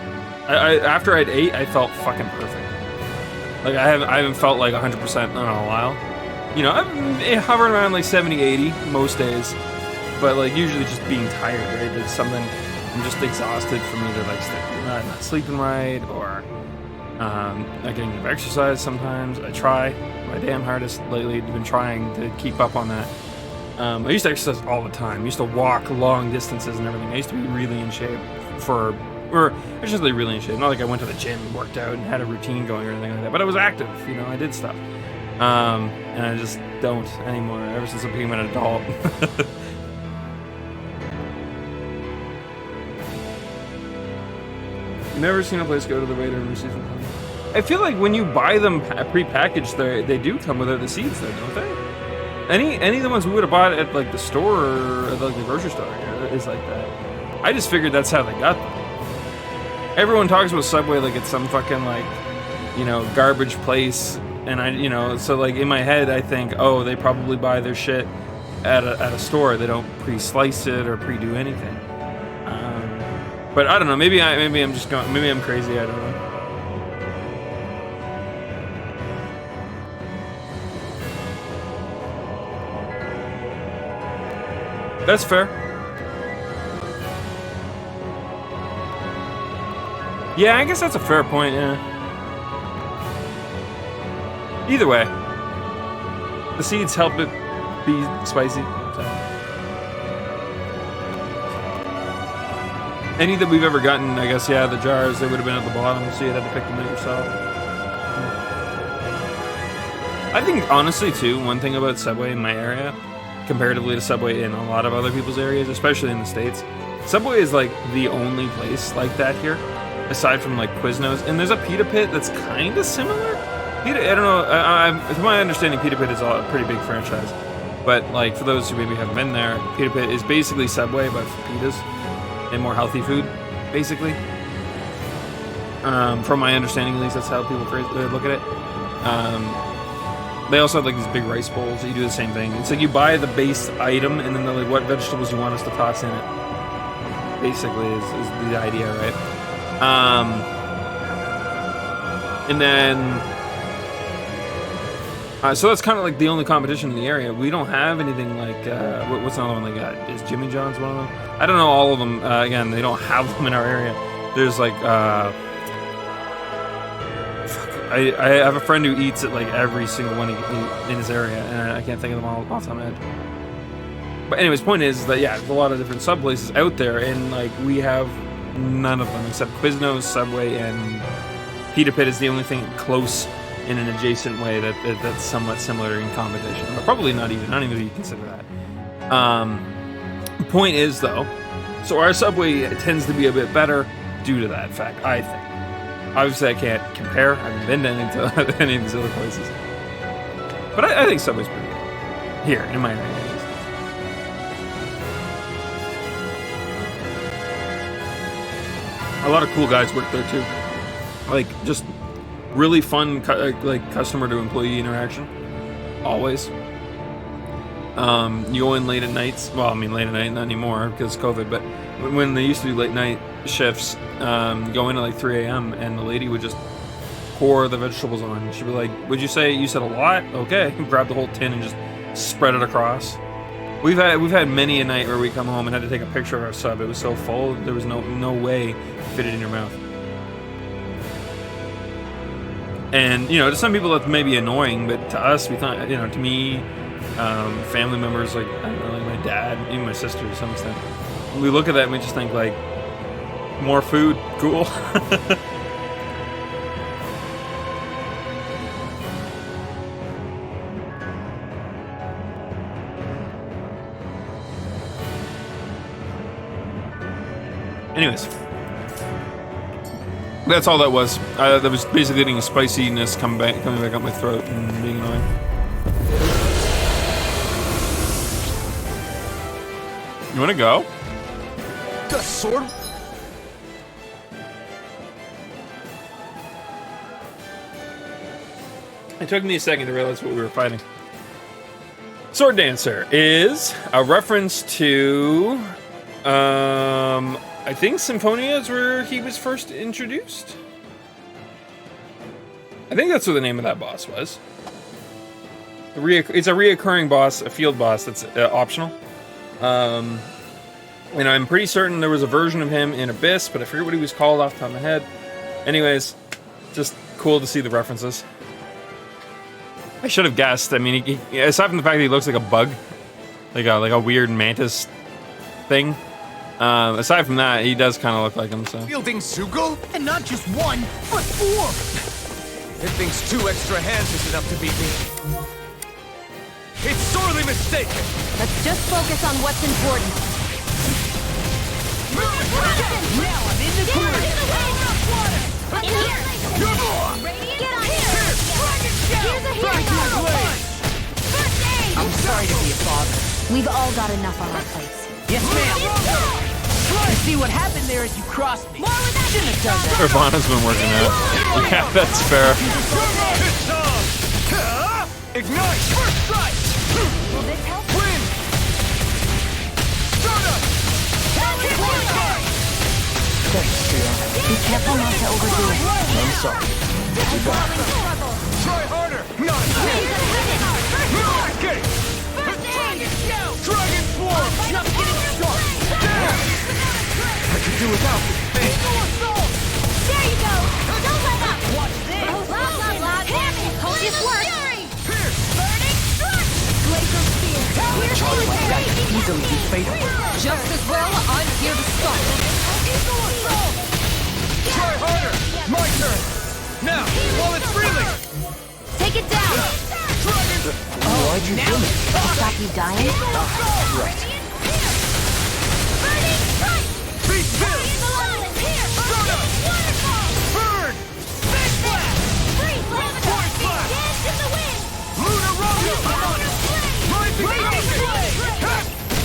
After I'd ate, I felt fucking perfect. Like I haven't felt like 100% in a while. You know, I'm hovering around like 70, 80 most days, but like usually just being tired, right? There's something. I'm just exhausted from either like not sleeping right or not getting enough exercise. Sometimes I try my damn hardest lately. I've been trying to keep up on that. I used to exercise all the time. I used to walk long distances and everything. I used to be really in shape or I was just like really in shape. Not like I went to the gym and worked out and had a routine going or anything like that, but I was active, you know, I did stuff. And I just don't anymore ever since I became an adult. Never seen a place go to the waiter and receive them. I feel like when you buy them pre-packaged, they do come with the seeds though, don't they? Any of the ones we would have bought at like the store or at, like the grocery store is like that. I just figured that's how they got them. Everyone talks about Subway like it's some fucking like, you know, garbage place, and so like in my head I think, oh, they probably buy their shit at a store. They don't pre-slice it or pre-do anything. But I don't know. Maybe I'm just going. Maybe I'm crazy. I don't know. That's fair. Yeah, I guess that's a fair point, yeah. Either way, the seeds help it be spicy. So. Any that we've ever gotten, I guess, yeah, the jars, they would have been at the bottom, so you'd have to pick them out yourself. I think, honestly, too, one thing about Subway in my area, comparatively to Subway in a lot of other people's areas, especially in the States, Subway is, like, the only place like that here, aside from, like, Quiznos. And there's a Pita Pit that's kind of similar. I don't know, to my understanding, Pita Pit is a pretty big franchise. But, like, for those who maybe haven't been there, Pita Pit is basically Subway, but for pitas. And more healthy food, basically. From my understanding, at least, that's how people look at it. They also have like these big rice bowls that you do the same thing. It's like you buy the base item, and then they're like, what vegetables you want us to toss in it. Basically, is the idea, right? And then, so that's kind of like the only competition in the area. We don't have anything like, what's another one they got? Is Jimmy John's one of them? I don't know all of them. Again, they don't have them in our area. There's like, I have a friend who eats at like every single one in his area, and I can't think of them all off the top of my head. But anyways, point is that, yeah, there's a lot of different sub places out there, and like we have none of them except Quiznos, Subway, and Pita Pit is the only thing close in an adjacent way that's somewhat similar in competition. But probably not even. I don't even consider that. Point is, though, so our Subway tends to be a bit better due to that fact, I think. Obviously, I can't compare. I haven't been to any of these other places. But I think Subway's pretty good. Here, in my area. A lot of cool guys work there, too. Like, just really fun, like, customer to employee interaction. Always. You go in late at nights. Well, I mean, late at night, not anymore because of COVID, but when they used to do late night shifts, go in at like 3 a.m. and the lady would just pour the vegetables on. She'd be like, would you say you said a lot? Okay. Grab the whole tin and just spread it across. We've had many a night where we come home and had to take a picture of our sub. It was so full, there was no way to fit it in your mouth. And, you know, to some people that's maybe annoying, but to us, we thought, you know, to me, family members, like, I don't know, like my dad, even my sister to some extent, we look at that and we just think, like, more food, cool. Anyways, that's all that was. That was basically getting a spiciness coming back up my throat and being annoying. You want to go? Got a sword? It took me a second to realize what we were fighting. Sword Dancer is a reference to, I think Symphonia is where he was first introduced. I think that's what the name of that boss was. It's a reoccurring boss, a field boss that's optional. And I'm pretty certain there was a version of him in Abyss, but I forget what he was called off the top of my head. Anyways, just cool to see the references. I should have guessed. I mean, he, aside from the fact that he looks like a bug, like a weird mantis thing. Aside from that, he does kind of look like him. So. Wielding Sugal? And not just one, but 4! It thinks 2 extra hands is enough to beat me. It's sorely mistaken! Let's just focus on what's important. Now I'm in the corner! In here! Get on here! Here's a hero! First aid! I'm sorry to be a father. We've all got enough on our plates. Yes, ma'am! You see what happened there as you crossed me. Shouldn't have done that. Ravana's been working out. Yeah, that's fair. Ignite! First strike! Will this help? Win! Start up! Be careful not to overdo it. I'm sorry. Try harder! Not okay! Dragon Swarm! Just getting started. I could do without this thing. There you go! Don't let up! Watch this. Blah, blah, blah. Damn it! Hope this works! Pierce! Burning strike! Glacial spear! Here's Charge like that the could easily be fatal. Just as well, I'm here to stop. Try harder! My turn! Now, while it's freely! Take it down! Why'd you do it? Stop you dying? Right. Burning strike! Be still! Here! Start up! Waterfall! Burn! Big blast! Freeze! Point blast! Dance in the wind! Lunar Rocket! Rising Flame!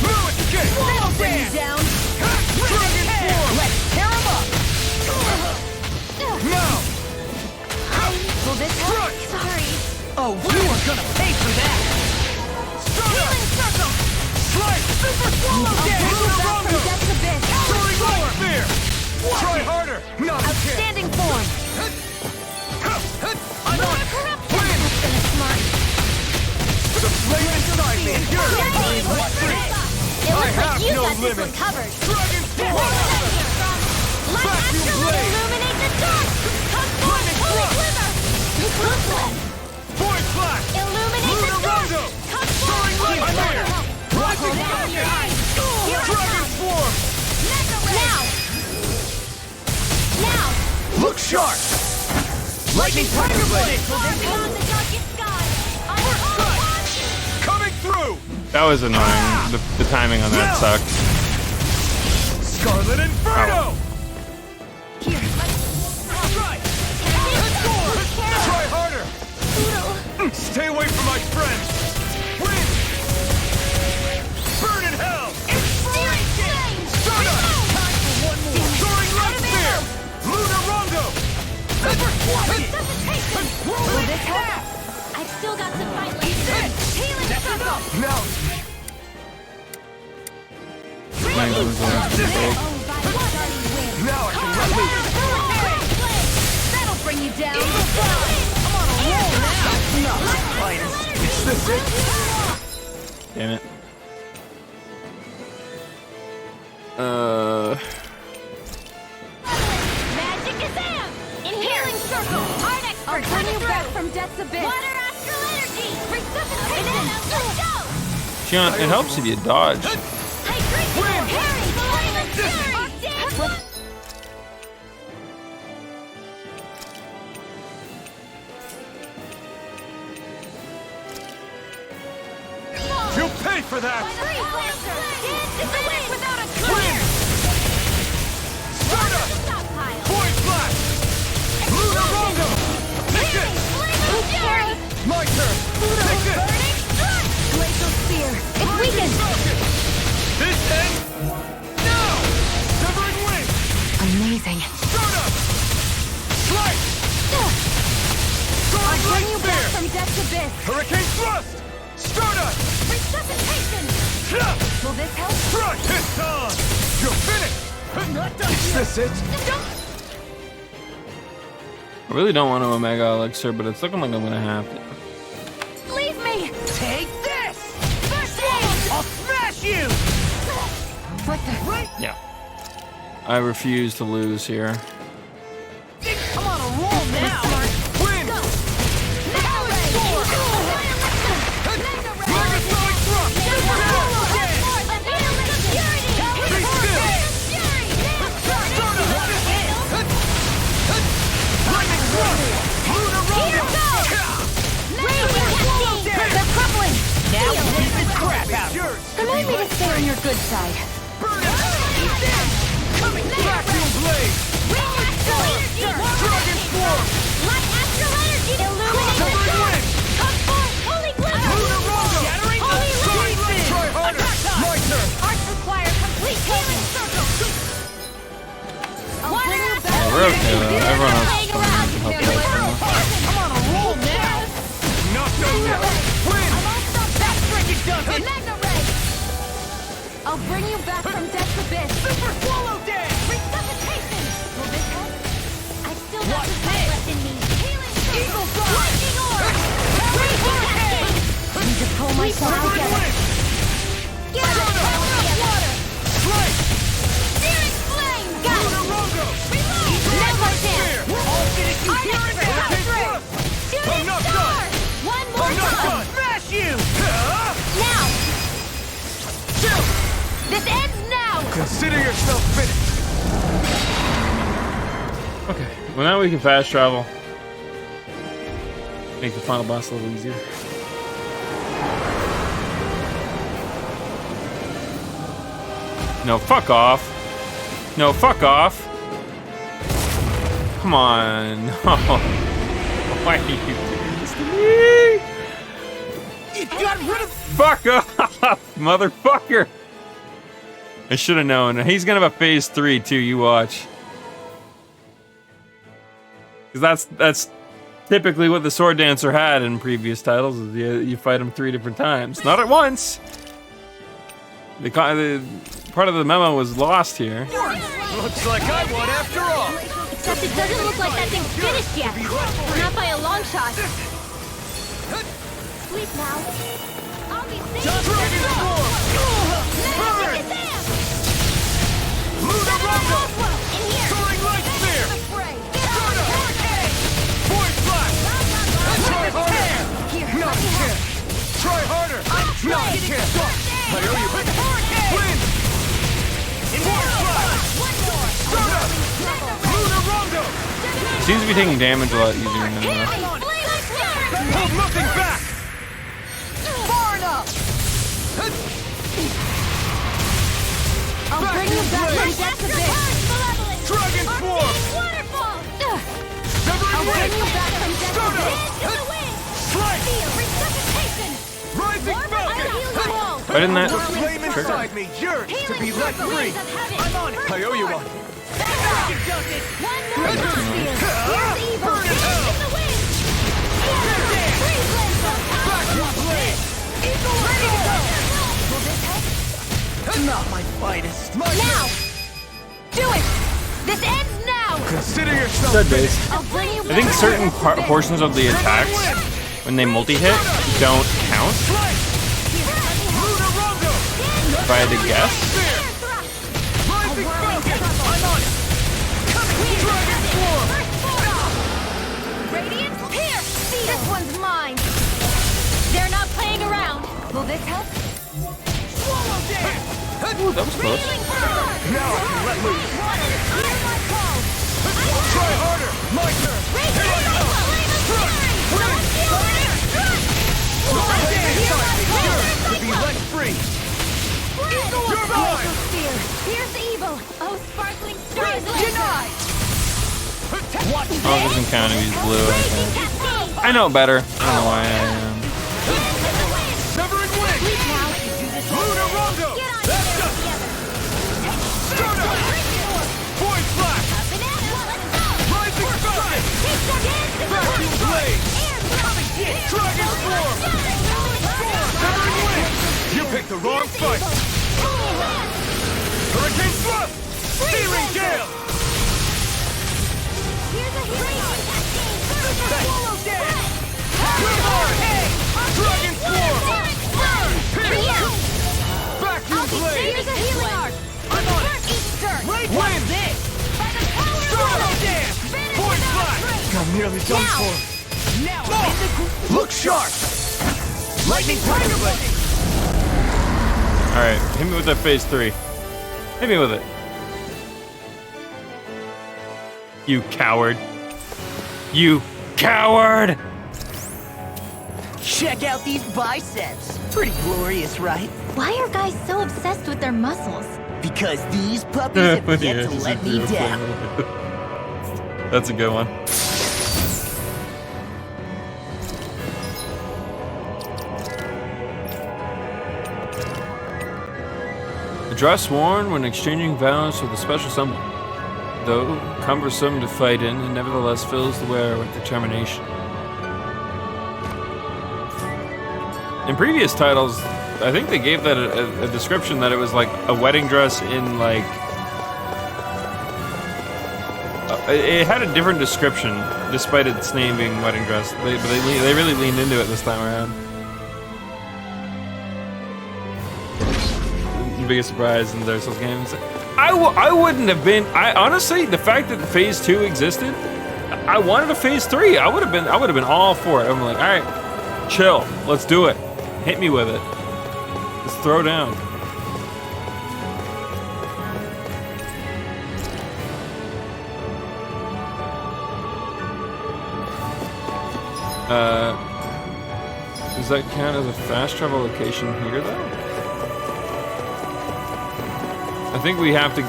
Move it! Okay! That'll bring you down. Dragon Swarm! Let's tear him up. Now! Will this help? Strike! Sorry. Oh, you are gonna pay for that. Healing Circle! Slice! Super Swallow! Lunar Rondo! Soaring Light Spear! Try harder! Not a chance! Outstanding form! I'm on it! Win! The flame inside me! You're watch this! It looks have like you no got this limit. one covered. Dragon Swarm! Light Vacuum Astrolite blade. illuminate the dark! Come forth, Lightning holy thrust. glitter! Ruthless! Void Flash! Illuminate the Lunar dark! Rondo! Come Soaring forth, Light Spear! Rising Rocket! Dragon Swarm! Now! Look sharp! Lightning Tiger Blade! Beyond the darkest sky! First strike! Coming through! That was annoying. The timing on that sucked. Scarlet Inferno! Here, Strike! Try harder! Stay away from my friends! Win! Burn in hell! Start up! Time for one more! Soaring Light Spear! Lunar Rondo! Will this help? I've still got some fight left. Healing circle! Now! Now I can let loose! That'll bring you down. I'm on a roll now. No, spiders. Is this it? Damn it. Magic Kazam! Healing circle! Heart expert! I'll bring you back from death's abyss. Water astral energy! Resuscitation! Let's go! Shion, it helps if you dodge. Hydration! Harry! Violent Fury! You'll pay for that! Freeze Lancer! Dance in the wind without a Win! clear! Start up! Stockpile! Void Flash! Lunar Rondo! Take it! Flame Fury! My turn! Take it! Burning strike! Glacial spear! It's weakened! This ends now! Severing Wing! Amazing. Start up! Slice! I'll Soaring bring Light you back Spear! from Death's Abyss! Hurricane thrust! Stardust! Resuscitation! Will this help? Crush! It's on! You're finished! Not done Is this it? I really don't want to Omega Elixir, but it's looking like I'm gonna have to. Leave me! Take this! First aid! I'll smash you! What the? Right? Yeah. I refuse to lose here. I'm on a roll now! Win! Megasonic thrust! Lightning thrust! Lunar Rondo! They're crumbling! Now beat this crap out! Remind me to stay on your good side. Burn it! Vacuum blade! Dragon swarm! Light astral energy! Illuminate the Covering storm! wind! Come forth, holy glitter! Lunar Rondo! Shattering holy Try light! harder! My turn! Arts require complete healing circle! I'll bring you back! We're okay though. Everyone else Playing is around! help us out. I'm on a roll now! Not done yet! Win! I'm all stuck back! It does it! Magna Ray! I'll bring you back from Death's Abyss! Super Swallow Dance! Resuscitation! Will this help? I still got What's the fight this? left in me! Healing circle! Eagle Fly! Lightning orb! Great Hurricane! Need to pull myself Covering together! wind! Get out of water! Strike! Searing flame! Got it! Lunar Rondo! Reload! Now my chance! I'll finish you here and now! Hurricane thrust! Shooting I'm not star! done! One more I'm not time! done! Smash you! Now! This ends now! Consider yourself finished! Okay. Well, now we can fast travel. Make the final boss a little easier. No, fuck off. No, fuck off. Come on. No. Why are you doing this to me? It got rid of... Fuck off, motherfucker. I should have known. He's gonna have a phase 3 too, you watch. Because that's typically what the Sword Dancer had in previous titles. Is you fight him 3 different times. Not at once. The part of the memo was lost here. Looks like I won after all! Except it doesn't look like that thing's finished yet. Not by a long shot. Sleep now. I'll be safe. Dragon swarm! Burn! Lunar Rondo! In here. Soaring light sphere! Get out of hurricane. Void flash! Try harder! Here, No, let me you help. can't! Try harder! No, you can't! I owe you! Win! Void flash! Stardust! Lunar Rondo! Seems to be taking damage a lot easier than Hold nothing back! Far enough. I'll bring you back from Death's Abyss. Dragon swarm! Waterfall. Severing I'll bring wind! you back from Death's Stardust! Abyss. In the wind. Slice! Feel resuscitation. Rising I'll Falcon! heal them all. Why didn't that The flame inside me yearns to be let free! I'm on it! I owe you one! It does it! One more time. Here's evil. Burn in hell! In the wind. Freeze blade from power. Vacuum blade! Eagle ready to go. Will this help? Not my finest. Now. Do it. This ends now. Consider yourself Dead finished! base. I'll bring you I think back certain from Death's Abyss. portions of the attacks, when they multi-hit, don't count. Slice! Lunar Rondo! If I had to guess. Sphere! Rising Falcon! I'm on it! Dragon swarm! Radiant Pierce! This one's mine! They're not playing around! Will this help? Swallow dance! Ooh, that was close. Now I can let loose! Try harder! My turn! Here I go! To be let free! You're mine! Here's evil! Oh, sparkling stars! Denied! Oh, it doesn't count if he's blue, I think. I know better. I don't know why I am. Severing wind! Lunar Rondo! That's just... Stardust! Void flash! Rising Falcon! Vacuum blade! Try the wrong fight! Hurricane Thrust! Searing Gale! Here's a healing Super Swallow Dance! Dragon Swarm! Burn! Pierce! Vacuum Blade! Here's a healing arc! I'm on it! Easter! Win! By the power of Swallow Rhoda! Dance! Finish Point it Flash! out! I'm nearly done for. Now I'm in the Look sharp! Lightning Tiger Blade! Alright, hit me with that phase 3. Hit me with it. You coward. You coward! Check out these biceps. Pretty glorious, right? Why are guys so obsessed with their muscles? Because these puppies have yet to let me down. That's a good one. A dress worn when exchanging vows with a special someone. Though cumbersome to fight in, it nevertheless fills the wearer with determination. In previous titles, I think they gave that a description that it was like a wedding dress in like... it had a different description, despite its name being wedding dress. But they really leaned into it this time around. Biggest surprise in Dark Souls games. I wouldn't have been. Honestly, the fact that Phase 2 existed, I wanted a Phase 3. I would have been all for it. I'm like, all right, chill, let's do it. Hit me with it. Just throw down. Does that count as a fast travel location here, though? I think we have to.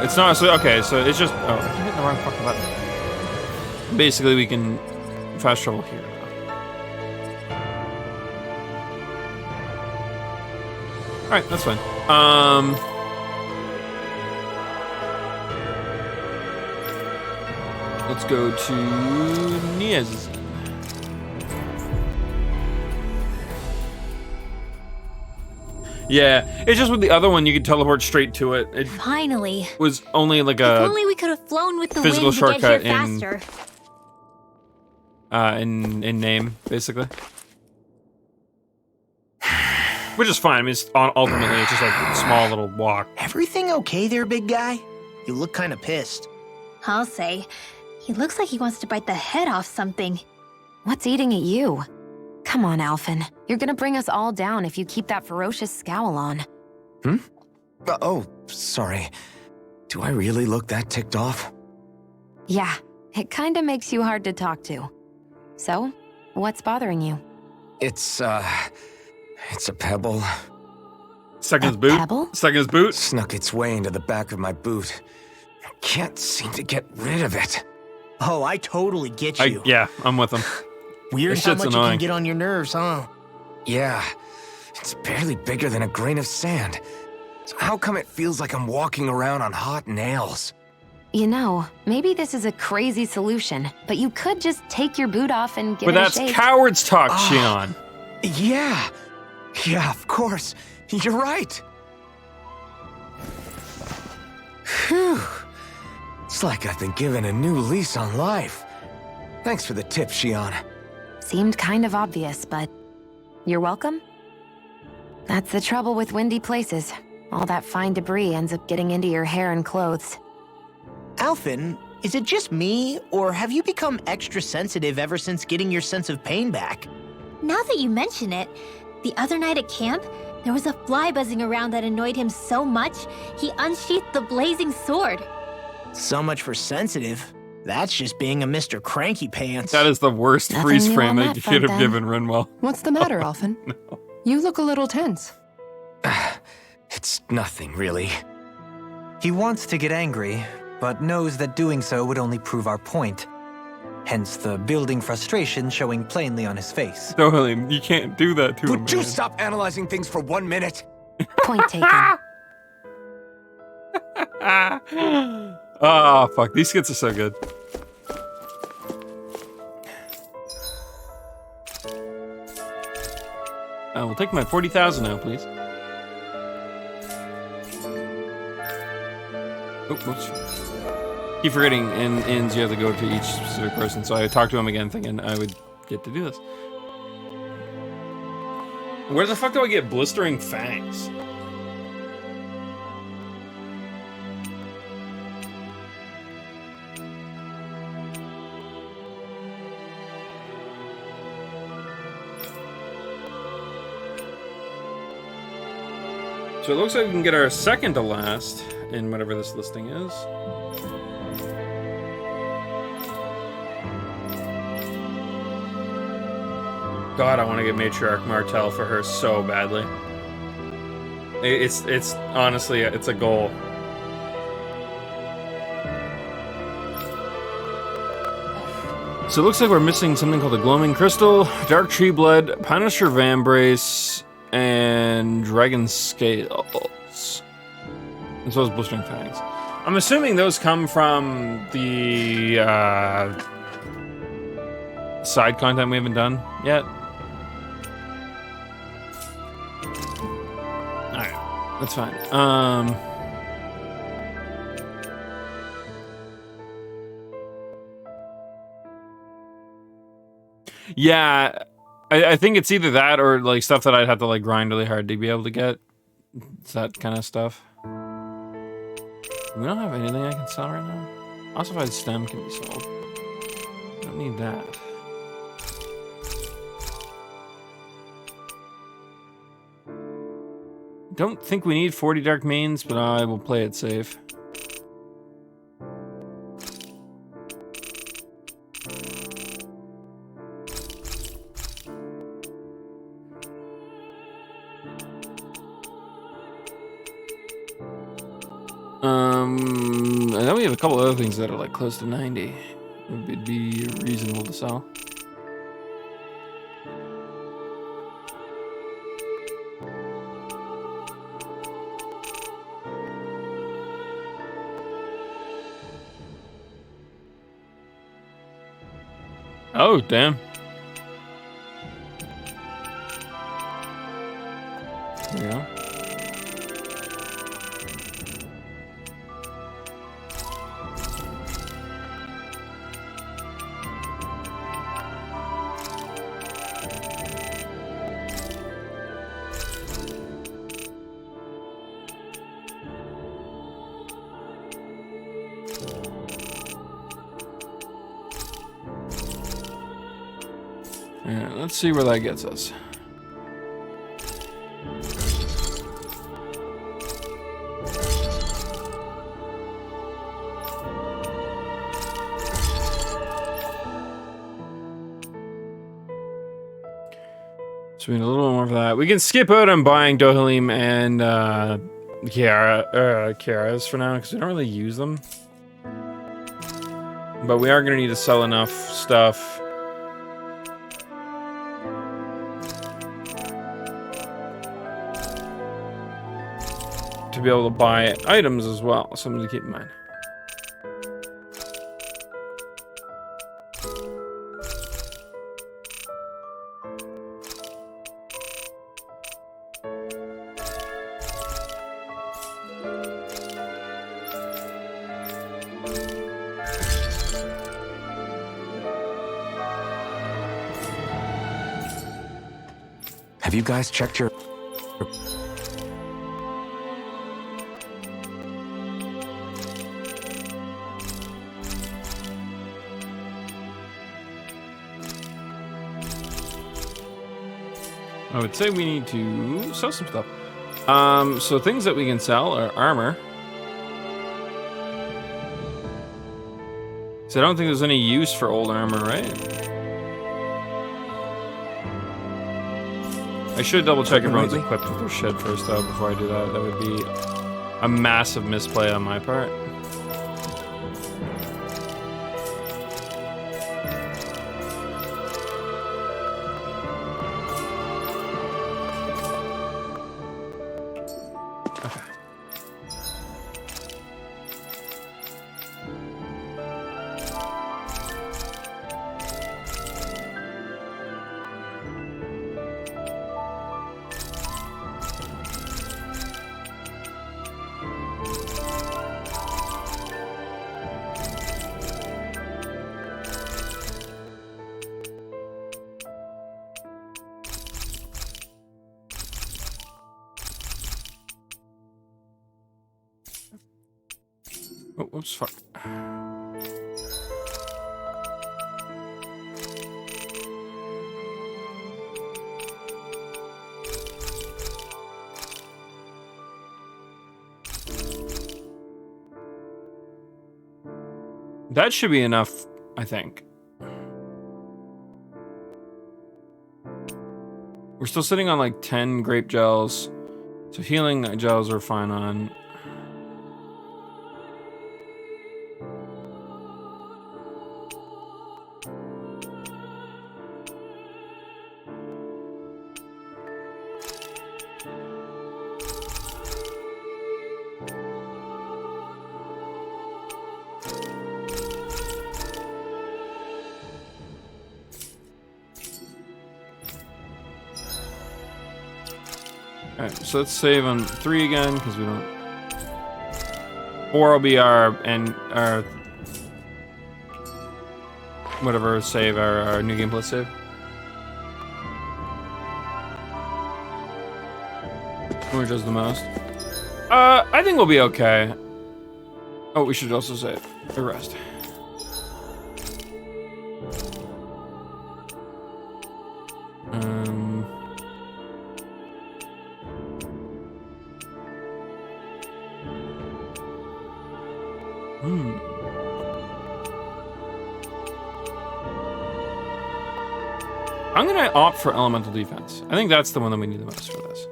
It's not. So okay. So it's just. Oh, I hit the wrong fucking button. Basically, we can fast travel here. All right, that's fine. Let's go to Niaz. Yeah, it's just with the other one you could teleport straight to it. It Finally. was only like If a only we could have flown with the wind physical to get shortcut here faster. in name, basically. Which is fine. I mean, ultimately, it's just like a small little walk. Everything okay there, big guy? You look kind of pissed. I'll say. He looks like he wants to bite the head off something. What's eating at you? Come on, Alphen. You're gonna bring us all down if you keep that ferocious scowl on. Oh, sorry. Do I really look that ticked off? Yeah, it kinda makes you hard to talk to. So, what's bothering you? It's a pebble. Stuck in his boot? Pebble? Stuck in his boot? Snuck its way into the back of my boot. I can't seem to get rid of it. Oh, I totally get you. Yeah, I'm with him. Weird This how shit's much it annoying. can get on your nerves, huh? Yeah, it's barely bigger than a grain of sand. So how come it feels like I'm walking around on hot nails? You know, maybe this is a crazy solution, but you could just take your boot off and give But it a that's shake. coward's talk, Shion. Yeah. Yeah, of course. You're right. Phew. It's like I've been given a new lease on life. Thanks for the tip, Shion. Seemed kind of obvious, but you're welcome? That's the trouble with windy places. All that fine debris ends up getting into your hair and clothes. Alphen, is it just me, or have you become extra sensitive ever since getting your sense of pain back? Now that you mention it, the other night at camp, there was a fly buzzing around that annoyed him so much, he unsheathed the blazing sword. So much for sensitive. That's just being a Mr. Cranky Pants. That is the worst Nothing freeze new frame on that that you front, could have then. given Rinwell. What's the matter, Alphen? You look a little tense. It's nothing, really. He wants to get angry, but knows that doing so would only prove our point. Hence the building frustration showing plainly on his face. Totally, you can't do that to him. Would you man. stop analyzing things for 1 minute? Point taken. Oh, fuck. These skits are so good. We'll take my 40,000 now, please. Oh, whoops. Keep forgetting in inns you have to go to each specific person, so I talked to him again thinking I would get to do this. Where the fuck do I get blistering fangs? So it looks like we can get our second to last in whatever this listing is. God, I want to get Matriarch Martell for her so badly. It's honestly, it's a goal. So it looks like we're missing something called the Gloaming Crystal, Dark Tree Blood, Punisher Vambrace, and Dragon Scales. As well as Blistering Fangs. I'm assuming those come from the side content we haven't done yet. Alright, that's fine. Yeah, I think it's either that or like stuff that I'd have to like grind really hard to be able to get. It's that kind of stuff. We don't have anything I can sell right now. Ossified stem can be sold. Don't need that. Don't think we need 40 dark mains, but I will play it safe. I know we have a couple other things that are like close to 90. It'd be reasonable to sell. Oh, damn. There we go. Alright, let's see where that gets us. So we need a little more for that. We can skip out on buying Dohalim and Kiara's for now because we don't really use them. But we are going to need to sell enough stuff to be able to buy items as well. Something to keep in mind. Have you guys checked your... I would say we need to sell some stuff. So things that we can sell are armor. So I don't think there's any use for old armor, right? I should double check everyone's equipped with their shit first though before I do that. That would be a massive misplay on my part. Oh, whoops, fuck. That should be enough, I think. We're still sitting on like 10 grape gels. So healing gels we're fine on. Alright, so let's save on 3 again, because we don't... 4 will be our whatever save, our new game plus save. Which does the most. I think we'll be okay. Oh, we should also save the rest. I'm gonna opt for elemental defense. I think that's the one that we need the most for this.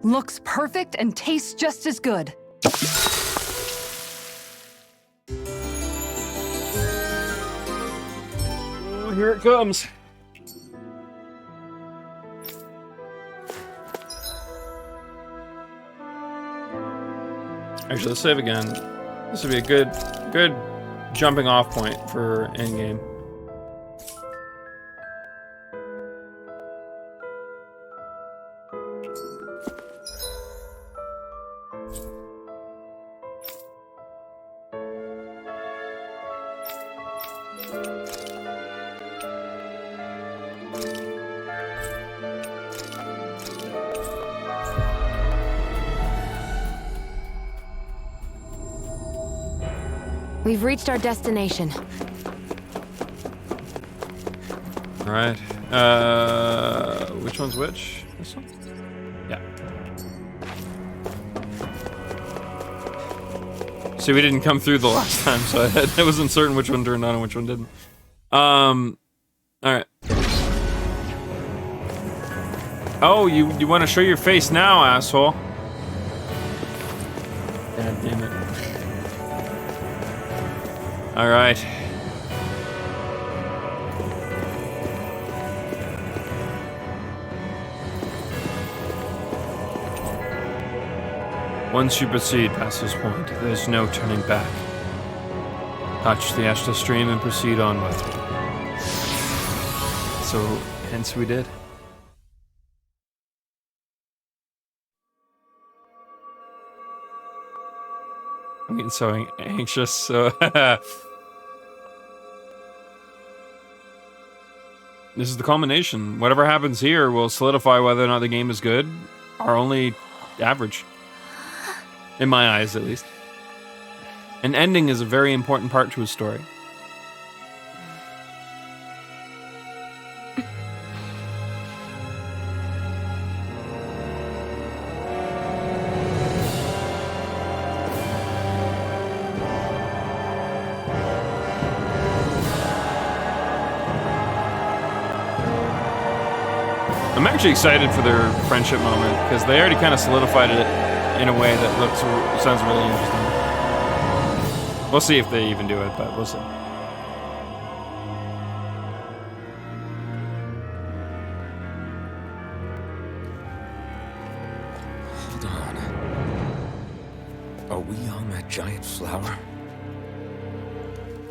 Looks perfect and tastes just as good. Oh, here it comes. Actually, let's save again. This would be a good jumping off point for endgame. We've reached our destination. Right. Which one's which? This one? Yeah. See, we didn't come through the last time, so I wasn't certain which one turned on and which one didn't. Alright. Oh, you want to show your face now, asshole. God damn it. Alright. Once you proceed past this point, there's no turning back. Touch the Ashta stream and proceed onward. So, hence we did. I'm getting so anxious, so... This is the culmination. Whatever happens here will solidify whether or not the game is good, or only average. In my eyes, at least. An ending is a very important part to a story. I'm actually excited for their friendship moment, because they already kind of solidified it in a way that sounds really interesting. We'll see if they even do it, but we'll see. Hold on. Are we on that giant flower?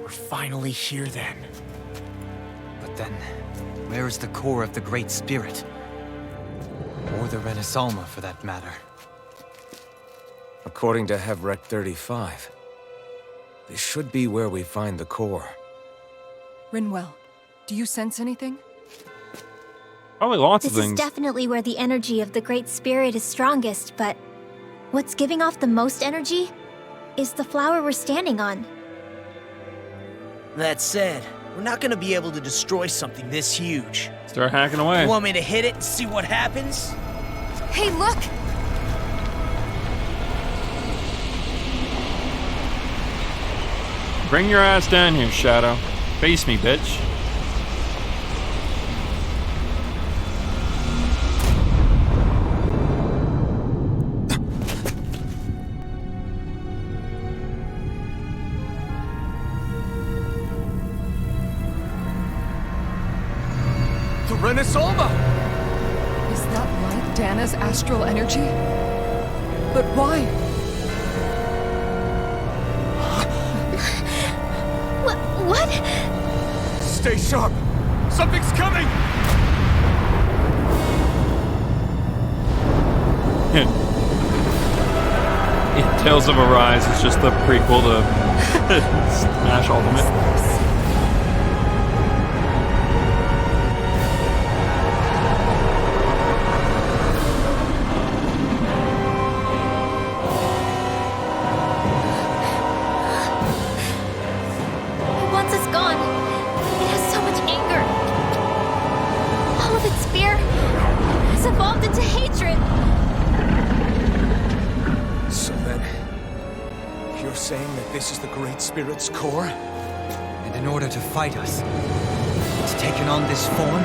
We're finally here then. But then, where is the core of the Great Spirit? Or the Renaissance, for that matter. According to Hevrek 35, this should be where we find the core. Rinwell, do you sense anything? Probably lots of This is things. definitely where the energy of the Great Spirit is strongest, but What's giving off the most energy is the flower we're standing on. That said, we're not gonna be able to destroy something this huge. Start hacking away. You want me to hit it and see what happens? Hey, look! Bring your ass down here, Shadow. Face me, bitch. The Renasolma! Is that like Dana's astral energy? But why? What? Stay sharp! Something's coming! Tales of Arise is just the prequel to Smash Ultimate. It wants us gone. It has so much anger. All of its fear has evolved into hatred. So then, you're saying that this is the Great Spirit's core? And in order to fight us, it's taken on this form?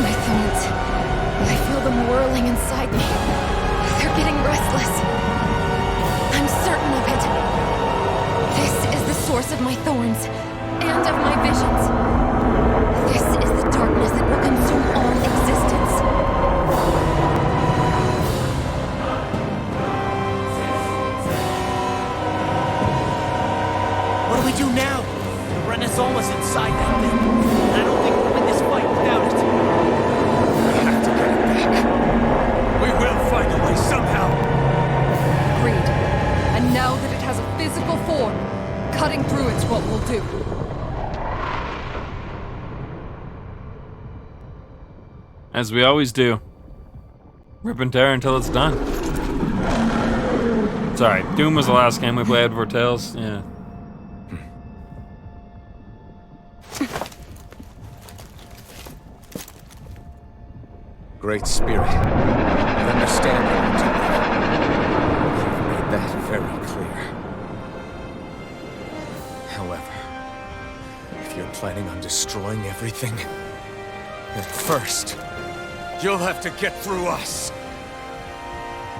My thorns. I feel them whirling inside me. They're getting restless. I'm certain of it. This is the source of my thorns and of my visions. This is the darkness that will consume all existence. What do we do now? The Renasolma's inside that thing. I don't think we'll win this fight without it. We have to get it back. We will find a way somehow. Agreed. And now that it has a physical form, cutting through it's what we'll do. As we always do. Rip and tear until it's done. It's alright. Doom was the last game we played for Tales. Yeah. Great Spirit, I understand what you're doing. You've made that very clear. However, if you're planning on destroying everything, then first, you'll have to get through us.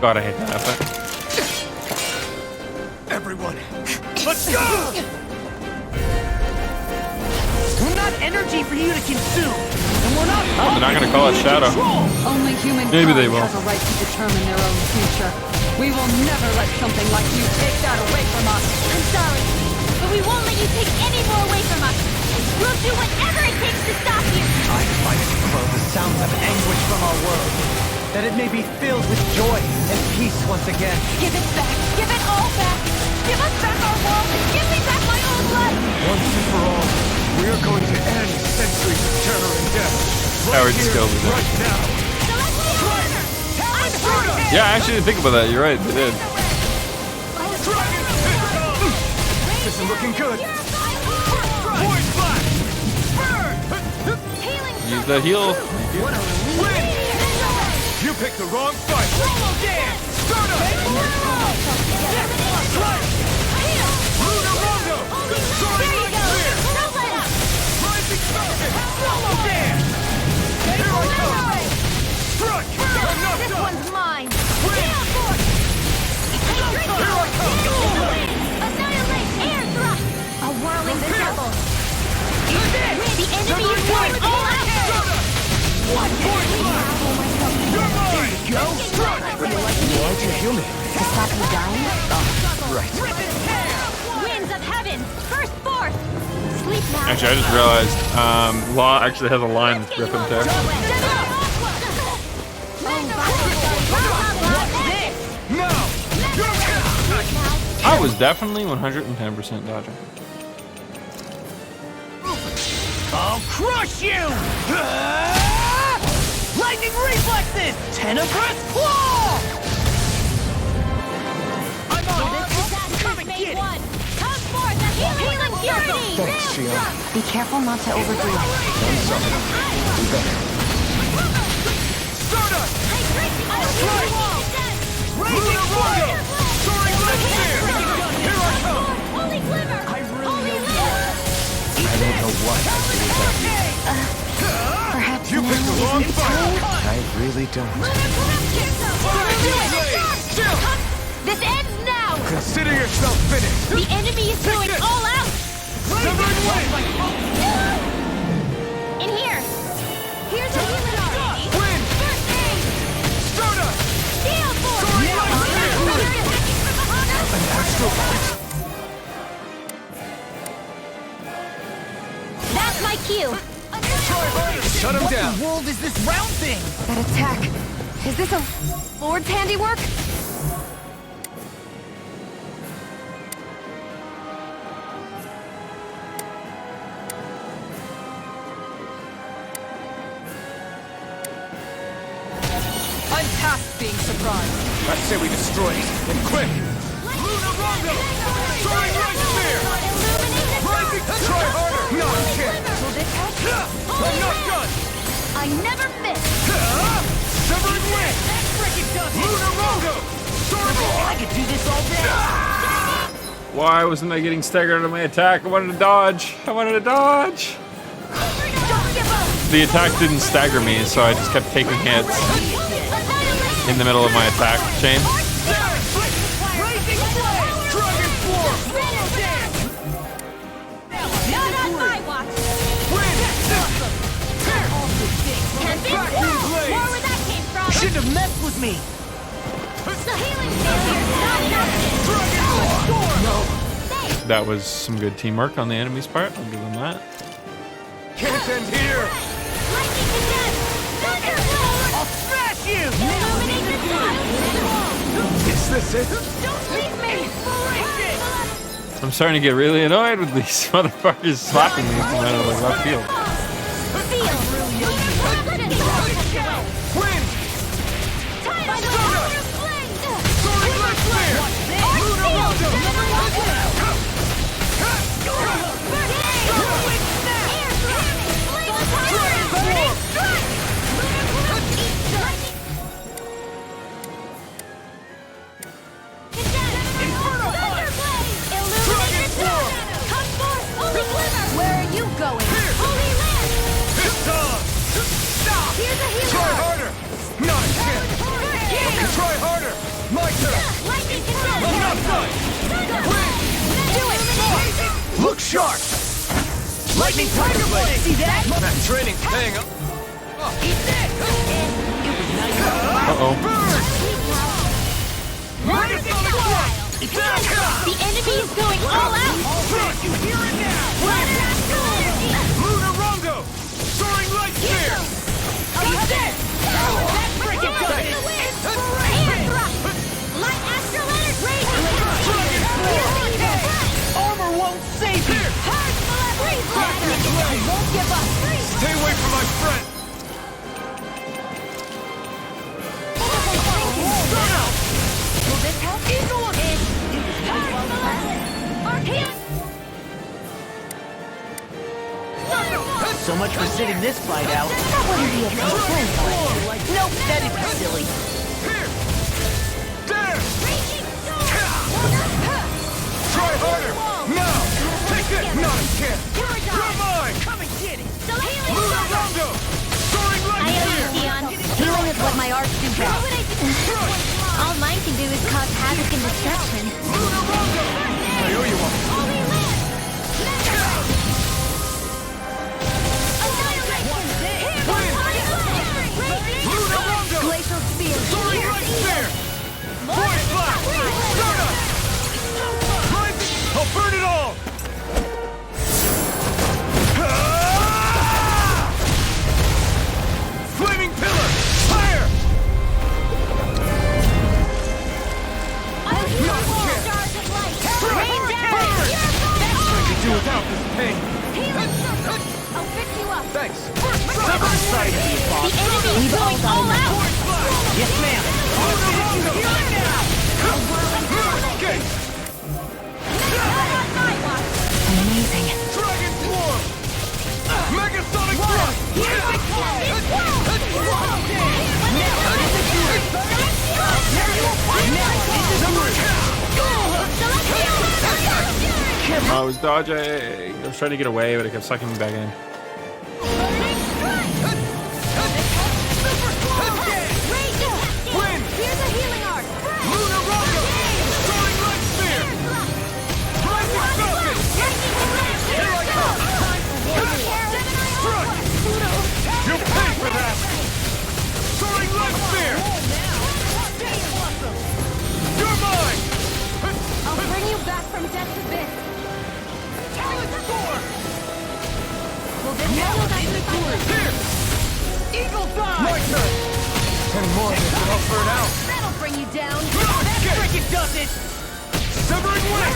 God, I hate that effort. Everyone, let's go! We're not energy for you to consume, and we're not. Oh, they're not gonna call it Shadow. Only humankind Maybe they will. has a right to determine their own future. We will never let something like you take that away from us. I'm sorry, but we won't let you take any more away from us. We'll do whatever it takes to stop you. I fight to quell the sounds of anguish from our world, that it may be filled with joy and peace once again. Give it back. Give it all back. Give us back our world and give me back my own life. Once and for all, we are going to end centuries of terror and death. Howard Right here, Scobie there. right now. Yeah, I actually didn't think about that. You're right, they did. This isn't looking good. Void blast! Burn! Use that heal. Win! You picked the wrong fight. Roll dance! Start up! Lunar Rondo! Destroying right clear! Rising Falcon! Roll dance! Here I come! Strike! Enough This done! one's mine. Win! Here I come! Annihilate air thrust. A whirling circle. You're dead! The enemy is going all out. One point left! You're mine! Go. Why'd you heal me? To stop you dying? Right. Winds of heaven. First force. Sleep now. Actually, I just realized Law actually has a line that's Rip and Tear. I was definitely 110% dodging. I'll crush you! Lightning reflexes! Tenebrous claw! Shion. Be careful not to overdo it. I'm sorry. Do better. Stardust! Strike! Luna Rondo! Soaring Red Spear! Here I come! Holy Glimmer! I really Holy don't Limb! I don't know what I'd do without you. Perhaps You now picked the wrong isn't the fight! time? I really don't. Still! This ends now! Consider yourself finished! The enemy is going all out! Severing Wing! In here! Here's a healing dart! Wind! First aid! Stardust! Steel Force! Soaring Red Spear! An astral bolt? That's my cue! Shut him down! What world is this round thing? That attack. Is this a Lord's handiwork? I'm past being surprised. I say we destroy it, and quick! Luna Rondo! Soaring Red Spear! Rising! Try harder! No, I can't! Will this help? I'm not done! I never miss! Severing Wing! Luna Rondo! Soaring I could do this all day. Why wasn't I getting staggered on my attack? I wanted to dodge. I wanted to dodge. Don't give up! The attack didn't stagger me, so I just kept taking hits in the middle of my attack chain. Dragon Form! Not on my watch! Wind! Can't be Back to the blades! More where that came from! Shouldn't have messed with me. The healing failure's not enough! That was some good teamwork on the enemy's part. I'll give them that. Can't end here! Lightning to death! Thunderblade! I'll smash you. Illuminate the sun! Is this it? Don't leave me! I'm starting to get really annoyed with these motherfuckers slapping me from out of the left field. Wind! Soaring Red Spear! Luna Rondo! Where are you going? Holy Land! It's on! Stop! Here's a healer! Try harder! Not a chance! Okay, try harder! My turn! Lightning to I'm not done! Do it! Look sharp! Lightning Tiger Blade! See that? That training's paying off! Eat that. It was nice. Uh-oh. Burn! Megasonic Thrust! The enemy is going all out! Crush you here and now! Water astral energy! Luna Rondo! Soaring Light Spear! Eat this! That freaking goes in the wind! Air thrust! Light astral energy! Armor won't save you. Hard freeze blast! I won't give up! Stay away from my friend! Will this help? So much for sitting this fight out. That wouldn't be a concern. Nope, that'd be silly. Here! There! Try harder! Now! Take it! Not a chance! You're mine! Come and get it. Luna Rondo! Soaring I Light owe you, Spear! Dion. Healing is what my arts do best. Crush! All mine can do is cause havoc and destruction. Luna Rondo! I owe you one. Luna Rondo! Glacial spear. Soaring Light Spear! Void Blast! Stardust! Rising! I'll burn it all! Ah! Flaming Pillar! Fire! Not a chance! Rain down. I could do without this pain. I'll fix you up. Thanks. Sever sight of you, The boss. enemy is going all out. Void Blast! Yes, ma'am. Okay. Amazing. Dragon I was dodging. I was trying to get away, but it kept sucking me back in. Win! Here's a healing arc. Luna Rondo! Soaring Light Spear! Rising Falcon! Here I come! Strike! You'll pay for that! Soaring Light Spear! You're mine! I'll bring you back from death's abyss. Talent Storm! We'll get Here! Eagle's Eye! My turn! Any more of this and I'll burn out! That'll bring you down. That frickin' does it! Severing Wing!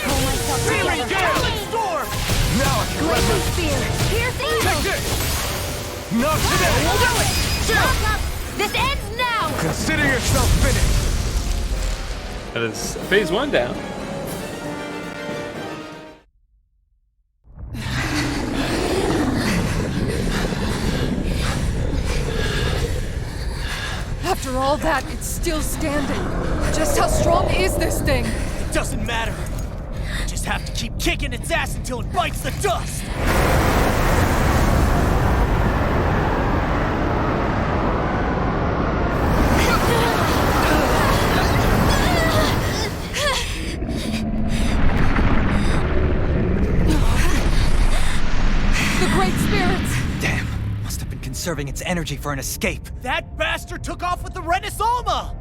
Pull myself Searing together. Talent Storm! Now I can let Blazing them... spear. Here's the Take this! Not today! We'll do it. Chill! Lock up. This ends now. Consider yourself finished! That is phase 1 down. After all that, it's still standing. Just how strong is this thing? It doesn't matter. We just have to keep kicking its ass until it bites the dust. The Great Spirits! Damn, must have been conserving its energy for an escape. That bastard took off with the Renaissama!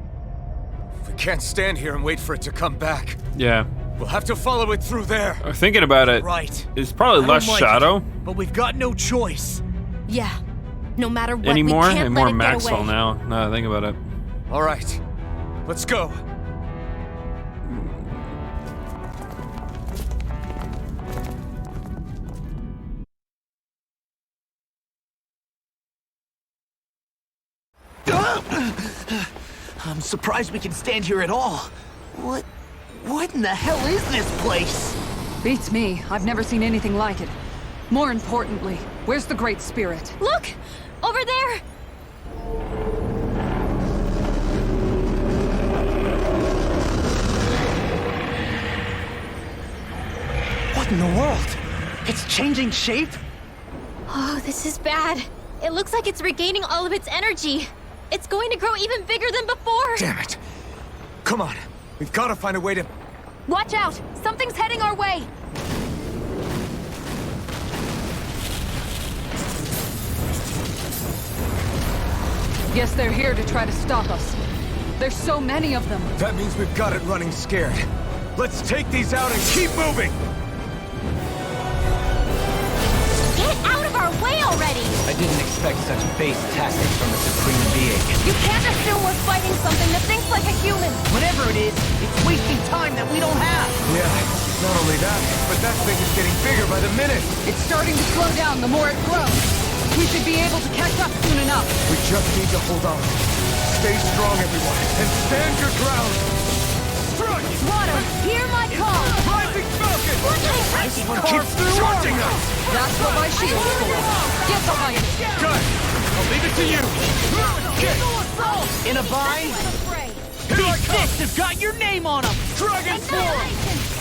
We can't stand here and wait for it to come back. Yeah. We'll have to follow it through there. Thinking about it, Right. it's probably I less don't like Shadow it, but we've got no choice. Yeah. No matter what, anymore, we can't and let more it get Maxwell away. now. Now that I think about it. All right, let's go. I'm surprised we can stand here at all. What in the hell is this place? Beats me. I've never seen anything like it. More importantly, where's the Great Spirit? Look! Over there! What in the world? It's changing shape? Oh, this is bad. It looks like it's regaining all of its energy. It's going to grow even bigger than before. Damn it. Come on, we've got to find a way to... Watch out! Something's heading our way! Guess they're here to try to stop us. There's so many of them. That means we've got it running scared. Let's take these out and keep moving! Get out of our way already! I didn't expect such base tactics from a supreme being. You can't assume we're fighting something that thinks like a human! Whatever it is, it's wasting time that we don't have. Yeah, not only that, but that thing is getting bigger by the minute. It's starting to slow down the more it grows. We should be able to catch up soon enough. We just need to hold on. Stay strong, everyone, and stand your ground. Strike! Water, hear my call! Rising Falcon! This one keeps charging us! That's what my shield's for. Get behind it. Good! I'll leave it to you! Get! In a bind, Here I these come! sticks have got your name on them. Dragon Form!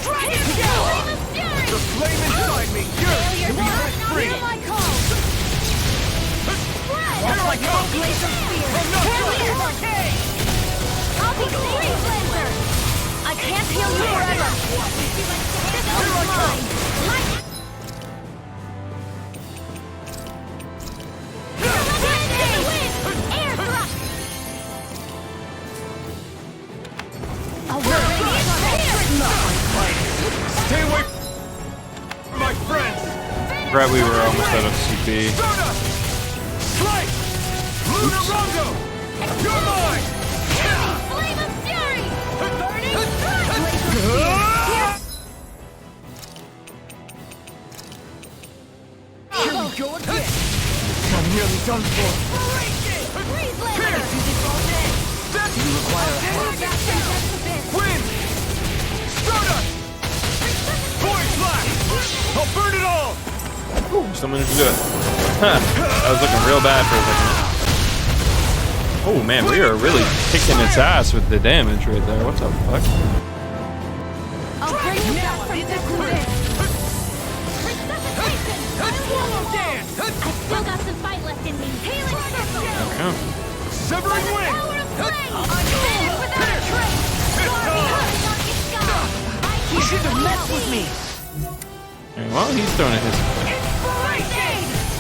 Dragon Fury! The flame inside me yearns to be set free! Hear my call! Here I come! Laser spear! I'm not Here done! I'll be Free Blazer! I can't heal you forever! This Here I one's come! mine! Air thrust! Stay away from my friends! Right, we were almost out of CP. Stardust! Slice! Luna Rondo! You're mine! Flame of Fury! Burning Here we go again. I'm nearly done for. Freeze Blazer! You require a Wind! Stardust! Void Blast! I'll burn it all! Someone to do it. Huh. That was looking real bad for a second. Oh man, we are really kicking its ass with the damage right there. What the fuck? I'll bring you back from death to this! Swallow dance! Still got some fight left in me. Healing circle. Okay. Severing wing! Power of flame. Finish without a trace. You shouldn't have messed with me! Okay, well, he's throwing at his.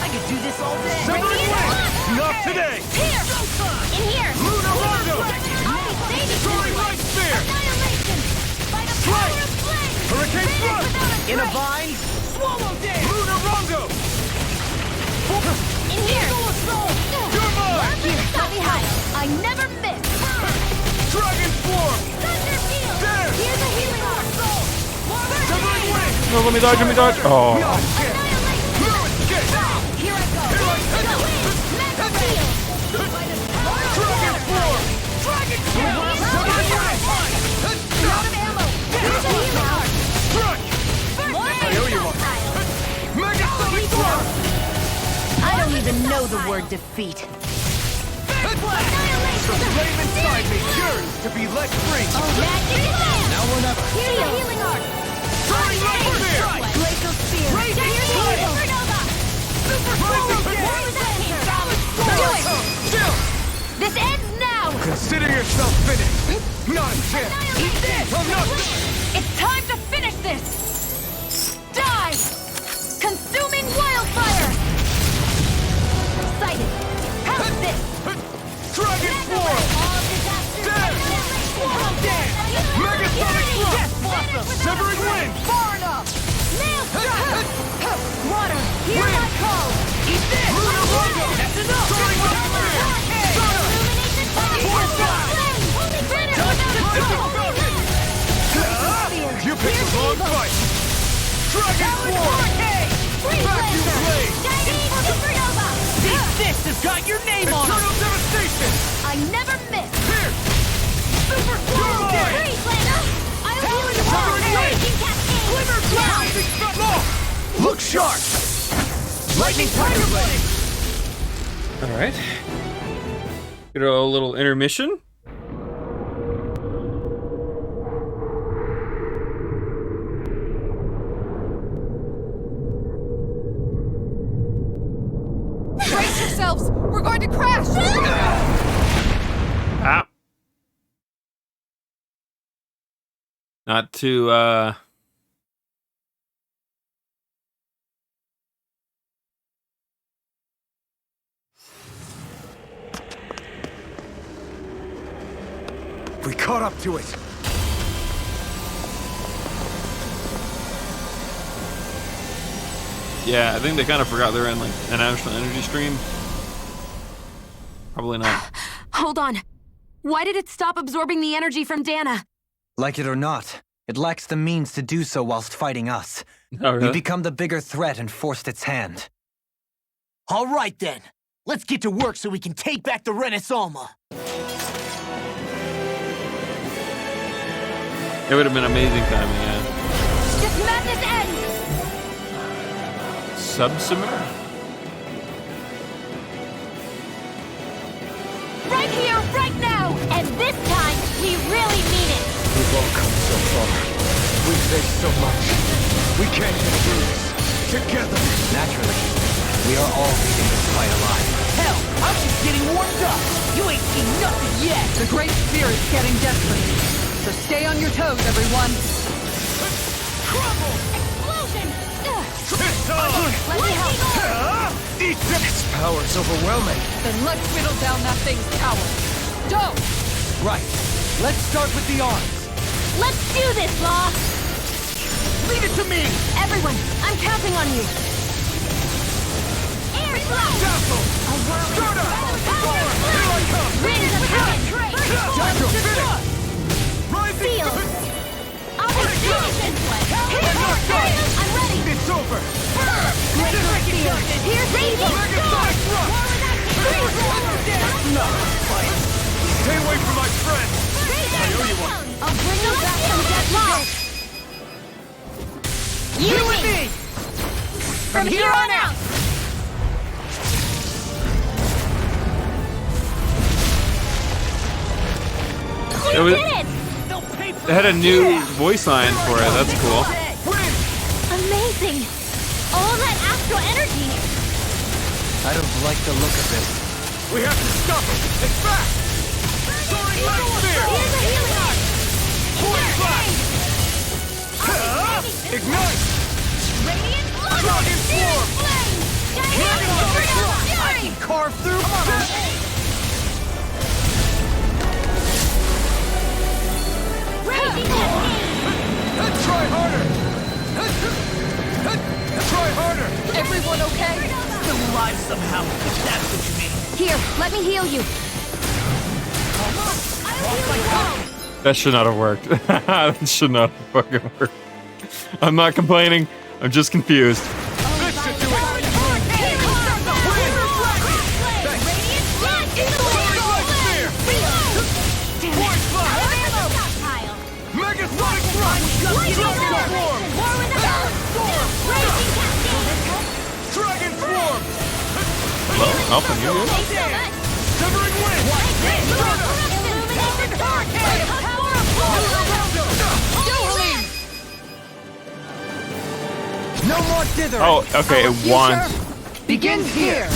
I could do this all day! Severing wing! Not today! Here! In here! Lunar Rondo! I'll be saving Soaring you. light spear! Annihilation! By the power of flame! Hurricane Finish thrust! without a In a trace. vine? Swallow dance! Lunar Rondo! In here! You're mine! Not behind. I never miss. Dragon form! Thunder field! There! Here's a healing orb. Severing wing! No, let me dodge, let me dodge. Oh. No escape! Here I go. Here I come! Go. Mega field. Dragon form! Dragon Severing wing! Out of ammo. Here's a healing orb. Crush! I owe you one! Mega sonic thrust! I don't even know the word defeat. The flame inside me yearns to be let free! Magic land. Now or never! Here's a healing orb. Soaring light spear! Glacial spear. Raging Here's a fire! supernova. Super What was dance! that here? Do it! Still! This ends now. Consider yourself finished! Not a chance! Eat this. I'm not done! It's time to finish this. Die. Consuming wildfire. Sighted. How's this? Dragon form! Dead! Swallow dance. Mega sonic thrust! Blossom. Severing wing! Far enough. Nail strike. Water. Hear my call. Eat this. Lunar Rondo! That's enough. Soaring light spear! Illuminate the dark. Foresight! Finish Touch without a Pacific trace. Falcon! You picked the wrong fight! Dragon form! Vacuum blade! Supernova. This fist has got your name on it! Eternal devastation! I never miss. Here! Super swallow dance! Freeze, Lana. I'll do it. Severing wing! Raging cascade. Glimmer Now. rising spell! Look sharp! Lightning tiger blade! All right. Get a little intermission. Brace yourselves! We're going to crash! Ah. Not too, We caught up to it! yeah, I think they kind of forgot they're in, like, a national energy stream. Probably not. Hold on. Why did it stop absorbing the energy from Dana? Like it or not, it lacks the means to do so whilst fighting us. Oh, really? We become the bigger threat and forced its hand. All right then. Let's get to work so we can take back the Renaissance. It would have been amazing timing, yeah. This madness ends. Subsumer? Right here, right now. And this time, we really mean it. We've all come so far. We've faced so much. We can't get through this. Together! Naturally, we are all leaving this fight alive. Hell, I'm just getting warmed up. You ain't seen nothing yet. The Great Spirit's getting desperate. So stay on your toes, everyone. Crumble! Explosion. It's on! Let me help. Eat them! Its power's overwhelming. Then let's whittle down that thing's power. Go! Right. Let's start with the arms. Let's do this, Law. Leave it to me. Everyone, I'm counting on you. Air blast. Dazzle! A whirling Start up! power of Here I come! Rid the power. Dazzle, finish! Rising! Seal. I'll be finishing. I'm ready. It's over! Glacial field. Here's Raging Mega sonic thrust! No! Stay away from my friend! I owe you one! I'll bring you back from death life. You and me. From here on out. It We was- did it! They had a new voice line for it. That's cool. Amazing! All that extra energy! I don't like the look of this. We have to stop him! It's back! Soaring light sphere! Here's a healing arc! Force flash! Ignite! Radiant Blood! Dragon Swarm! Flame! Dragon Swarm! I can carve through. Raging Cascade! Try harder! Try harder! Everyone okay? Still alive somehow, if that's what you mean. Here, let me heal you. That should not have worked. That should not have fucking worked. I'm not complaining. I'm just confused. This should do it! Voice flash! Mega Sonic Thrust! Dragon Swarm! Dragon Swarm! Hello? Helping you? Severing Wind! No more dither. Oh, okay, it wants. Begins here!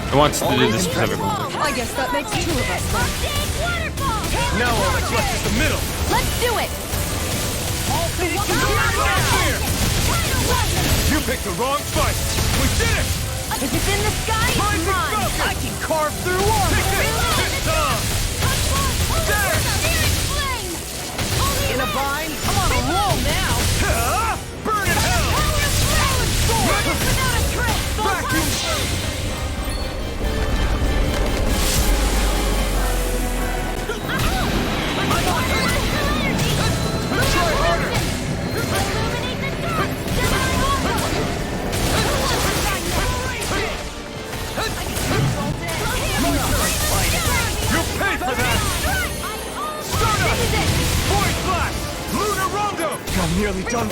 It wants to do this specific one. I guess that makes two of us then. Now all that's left is the middle! Let's do it. You picked the wrong fight! We did it! If it's in the sky, it's Rising mine! Falcon! I can carve through armor. In a bind? I'm on a roll now. Burn in hell! Vacuum! Try harder! You paid for that! Stardust! Void Flash! Lunar Rondo! I'm nearly done.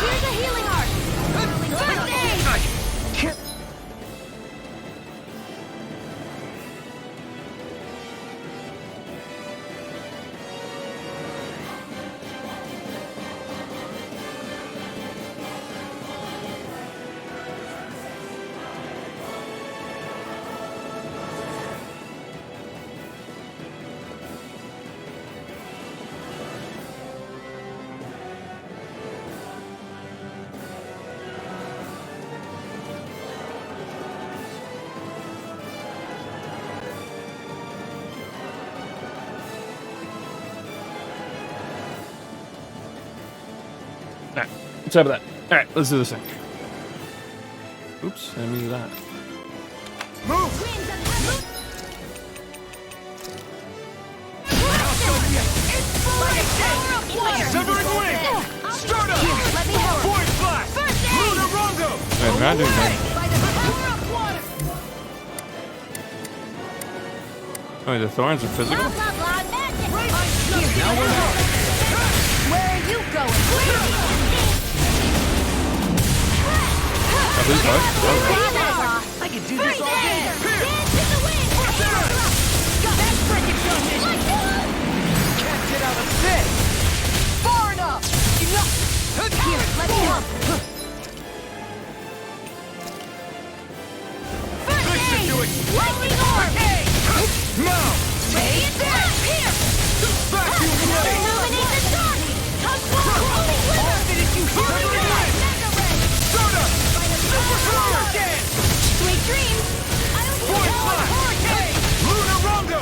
Here's a healing arc! First aid! Alright, what's up with that? Alright, let's do this thing. Oops, I didn't mean to do that. Move! Severing Wind! Stardust! Let me help! Void Flash! Lunar Rondo! Wait, I'm not doing that. Oh, the thorns are physical? Blah, blah, blah, magic! Where are you going? At least what? I can do this all day. Dance in the wind! That's freaking done. Can't get out of this. Far enough! Enough! Here, let me help! This should do it! Lightning orb! Now! Take that! Here! Vacuum Blade! Illuminate the dark! Come forward! Holy glitter! Severing Wind! Stardust! Super Dance! Sweet dreams! Void Flash! Lunar Rondo!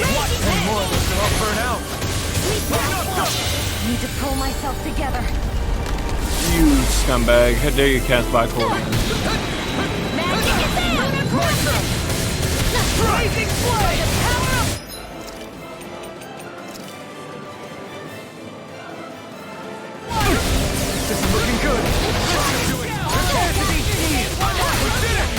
Watch some more of this or I'll burn out! Need to pull myself together. You scumbag. How dare you cast Black Hole? Magic is there! Rising Flame! Power up! This is looking good! This should do it! Prepare to be seized! We did it!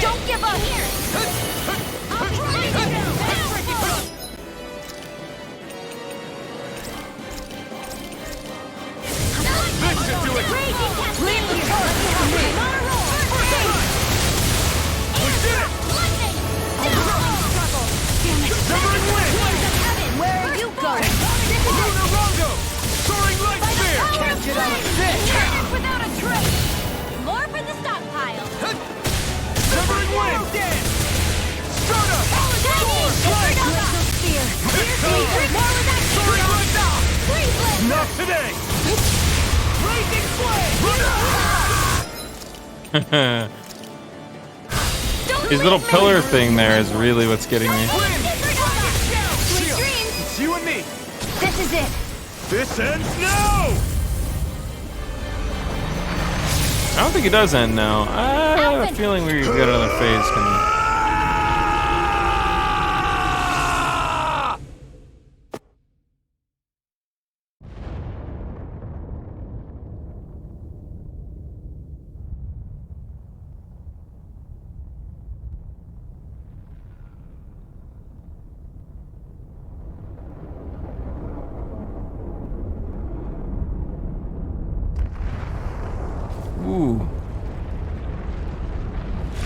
Don't give up! Here! I'll try it! His little pillar thing there is really what's getting me. Sweet dreams! It's you and me. This is it. This ends now! I don't think it does end now. I have a feeling we got another phase coming. Ooh.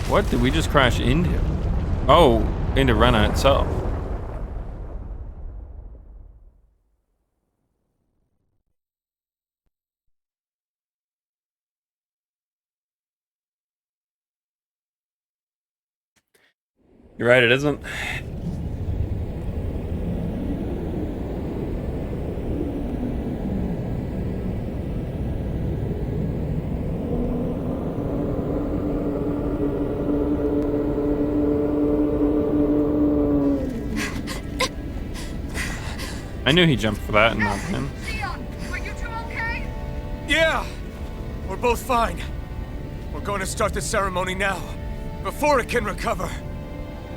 What did we just crash into? Oh, into Rena itself. You're right, it isn't. I knew he jumped for that and not him. Leon, are you two okay? Yeah! We're both fine. We're going to start the ceremony now, before it can recover.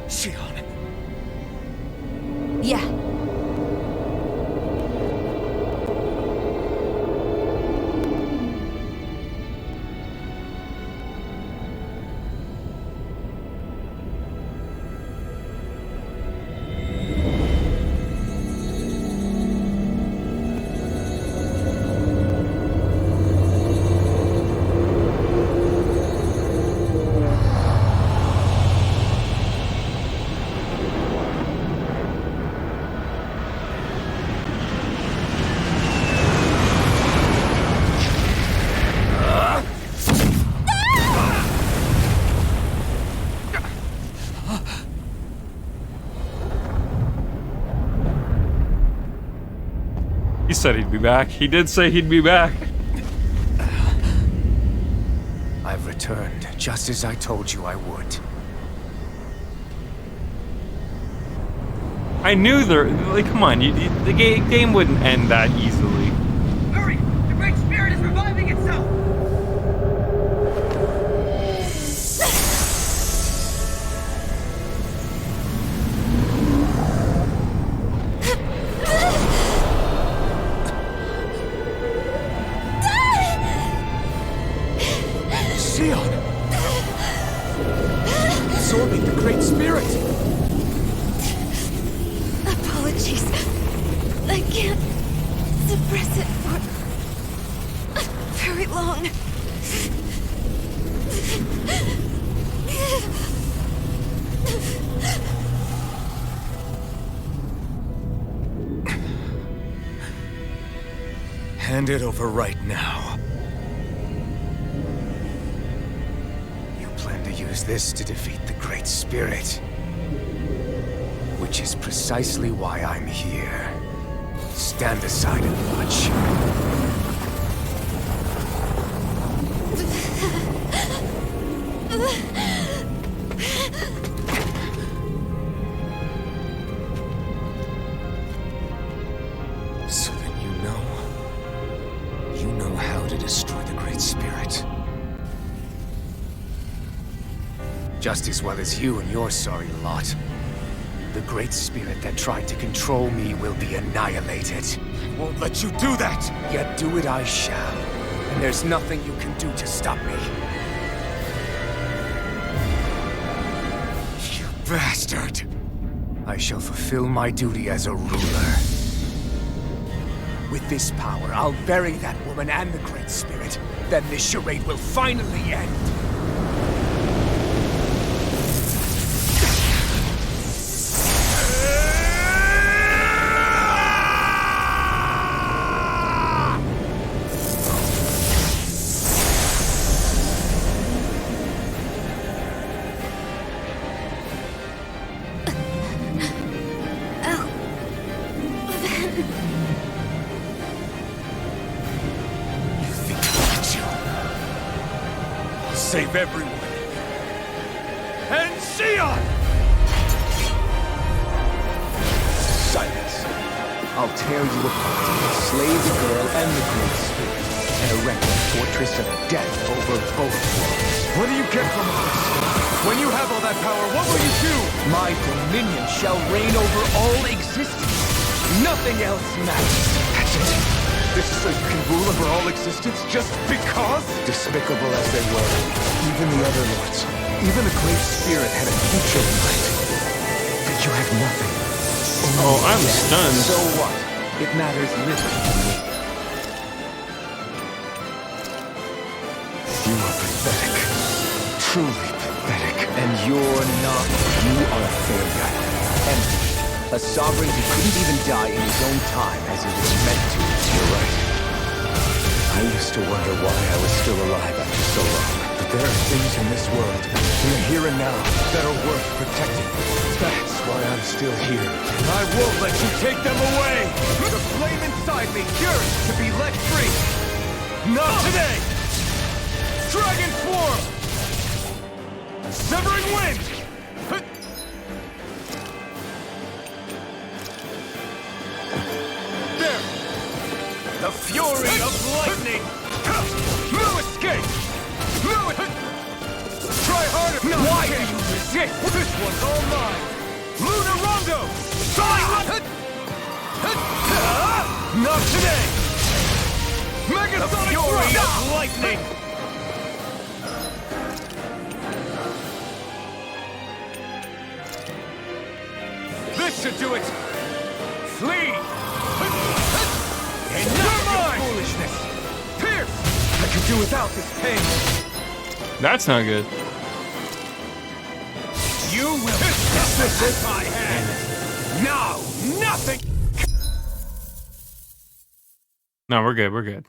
Shion. Yeah. He said he'd be back. He did say he'd be back. I've returned, just as I told you I would. I knew there. Like, come on, the game wouldn't end that easily. Hurry! The Great Spirit is reviving itself! Shion! Absorbing the Great Spirit! Apologies. I can't suppress it for very long. Hand it over right now. You plan to use this to defeat the Great Spirit. Which is precisely why I'm here. Stand aside and watch. So then you know how to destroy the Great Spirit. Just as well as you and your sorry lot. The Great Spirit that tried to control me will be annihilated. I won't let you do that! Yet do it I shall. And there's nothing you can do to stop me. You bastard! I shall fulfill my duty as a ruler. With this power, I'll bury that woman and the Great Spirit. Then this charade will finally end. save everyone. And Sion! Silence. I'll tear you apart, slay the girl and the Great Spirit, and erect a fortress of death over both worlds. What do you get from all this? When you have all that power, what will you do? My dominion shall reign over all existence. Nothing else matters. That's it. This is so you can rule over all existence just because? Despicable as they were, even the other lords, even the Great Spirit had a future in mind. But you have nothing. Oh, I'm stunned. So what? It matters little to me. You are pathetic. Truly pathetic. And you're not. You are a failure. Empty. A sovereign who couldn't even die in his own time as he was meant to. You're right. I used to wonder why I was still alive after so long. But there are things in this world, in the here and now, that are worth protecting. That's why I'm still here. I won't let you take them away! The flame inside me yearns to be let free! Not today! Dragon Swarm! Severing Wind! There! The fury of lightning! No escape! No Try harder! No, why do you resist? This one's all mine! Lunar Rondo! Not today! Megasonic fury of lightning! This should do it! Flee! Enough of your foolishness! Pierce! I could do without this pain! That's not good. You will this is my hand! Now, nothing! No, we're good. We're good.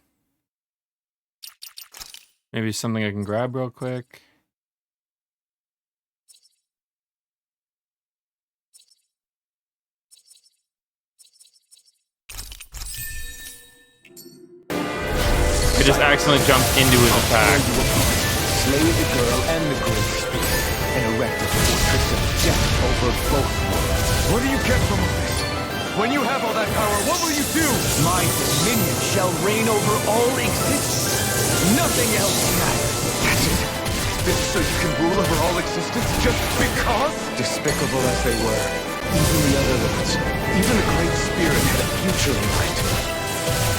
Maybe something I can grab real quick. I just accidentally jumped into his attack. Slay the girl and the Great Spirit, and erect a fortress of death over both worlds. What do you get from all this? When you have all that power, what will you do? My dominion shall reign over all existence. Nothing else matters. That's it. This is so you can rule over all existence just because? Despicable as they were, even the other lords, even the Great Spirit had a future in mind.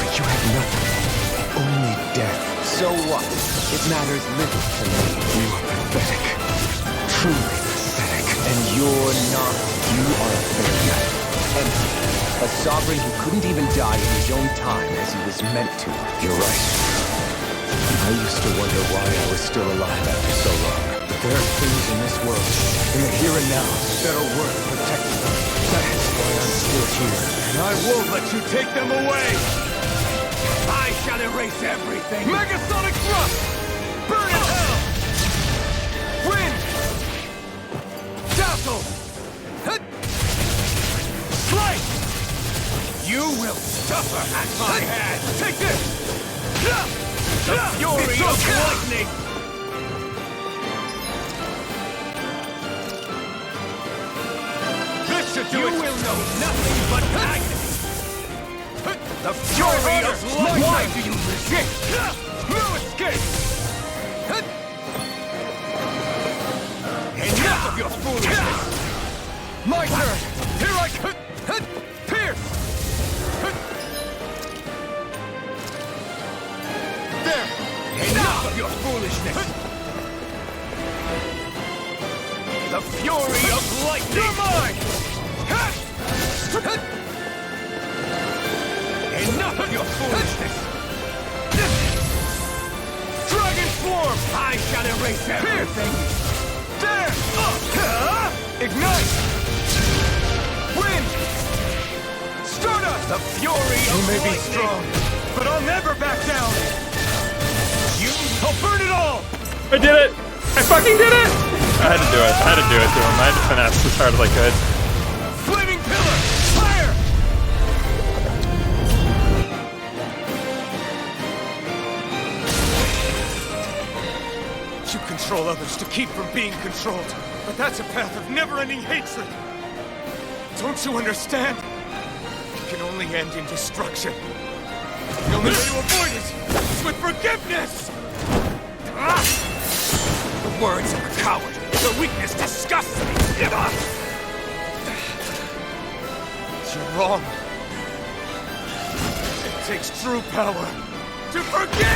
But you had nothing. Only death. So what? It matters little to me. You are pathetic. Truly pathetic. And you're not. You are a failure. Empty. A sovereign who couldn't even die in his own time as he was meant to. You're right. I used to wonder why I was still alive after so long. But there are things in this world, in the here and now, that are worth protecting. That's why I'm still here. And I won't let you take them away! I shall erase everything! Megasonic Thrust! Burn in hell! Wind! Dazzle! Slice! You will suffer at my hands! Take this! The fury of lightning! This should do it! You will know nothing but agony! The fury of lightning! Why do you resist? No escape! Enough of your foolishness! My turn! Here I come! Pierce! There! Enough of your foolishness! The fury of lightning! You're mine! Enough of your foolishness! Dragon Swarm! I shall erase everything! There! Ignite! Wind! Stardust! The fury of lightning! You may be strong, but I'll never back down! I'll burn it all! I did it! I fucking did it! I had to do it. I had to do it to him. I had to finesse as hard as I could. Flaming Pillar! Fire! You can control others to keep from being controlled. But that's a path of never-ending hatred. Don't you understand? It can only end in destruction. The only way to avoid it is with forgiveness! The words of a coward. Their weakness disgusts me. You're wrong. It takes true power to forgive!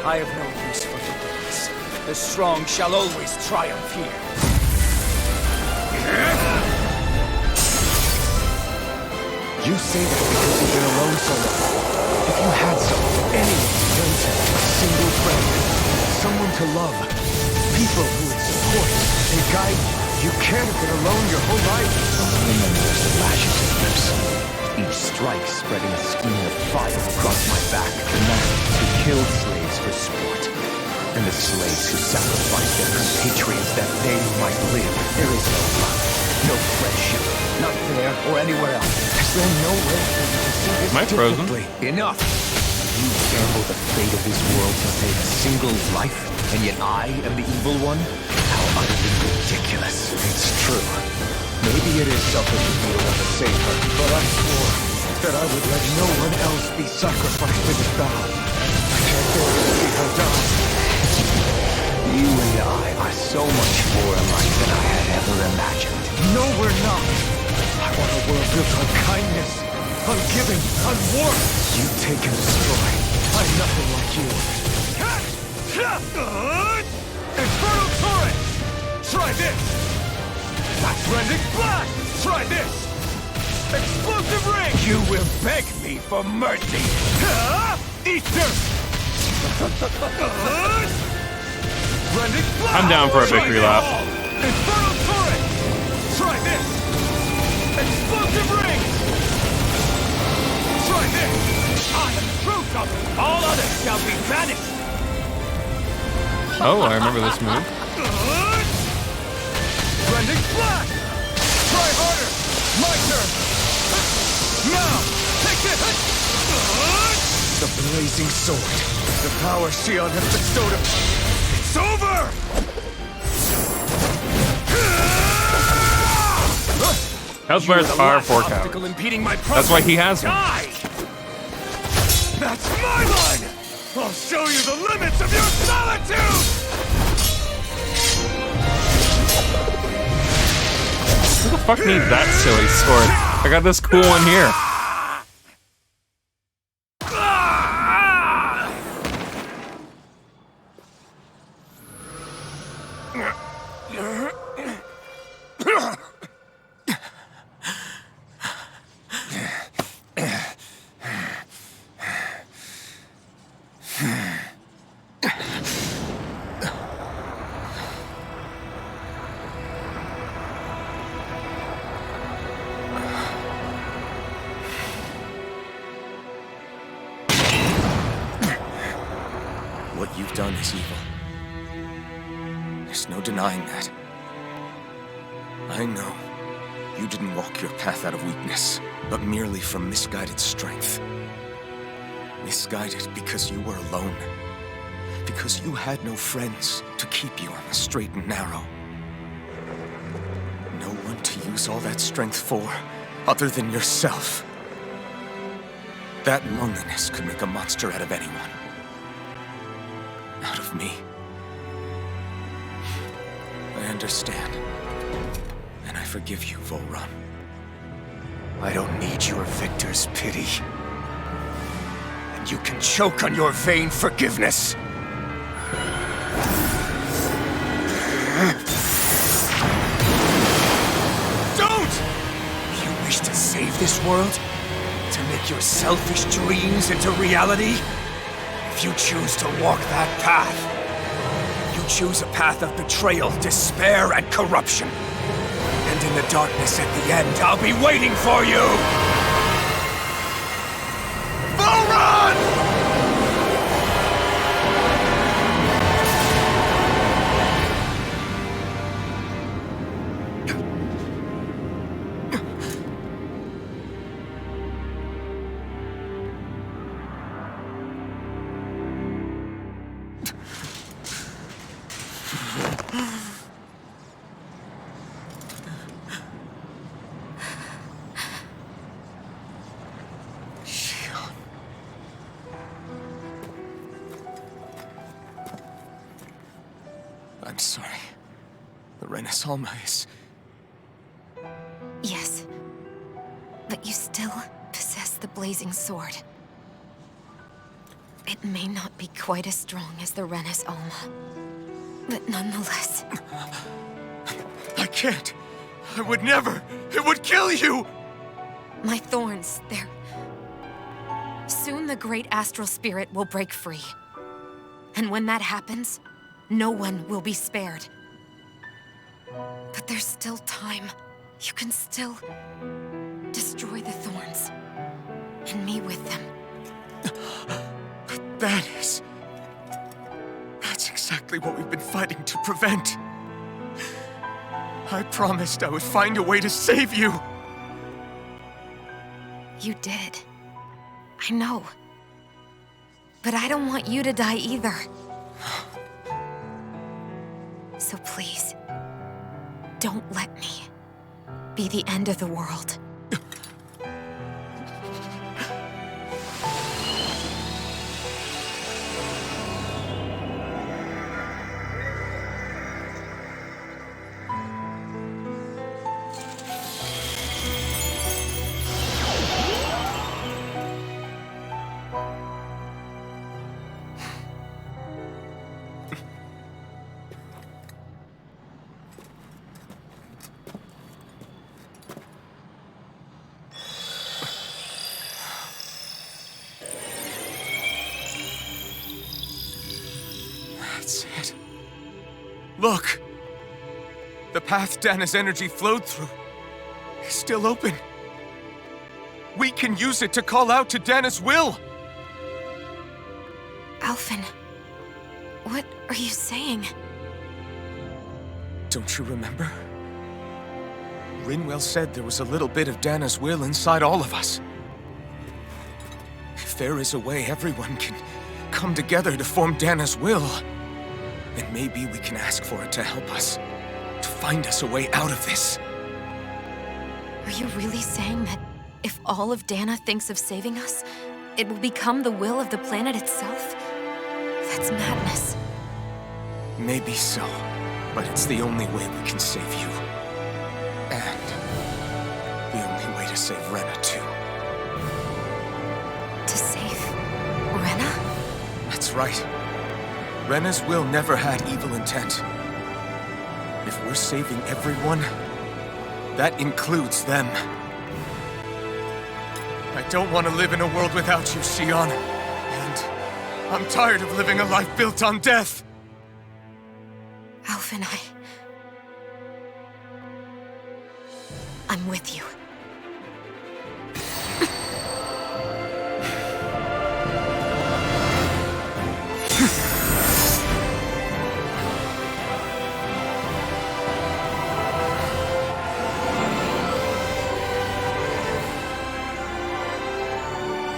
I have no use for forgiveness. The strong shall always triumph here. You say that because you've been alone so long. If you had anyone to turn to, a single friend, someone to love, people who would support and guide you, you can't have been alone your whole life. The woman just lashes his lips. Each strike spreading a stream of fire across my back. The man who killed slaves for sport. And the slaves who sacrificed their compatriots that they might live. There is no love, no friendship, not there or anywhere else. Is there no way for you to see this differently? Enough! You gamble the fate of this world to save a single life, and yet I am the evil one? How utterly ridiculous. It's true. Maybe it is selfish of me to want to save her, but I swore that I would let no one else be sacrificed in this battle. I can't bear to see her die. You and I are so much more alike than I had ever imagined. No, we're not. I want a world built on kindness, on giving, on warmth. You take and destroy. I'm nothing like you. Infernal Torrent! Try this! Rending Blast! Try this! Explosive Ring! You will beg me for mercy! Easter! Rending Blast! I'm down for a victory lap. Infernal Torrent! Try this! Explosive Ring! Try this! I am the truth of it! All others shall be banished! Oh, I remember this move. Rending Blast! Try harder! My turn! Now! Take it! The blazing sword. The power Shion has bestowed upon me. It's over! Health bars are for cowards. Obstacle impeding my That's why he has them. Die! That's my line! I'll show you the limits of your solitude! Who the fuck needs that silly sword? I got this cool one here. What you've done is evil. There's no denying that. I know you didn't walk your path out of weakness, but merely from misguided strength. Misguided because you were alone. Because you had no friends to keep you on the straight and narrow. No one to use all that strength for, other than yourself. That loneliness could make a monster out of anyone. Out of me. I understand. And I forgive you, Volrun. I don't need your victor's pity. And you can choke on your vain forgiveness. Don't! You wish to save this world? To make your selfish dreams into reality? If you choose to walk that path, you choose a path of betrayal, despair, and corruption. And in the darkness at the end, I'll be waiting for you! Volrun! sorry. The Renis Alma is... Yes. But you still possess the blazing sword. It may not be quite as strong as the Renis Alma, but nonetheless... I can't! I would never! It would kill you! My thorns, they're... Soon the great astral spirit will break free. And when that happens, no one will be spared. But there's still time. You can still destroy the thorns. And me with them. That's exactly what we've been fighting to prevent. I promised I would find a way to save you. You did. I know. But I don't want you to die either. So please, don't let me be the end of the world. That's it. Look! The path Dana's energy flowed through is still open. We can use it to call out to Dana's will! Alphen, what are you saying? Don't you remember? Rinwell said there was a little bit of Dana's will inside all of us. If there is a way everyone can come together to form Dana's will, then maybe we can ask for it to help us, to find us a way out of this. Are you really saying that if all of Dana thinks of saving us, it will become the will of the planet itself? That's madness. Maybe so, but it's the only way we can save you. And the only way to save Rena, too. To save Rena? That's right. Rena's will never had evil intent. If we're saving everyone, that includes them. I don't want to live in a world without you, Xion. And I'm tired of living a life built on death. Alphen, I'm with you.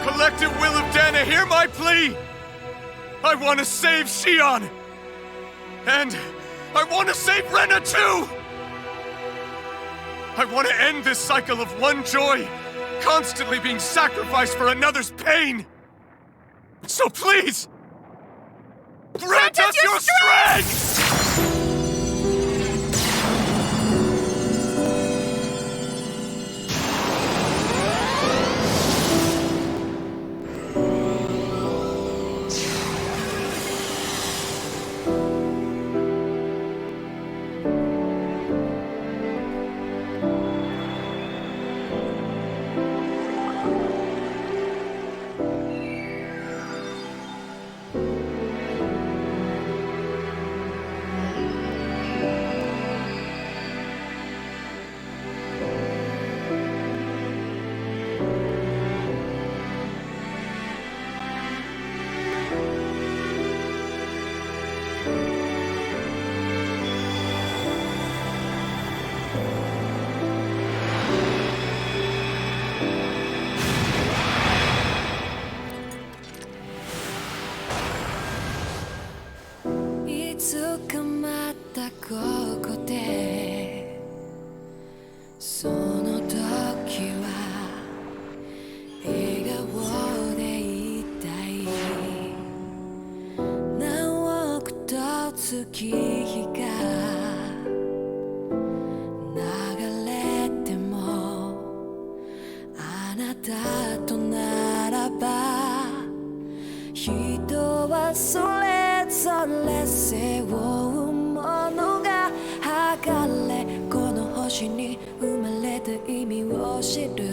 Collective will of Dana, hear my plea! I want to save Xion! And I want to save Rena too! I want to end this cycle of one joy, constantly being sacrificed for another's pain! So please, grant us your strength! 月日が流れてもあなたとならば人はそれぞれ背負うものが剥がれこの星に生まれた意味を知る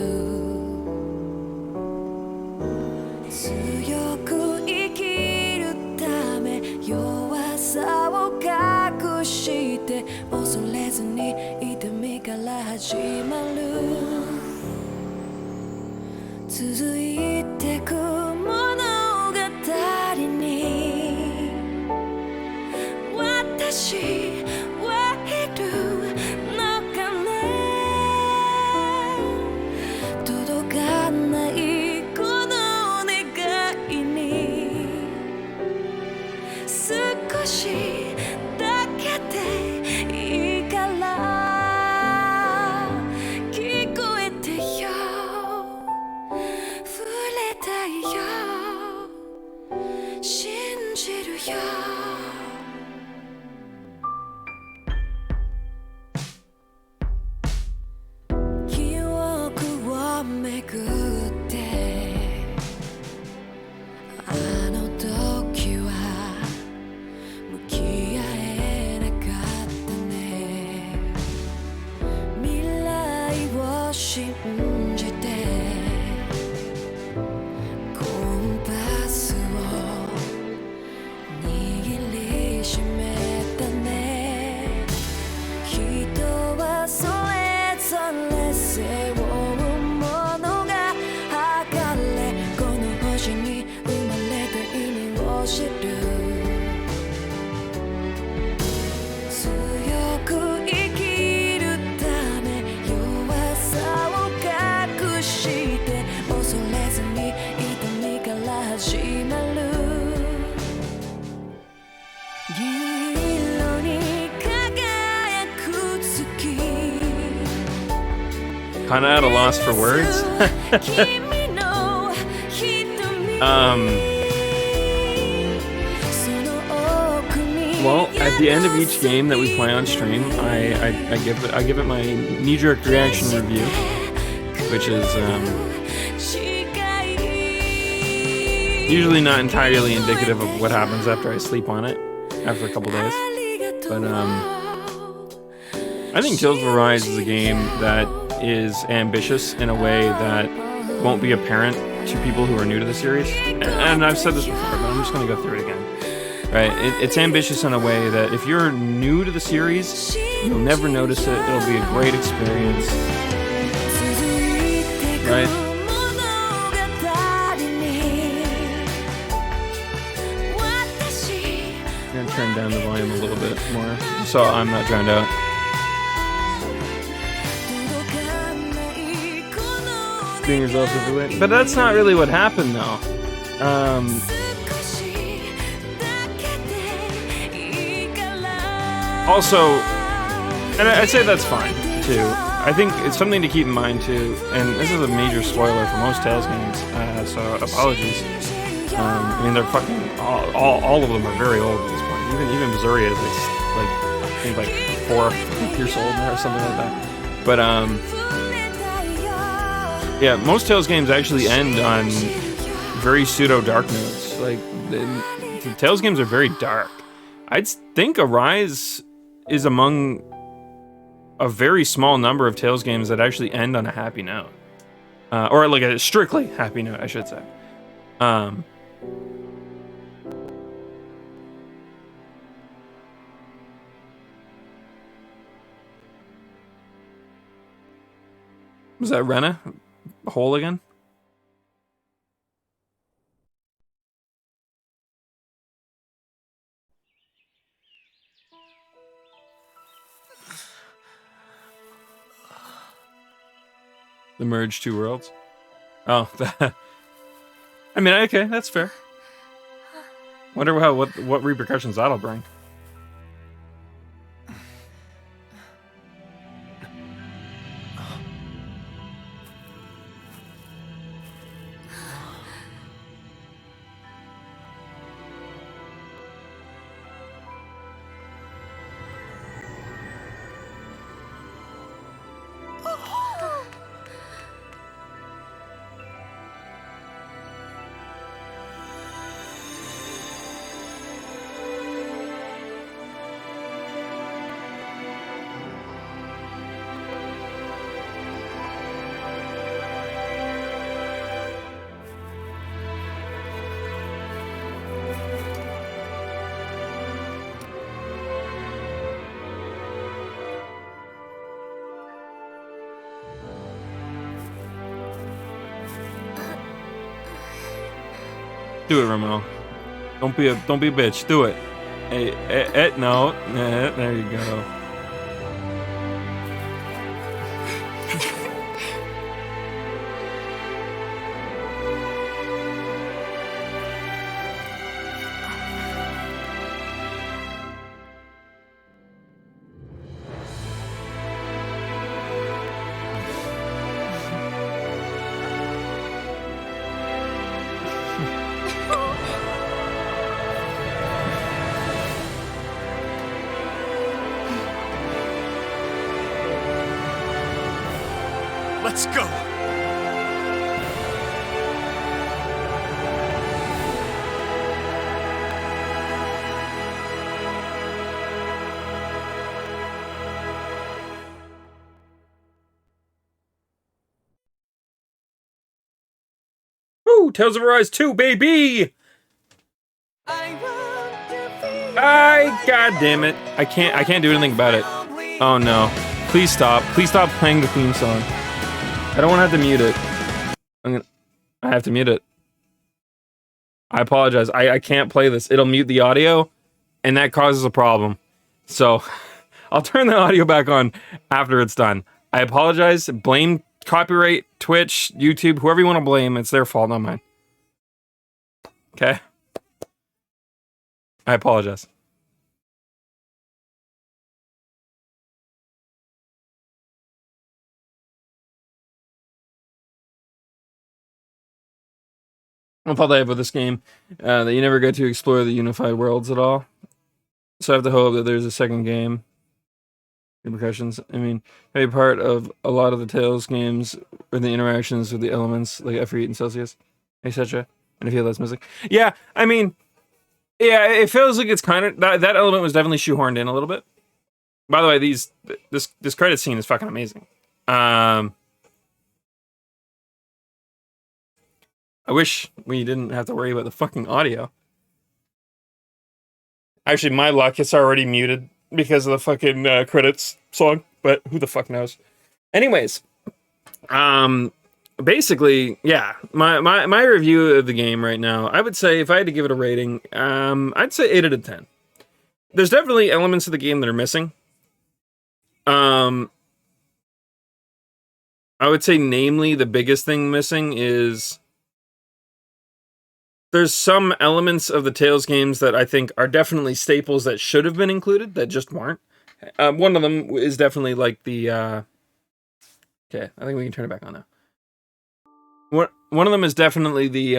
強く生きるため弱さを隠して恐れずに痛みから始まる続いてく物語に私はいるのかな届かないこの願いに少しだけでいいから聞こえてよ触れたいよ信じるよ記憶をめぐってあの時は向き合えなかったね未来を信じてコンパスを握りしめたね人はそれぞれ背負うものが剥がれこの星に生まれた意味を知る強く生きるため弱さを隠して恐れずに痛みから始まる銀色に輝く月 Kind of at a loss for words.君の瞳 Well, at the end of each game that we play on stream, I give it my knee-jerk reaction review, which is usually not entirely indicative of what happens after I sleep on it after a couple days. But I think Tales of Arise is a game that is ambitious in a way that won't be apparent to people who are new to the series. And I've said this before, but I'm just going to go through it again. Right? It's ambitious in a way that if you're new to the series, you'll never notice it. It'll be a great experience. Right? I'm going to turn down the volume a little bit more so I'm not drowned out. Being yourself is the way. But that's not really what happened, though. Also, and I'd say that's fine, too. I think it's something to keep in mind, too, and this is a major spoiler for most Tales games, so apologies. I mean, they're fucking, all of them are very old at this point. Even Missouri is, I think, like 4 years old now or something like that. But, yeah, most Tales games actually end on very pseudo-dark notes. Like, the Tales games are very dark. I'd think Arise is among a very small number of Tales games that actually end on a happy note. Or like a strictly happy note, I should say. Was that Rena? Hole again? The merged two worlds? Oh, that. I mean, okay, that's fair. Wonder what repercussions that'll bring. Do it, Romel. Don't be a bitch. Do it. Hey, no. There you go. Let's go! Woo! Tales of Arise 2, baby! God damn it. I can't do anything about it. Oh no. Please stop. Please stop playing the theme song. I don't want to have to mute it. I have to mute it. I apologize. I can't play this. It'll mute the audio, and that causes a problem. So, I'll turn the audio back on after it's done. I apologize. Blame copyright, Twitch, YouTube, whoever you want to blame. It's their fault, not mine. Okay? I apologize. I thought I have with this game that you never get to explore the unified worlds at all. So I have to hope that there's a second game. Repercussions. I mean, a part of a lot of the Tales games are the interactions with the elements like Efreet and Celsius, etc. And I feel that's missing. Yeah, I mean, yeah, it feels like it's kind of that element was definitely shoehorned in a little bit. By the way, this credit scene is fucking amazing. I wish we didn't have to worry about the fucking audio. Actually, my luck, it's already muted because of the fucking credits song, but who the fuck knows? Anyways, basically, yeah, my review of the game right now, I would say if I had to give it a rating, I'd say 8 out of 10. There's definitely elements of the game that are missing. I would say, namely, the biggest thing missing is there's some elements of the Tales games that I think are definitely staples that should have been included that just weren't. One of them is definitely like the... Okay, I think we can turn it back on now. One of them is definitely the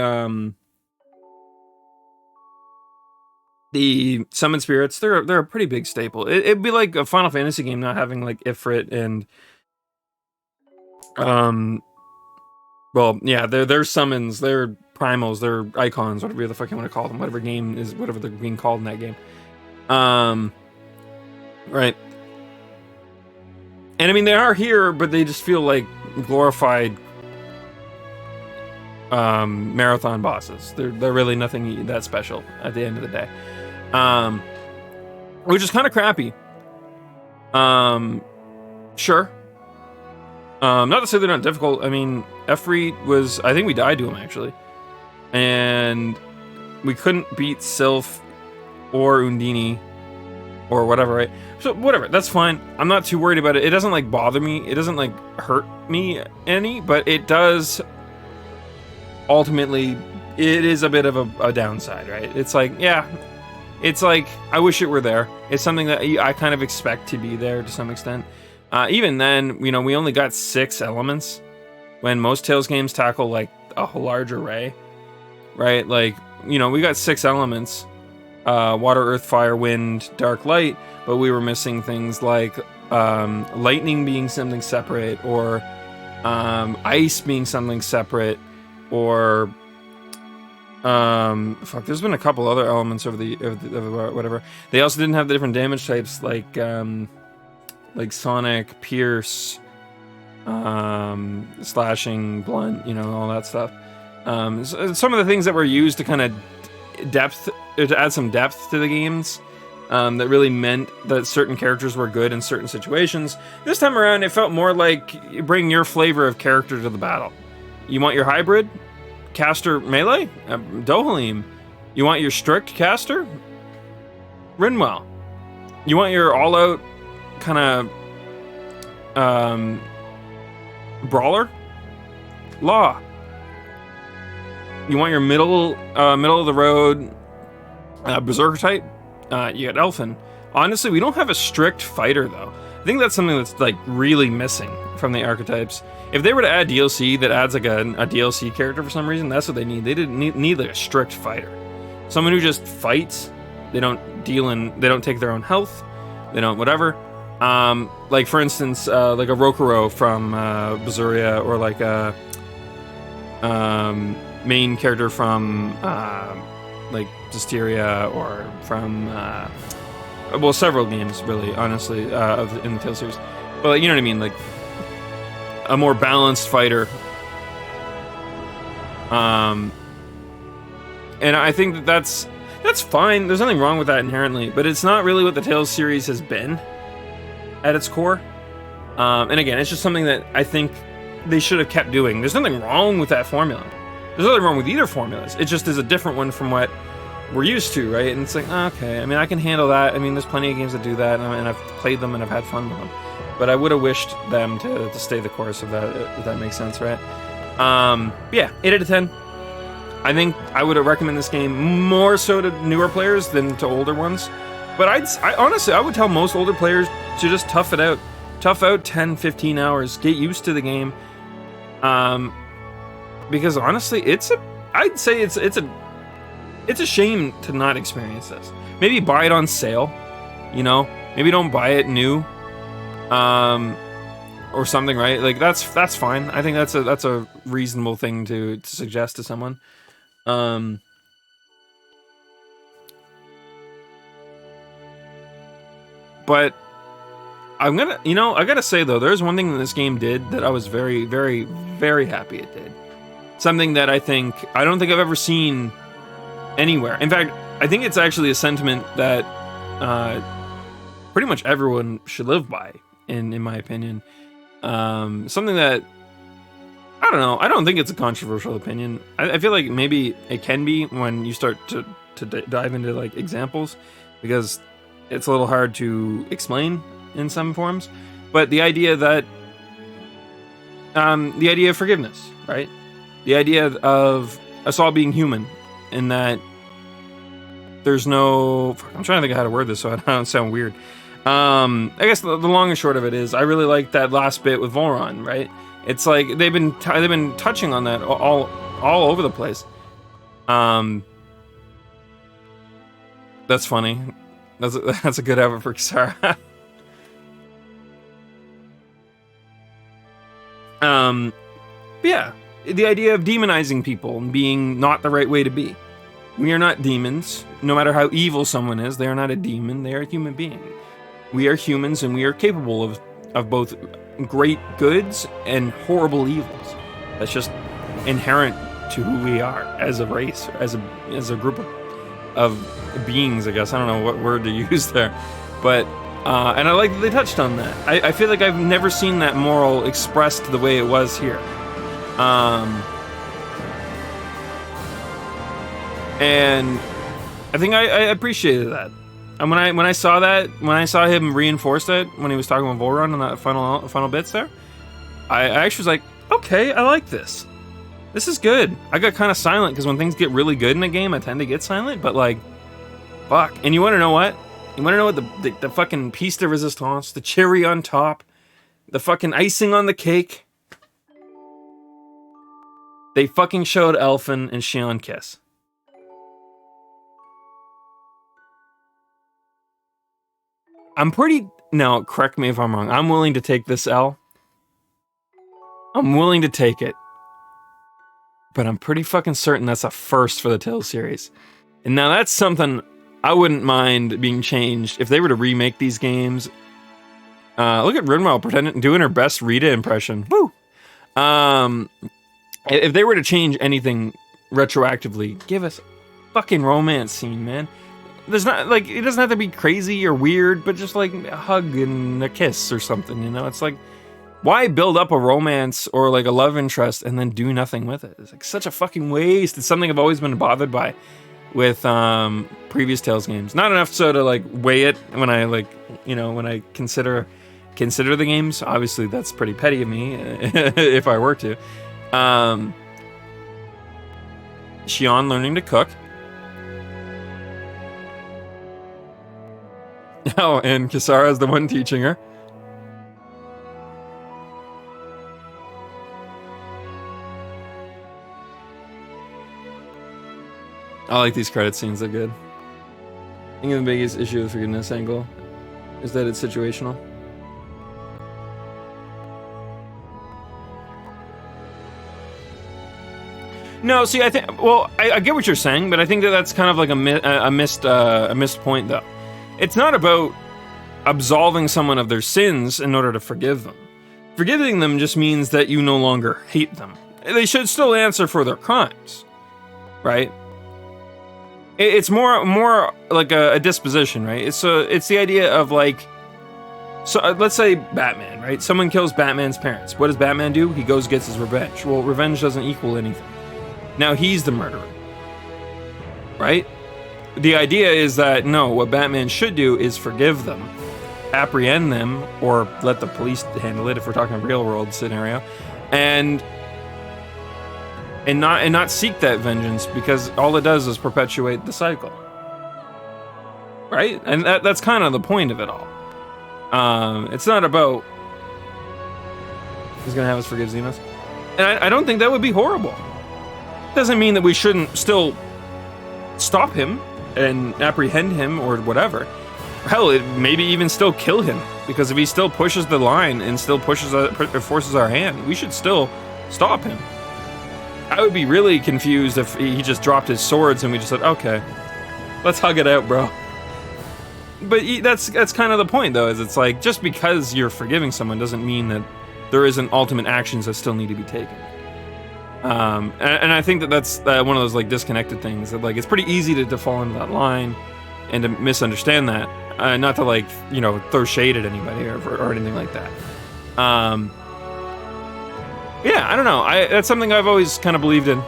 Summon Spirits. They're a pretty big staple. It'd be like a Final Fantasy game not having like Ifrit and... Well, yeah, they're summons, they're primals, they're icons, whatever the fuck you want to call them, whatever they're being called in that game. Right. And I mean, they are here, but they just feel like glorified marathon bosses. They're really nothing that special at the end of the day. Which is kind of crappy. Sure. Not to say they're not difficult. I mean, Efreet was... I think we died to him, actually. And we couldn't beat Sylph or Undine or whatever, right? So, whatever. That's fine. I'm not too worried about it. It doesn't, like, bother me. It doesn't, like, hurt me any, but it does... Ultimately, it is a bit of a downside, right? It's like, yeah... It's like, I wish it were there. It's something that I kind of expect to be there to some extent. Even then, you know, we only got 6 elements when most Tales games tackle like a large array, right? Like, you know, we got 6 elements, water, earth, fire, wind, dark, light, but we were missing things like lightning being something separate, or ice being something separate, or fuck, there's been a couple other elements over the whatever. They also didn't have the different damage types like Sonic, Pierce, slashing, blunt, you know, all that stuff. Some of the things that were used to kind of to add some depth to the games, that really meant that certain characters were good in certain situations. This time around, it felt more like you bring your flavor of character to the battle. You want your hybrid? caster melee? Dohalim. You want your strict caster? Rinwell. You want your all-out kind of brawler? Law. You want your middle of the road berserker type? You got Elfin. Honestly, we don't have a strict fighter though. I think that's something that's like really missing from the archetypes. If they were to add DLC that adds like a DLC character for some reason, that's what they need. They didn't need like a strict fighter. Someone who just fights. They don't take their own health. They don't whatever. Like for instance, like a Rokuro from Bazuria, or like a main character from like Zestiria, or from well, several games really, honestly, in the Tales series. But like, you know what I mean, like a more balanced fighter. And I think that's fine. There's nothing wrong with that inherently, but it's not really what the Tales series has been at its core. And again, it's just something that I think they should have kept doing. There's nothing wrong with that formula. There's nothing wrong with either formulas. It just is a different one from what we're used to, right? And it's like, okay, I mean, I can handle that. I mean, there's plenty of games that do that, and I've played them and I've had fun with them. But I would have wished them to stay the course of that, if that makes sense, right? Yeah, 8 out of 10. I think I would recommend this game more so to newer players than to older ones. But I honestly, I would tell most older players to just tough it out. Tough out 10, 15 hours. Get used to the game. Because honestly, I'd say it's a shame to not experience this. Maybe buy it on sale, you know? Maybe don't buy it new. Or something, right? Like that's fine. I think that's a reasonable thing to suggest to someone. But I gotta say though, there's one thing that this game did that I was very, very, very happy it did. Something that I don't think I've ever seen anywhere. In fact, I think it's actually a sentiment that pretty much everyone should live by, in my opinion. Something that, I don't know, I don't think it's a controversial opinion. I feel like maybe it can be when you start to dive into like examples, because it's a little hard to explain in some forms. But the idea that the idea of forgiveness, right? The idea of us all being human, and that there's no, I'm trying to think of how to word this so I don't sound weird. I guess the long and short of it is, I really like that last bit with Volron, right? It's like they've been touching on that all over the place. That's funny. That's a good effort for Kisara. Yeah, the idea of demonizing people and being not the right way to be. We are not demons. No matter how evil someone is, they are not a demon. They are a human being. We are humans, and we are capable of both great goods and horrible evils. That's just inherent to who we are as a race, as a group of beings, I guess. I don't know what word to use there. But, and I like that they touched on that. I feel like I've never seen that moral expressed the way it was here. And I think I appreciated that. And when I saw him reinforce that when he was talking with Volron on that final bits there, I actually was like, okay, I like this. This is good. I got kind of silent because when things get really good in a game, I tend to get silent. But like, fuck. And you want to know what? You want to know what the fucking piece de resistance, the cherry on top, the fucking icing on the cake? They fucking showed Elfin and Shion kiss. Now, correct me if I'm wrong. I'm willing to take this L. I'm willing to take it. But I'm pretty fucking certain that's a first for the Tales series. And now that's something I wouldn't mind being changed if they were to remake these games. Look at Rinwell doing her best Rita impression. Woo! If they were to change anything retroactively, give us a fucking romance scene, man. There's not, like, it doesn't have to be crazy or weird, but just like a hug and a kiss or something, you know? It's like, Why build up a romance or like a love interest and then do nothing with it? It's like such a fucking waste. It's something I've always been bothered by with previous Tales games. Not enough so to like weigh it when I like, you know, when I consider the games. Obviously that's pretty petty of me if I were to. Shion learning to cook. Oh, and Kisara's the one teaching her. I like these credit scenes, they're good. I think the biggest issue with forgiveness angle is that it's situational. No, see, I think, well, I get what you're saying, but I think that that's kind of like a missed point, though. It's not about absolving someone of their sins in order to forgive them. Forgiving them just means that you no longer hate them. They should still answer for their crimes, right? It's more like a disposition, right? It's the idea of like, so let's say Batman, right? Someone kills Batman's parents. What does Batman do? He goes gets his revenge. Well, revenge doesn't equal anything. Now he's the murderer, right? The idea is that, no, what Batman should do is forgive them, apprehend them, or let the police handle it if we're talking a real world scenario, and not seek that vengeance, because all it does is perpetuate the cycle, right? And that's kind of the point of it all. It's not about he's gonna have us forgive Xenos, and I don't think that would be horrible. Doesn't mean that we shouldn't still stop him and apprehend him or whatever. Hell, maybe even still kill him, because if he still pushes the line and still forces our hand, we should still stop him. I would be really confused if he just dropped his swords and we just said, okay, let's hug it out, bro. But that's kind of the point, though, is it's like, just because you're forgiving someone doesn't mean that there isn't ultimate actions that still need to be taken. And I think that that's one of those like disconnected things that like it's pretty easy to fall into that line and to misunderstand that. Not to like, you know, throw shade at anybody or anything like that. Yeah, I don't know. That's something I've always kind of believed in.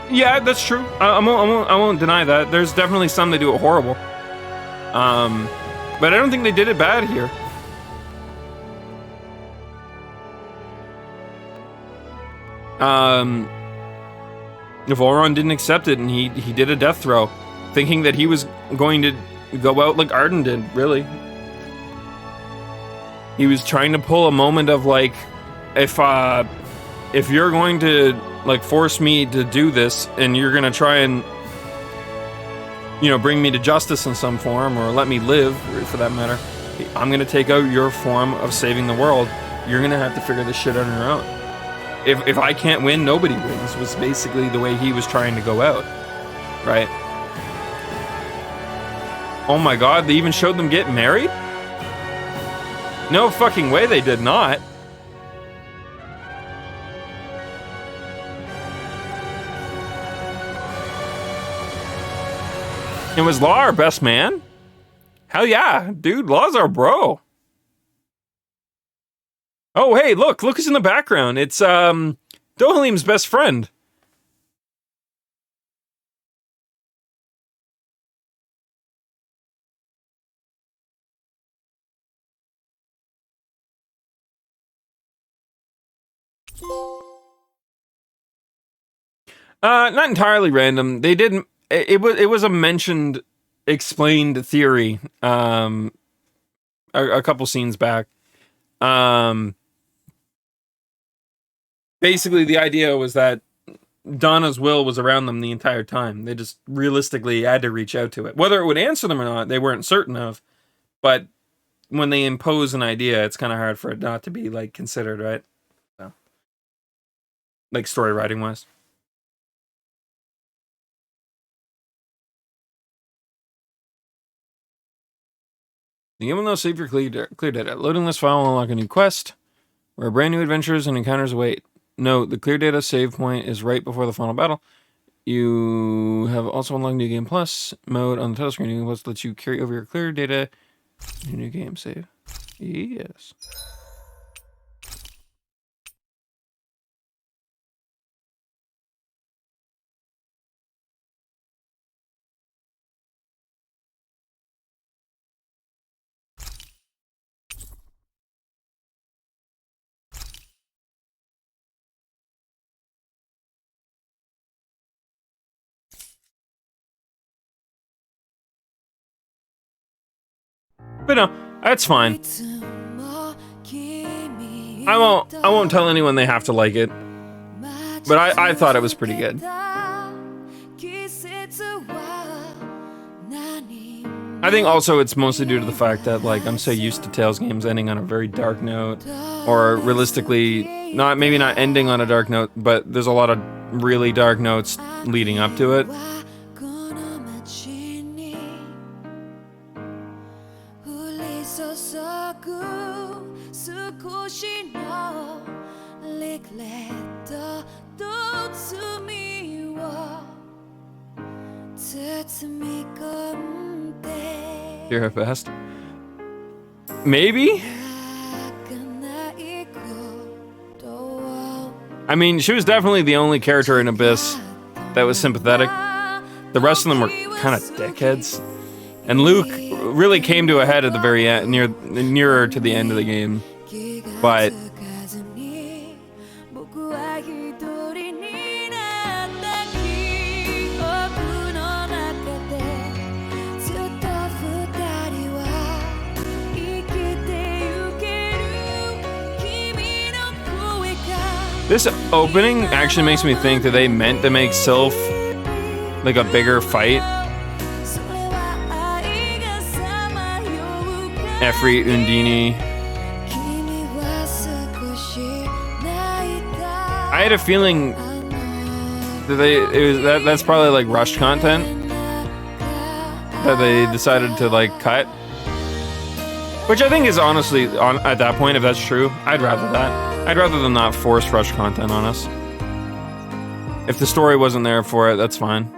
Yeah, that's true. I won't deny that. There's definitely some that do it horrible. But I don't think they did it bad here. Voron didn't accept it, and he did a death throw, thinking that he was going to go out like Arden did, really. He was trying to pull a moment of like, if you're going to like force me to do this, and you're gonna try and, you know, bring me to justice in some form, or let me live, for that matter, I'm gonna take out your form of saving the world. You're gonna have to figure this shit out on your own. If I can't win, nobody wins, was basically the way he was trying to go out, right? Oh my god, they even showed them get married? No fucking way they did not. And was Law our best man? Hell yeah, dude, Law's our bro. Oh, hey, look who's in the background. It's, Dohalim's best friend. Not entirely random. They didn't, it was a mentioned, explained theory, a couple scenes back. Basically, the idea was that Donna's will was around them the entire time. They just realistically had to reach out to it. Whether it would answer them or not, they weren't certain of. But when they impose an idea, it's kind of hard for it not to be like considered, right? So, like story writing wise. The game will now save your clear data. Loading this file will unlock a new quest, where brand new adventures and encounters await. Note, the clear data save point is right before the final battle. You have also unlocked New Game Plus mode on the title screen. New Game Plus lets you carry over your clear data to a new game save. Yes. But no, that's fine. I won't tell anyone they have to like it. But I thought it was pretty good. I think also it's mostly due to the fact that like I'm so used to Tales games ending on a very dark note, or realistically maybe not ending on a dark note, but there's a lot of really dark notes leading up to it. Hear her fast. Maybe? I mean, she was definitely the only character in Abyss that was sympathetic. The rest of them were kind of dickheads. And Luke really came to a head at the very end, nearer to the end of the game. But this opening actually makes me think that they meant to make Sylph like a bigger fight. Efreet, Undine. I had a feeling that that's probably like rushed content that they decided to like cut. Which I think is honestly, at that point, if that's true, I'd rather that. I'd rather them not force rush content on us. If the story wasn't there for it, that's fine.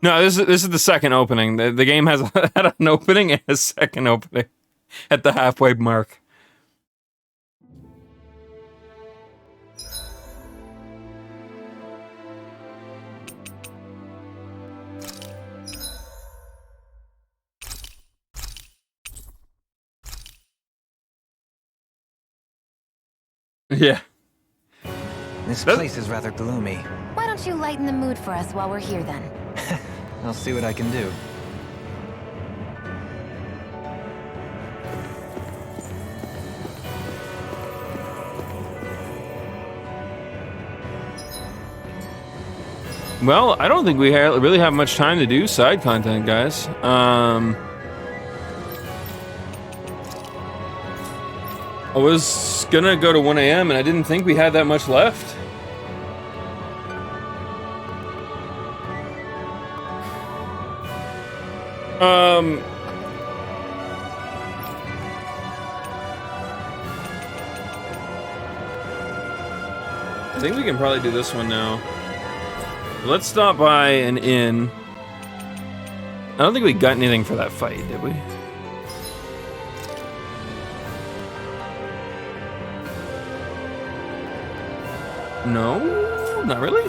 No, this is the second opening. The game has had an opening and a second opening at the halfway mark. Yeah. This place is rather gloomy. Why don't you lighten the mood for us while we're here then? I'll see what I can do. Well, I don't think we really have much time to do side content, guys. I was gonna go to 1 a.m. and I didn't think we had that much left. I think we can probably do this one now. Let's stop by an inn. I don't think we got anything for that fight, did we? No, not really.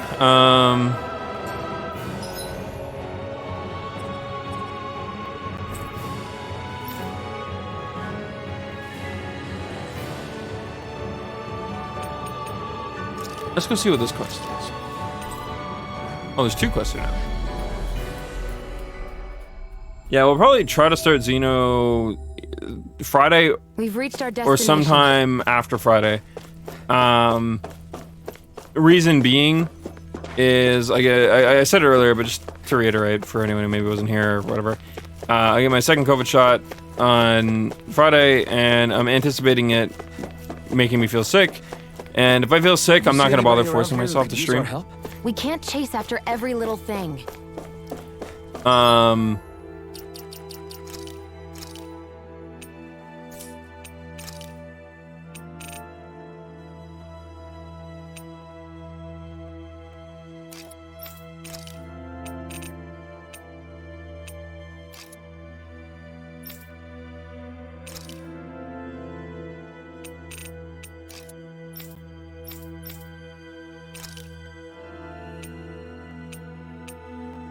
Let's go see what this quest is. Oh, there's two quests now. Yeah, we'll probably try to start Xeno Friday. We've reached our or sometime after Friday. Reason being is, I said it earlier, but just to reiterate for anyone who maybe wasn't here or whatever, I get my second COVID shot on Friday, and I'm anticipating it making me feel sick. And if I feel sick, I'm not going to bother forcing myself to stream. We can't chase after every little thing.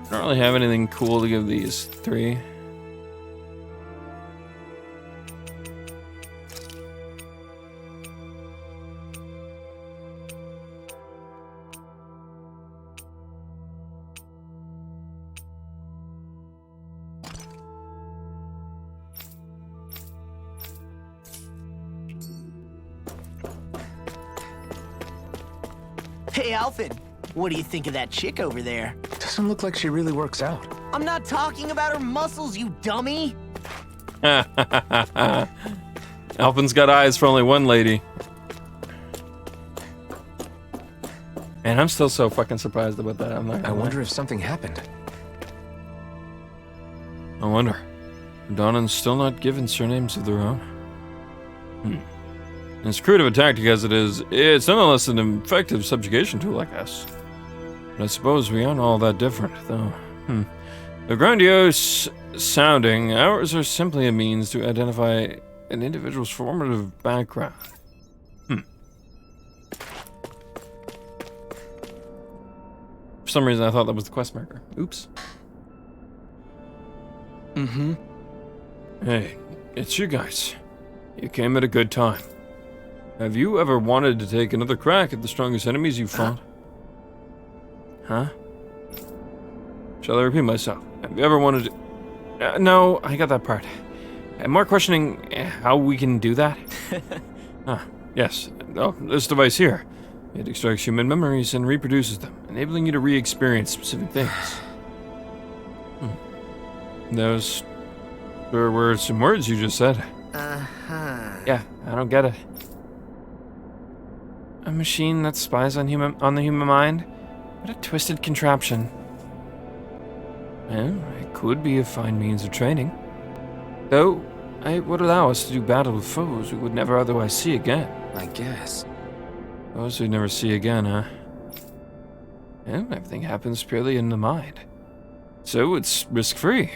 I don't really have anything cool to give these three. Hey, Alfin, what do you think of that chick over there? Doesn't look like she really works out. I'm not talking about her muscles, you dummy! Alvin's got eyes for only one lady. Man, I'm still so fucking surprised about that. I wonder if something happened. I wonder. Donan's still not given surnames of their own. As crude of a tactic as it is, it's nonetheless an effective subjugation tool, I guess. But I suppose we aren't all that different, though. The grandiose sounding, ours are simply a means to identify an individual's formative background. For some reason, I thought that was the quest marker. Oops. Hey, it's you guys. You came at a good time. Have you ever wanted to take another crack at the strongest enemies you've fought? Huh? Shall I repeat myself? Have you ever wanted to... no, I got that part. I'm more questioning how we can do that. Yes. Oh, this device here. It extracts human memories and reproduces them, enabling you to re-experience specific things. Those were some words you just said. Yeah, I don't get it. A machine that spies on the human mind? What a twisted contraption. Well, it could be a fine means of training. Though, it would allow us to do battle with foes we would never otherwise see again. I guess. Foes we'd never see again, huh? Well, everything happens purely in the mind. So it's risk-free.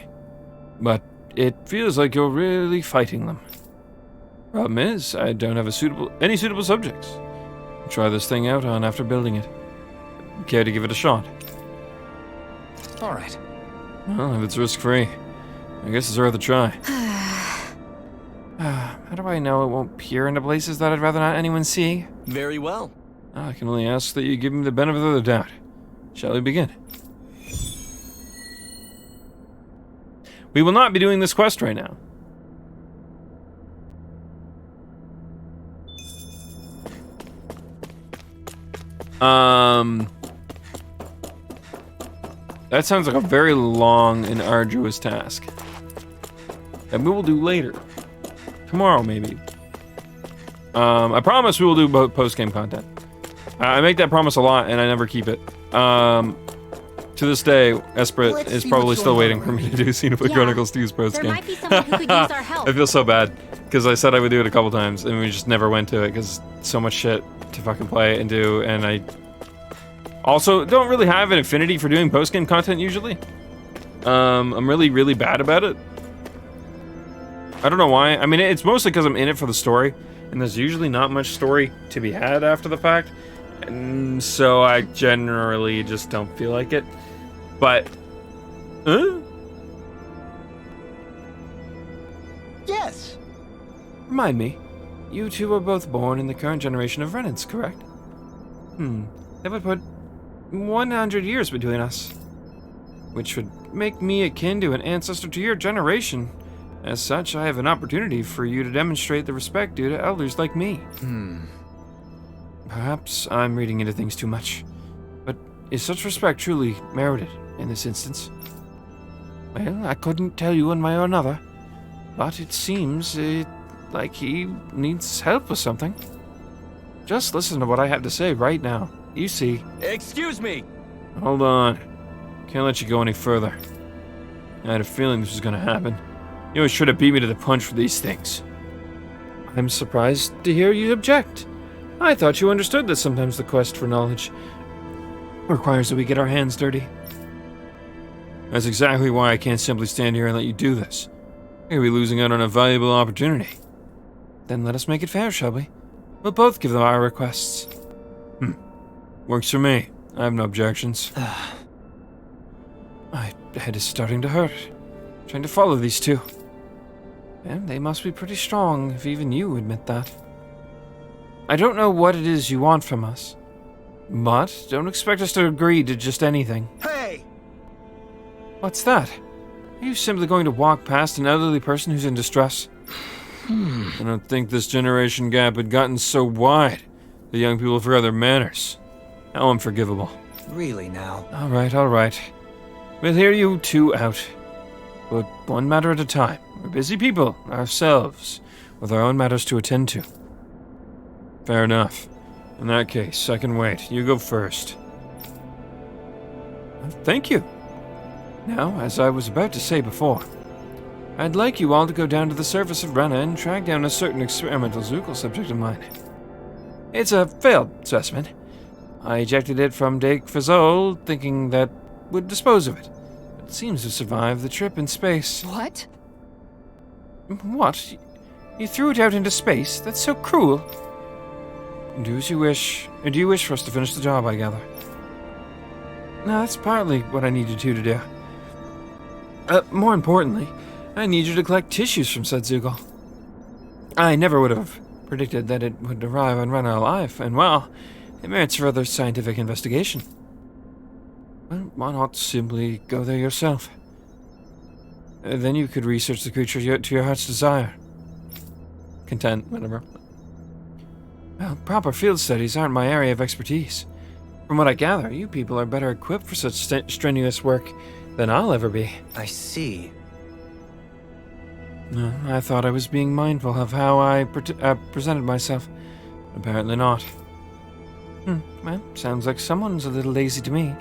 But it feels like you're really fighting them. Problem is, I don't have any suitable subjects. I'll try this thing out on after building it. Care to give it a shot? All right. Well, if it's risk-free, I guess it's worth a try. How do I know it won't peer into places that I'd rather not anyone see? Very well. I can only ask that you give me the benefit of the doubt. Shall we begin? We will not be doing this quest right now. That sounds like a very long and arduous task. That we will do later. Tomorrow, maybe. I promise we will do post-game content. I make that promise a lot, and I never keep it. To this day, Esprit is probably still waiting for me to do Xenoblade Chronicles 2's post-game. There might be someone who could use our help. I feel so bad, because I said I would do it a couple times, and we just never went to it, because so much shit to fucking play and do, and I also don't really have an affinity for doing post-game content usually. I'm really, really bad about it. I don't know why. I mean, it's mostly because I'm in it for the story, and there's usually not much story to be had after the fact, and so I generally just don't feel like it. But, Yes. Remind me, you two were both born in the current generation of Renans, correct? That would put 100 years between us, which would make me akin to an ancestor to your generation. As such, I have an opportunity for you to demonstrate the respect due to elders like me. Perhaps I'm reading into things too much, but is such respect truly merited in this instance? Well, I couldn't tell you one way or another, but it seems like he needs help with something. Just listen to what I have to say right now. You see. Excuse me! Hold on. Can't let you go any further. I had a feeling this was gonna happen. You always try to beat me to the punch for these things. I'm surprised to hear you object. I thought you understood that sometimes the quest for knowledge requires that we get our hands dirty. That's exactly why I can't simply stand here and let you do this. You're gonna be losing out on a valuable opportunity. Then let us make it fair, shall we? We'll both give them our requests. Works for me. I have no objections. My head is starting to hurt. Trying to follow these two. And they must be pretty strong, if even you admit that. I don't know what it is you want from us, but don't expect us to agree to just anything. Hey! What's that? Are you simply going to walk past an elderly person who's in distress? I don't think this generation gap had gotten so wide. The young people forgot their manners. How unforgivable. Really now? All right. We'll hear you two out. But one matter at a time. We're busy people, ourselves, with our own matters to attend to. Fair enough. In that case, I can wait. You go first. Thank you. Now, as I was about to say before, I'd like you all to go down to the surface of Renna and track down a certain experimental Zookal subject of mine. It's a failed specimen. I ejected it from Dake Fazol, thinking that would dispose of it. It seems to survive the trip in space. What? What? You threw it out into space? That's so cruel. Do as you wish. Or do you wish for us to finish the job, I gather? No, that's partly what I need you two to do. More importantly, I need you to collect tissues from said Zookal. I never would have predicted that it would arrive on Renna alive, and well, it merits further scientific investigation. Well, why not simply go there yourself? Then you could research the creature to your heart's desire. Content, whatever. Well, proper field studies aren't my area of expertise. From what I gather, you people are better equipped for such strenuous work than I'll ever be. I see. I thought I was being mindful of how I presented myself. Apparently not. Well, sounds like someone's a little lazy to me.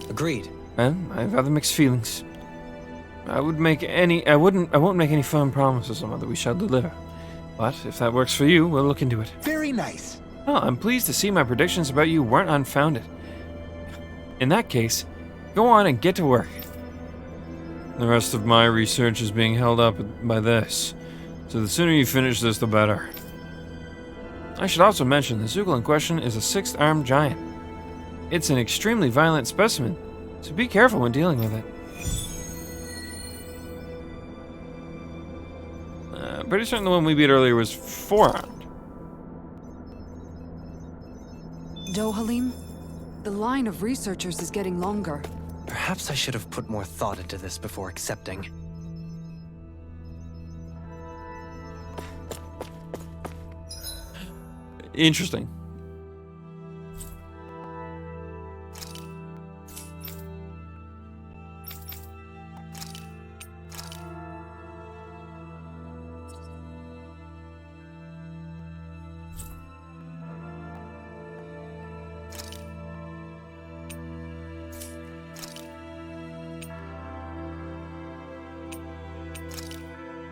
Agreed. Well, I have other mixed feelings. I won't make any firm promises on whether we shall deliver. But if that works for you, we'll look into it. Very nice. Well, I'm pleased to see my predictions about you weren't unfounded. In that case, go on and get to work. The rest of my research is being held up by this, so the sooner you finish this, the better. I should also mention the Zookal in question is a sixth-armed giant. It's an extremely violent specimen, so be careful when dealing with it. Pretty certain the one we beat earlier was four-armed. Dohalim, the line of researchers is getting longer. Perhaps I should have put more thought into this before accepting. Interesting.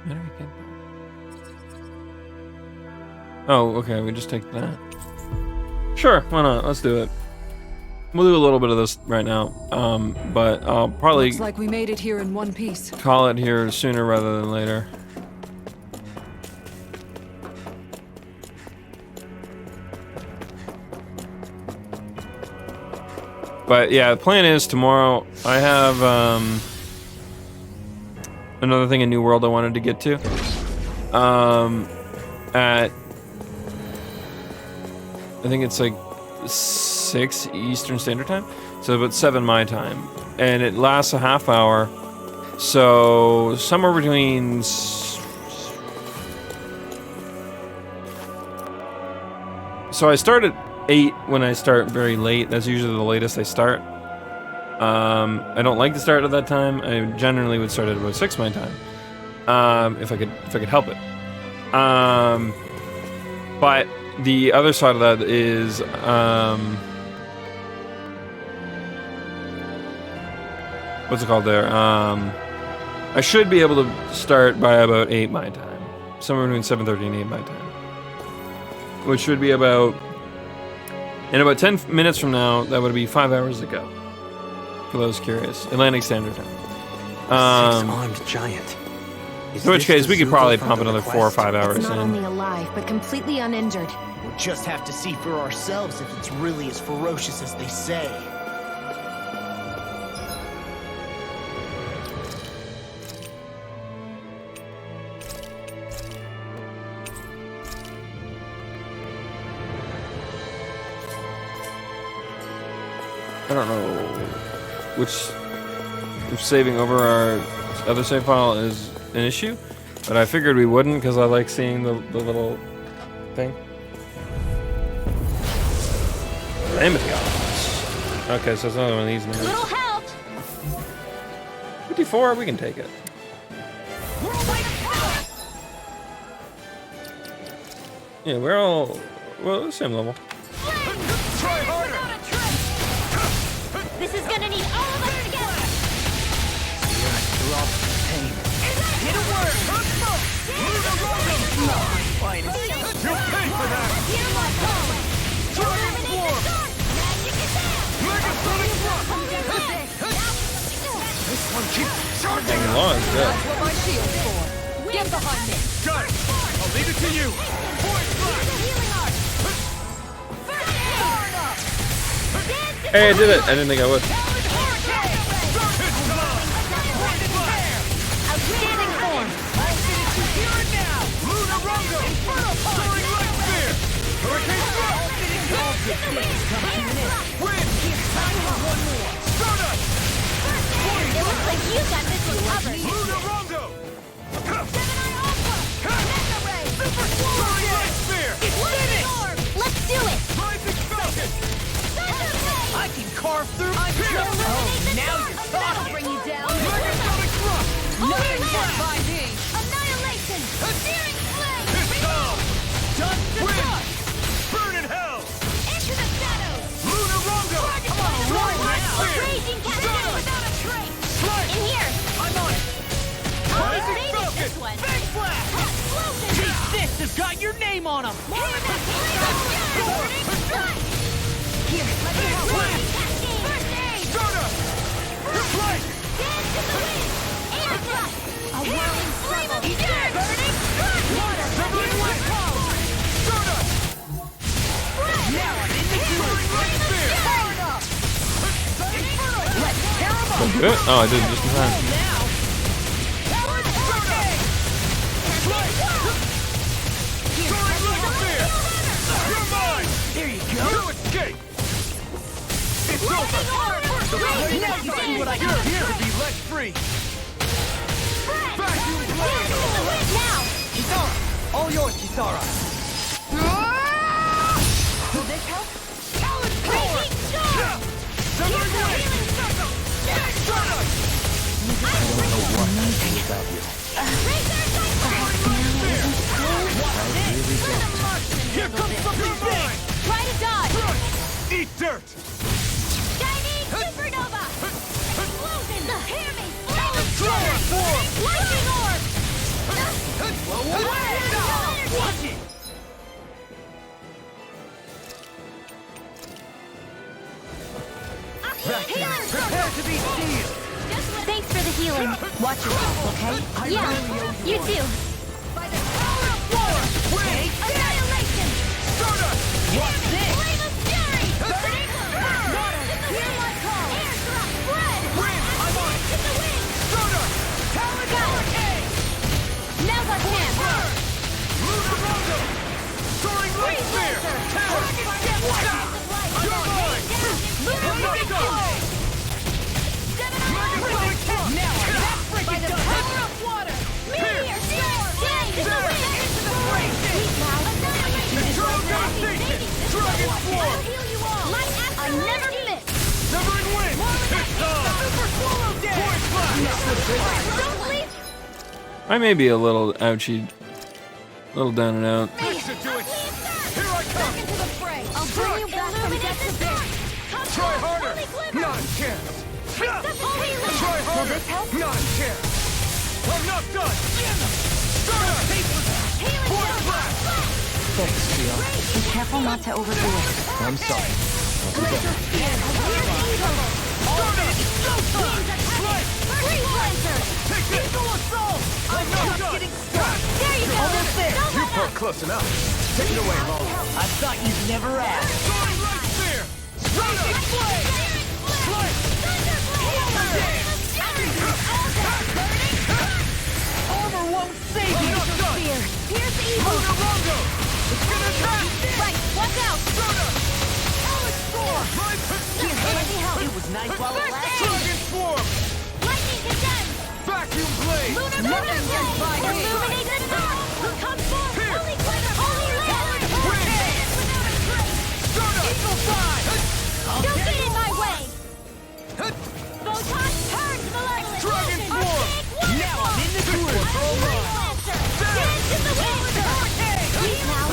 How do we get that? Oh, okay, we just take that. Sure, why not? Let's do it. We'll do a little bit of this right now, but I'll probably... Looks like we made it here in one piece. Call it here sooner rather than later. But yeah, the plan is tomorrow I have another thing in New World I wanted to get to. At I think it's like 6 Eastern Standard Time, so about 7 my time, and it lasts a half hour. So somewhere between I start at 8 when I start very late. That's usually the latest I start. I don't like to start at that time. I generally would start at about 6 my time, if I could help it. But the other side of that is what's it called there? I should be able to start by about 8 my time, somewhere between 7:30 and 8 my time, which should be about in about 10 minutes from now. That would be 5 hours ago. For those curious, Atlantic Standard Time. Six-armed giant. In which case, we could probably pump another 4 or 5 hours It's not in. only alive, but completely uninjured. We'll just have to see for ourselves if it's really as ferocious as they say. I don't know which if saving over our other save file is an issue, but I figured we wouldn't because I like seeing the little thing. Amethyst. Okay, so it's another one of these numbers. Little help. 54, we can take it. Yeah, we're all the same level. Try harder. This is gonna need all of us together. Hit a word. You'll pay for that. Transform. Megasonic Rock. This one keeps charging. Law is good. That's what my shield's for. Get behind me. Got it. I'll leave it to you. Point blank. Hey, I did it. I didn't think I would. Outstanding form. Here and now. Lunarongo. Inferno Punch. Light Spear. Hurricane Thrust. Win. Time for one more. Stardust. It looks like you got this one covered. Lunarongo. Gemini Alpha. Mega Ray. Super Soaring Light Spear. It's finished. Let's do it. Rising Falcon. I can carve through. I'm now you're talking. Bring you down. Megasonic Thrust. Nothing can find me. Annihilation. Searing Flame. It's time. Dust to Win. dust. Burn in hell. Into the shadows. Lunarongo. Light Spear. Raging Cascade without a trace. Slice. In here. I'm on it. I'll Rising be Falcon. this one. Big blast. Explosion. This has got your name on him. Here, let me help. Cascade. First aid. Stardust. Flight. Dance to the wind. Air thrust. A whirling flame of fury. Burning. Water. Severing Wind. Stardust. Now I'm in the Soaring Light Spear. Let's tear him up. Good. Oh, I did it just in time. Now. Soaring Light Spear. You're mine. There you go. No escape. It's over. The blade Now you see what I can You're do. here to be let free. Vacuum blade. Now. Kisara, all yours, Kisara. Will this help? Talon Core. Raging storm. Severing Wind. Stardust. Here comes something big. Try to dodge. Eat dirt. Chinese supernova. Explosion. Hear me. Transform. Lightning orb. Watch it. Prepare to be sealed. Thanks for the healing. Watch yourself, okay? Yeah, you too. By the power of war. Annihilation. Stardust. What's this? Flame of fury. Burning. Water. Hear my call. Air thrust. Spread. Wind. I'm on it. To the wind. Stardust. Talon Hurricane. Now's our chance. Lunarongo. Soaring Light Spear. You're mine. Megasonic Thrust. Now that's By freaking the done. power of water. Meteor. Storm. Into the wind. Into the wind. Annihilation. Dragon Swarm. I'll heal you all. Light I never miss. Severing Wind. It's time. Super swallow dead. Point blast. Don't leave. I may be a little ouchy, a little down and out. This should do it. Here I come. Into the fray. I'll bring you back from death to bed. Try harder. Not a chance. Try harder. Not a chance. I'm not done. Stardust. Point blast. Thanks, Gio. Be careful not to overdo it. I'm sorry. Take this. I'm not done. There you go. Almost there. You put close enough. Take it away, Mo. I thought you'd never ask. Soaring Light Spear. Stardust. Slice. Armor won't save I'm you. not done. Here's the evil. Lunarongo. It's gonna attack. Right, watch out. Stardust. It was nice while it lasted. Dragon Swarm! Lightning condense! Vacuum Blade! Lunar Nothing gets by me! Illuminate the dark! Come forth! Here! Holy glitter! Holy land! Eagle Fly! Don't get in my way! Photon, turn to malevolent! Dragon Swarm! Now I'm in the groove. Lancer! Get into the wind! Please now!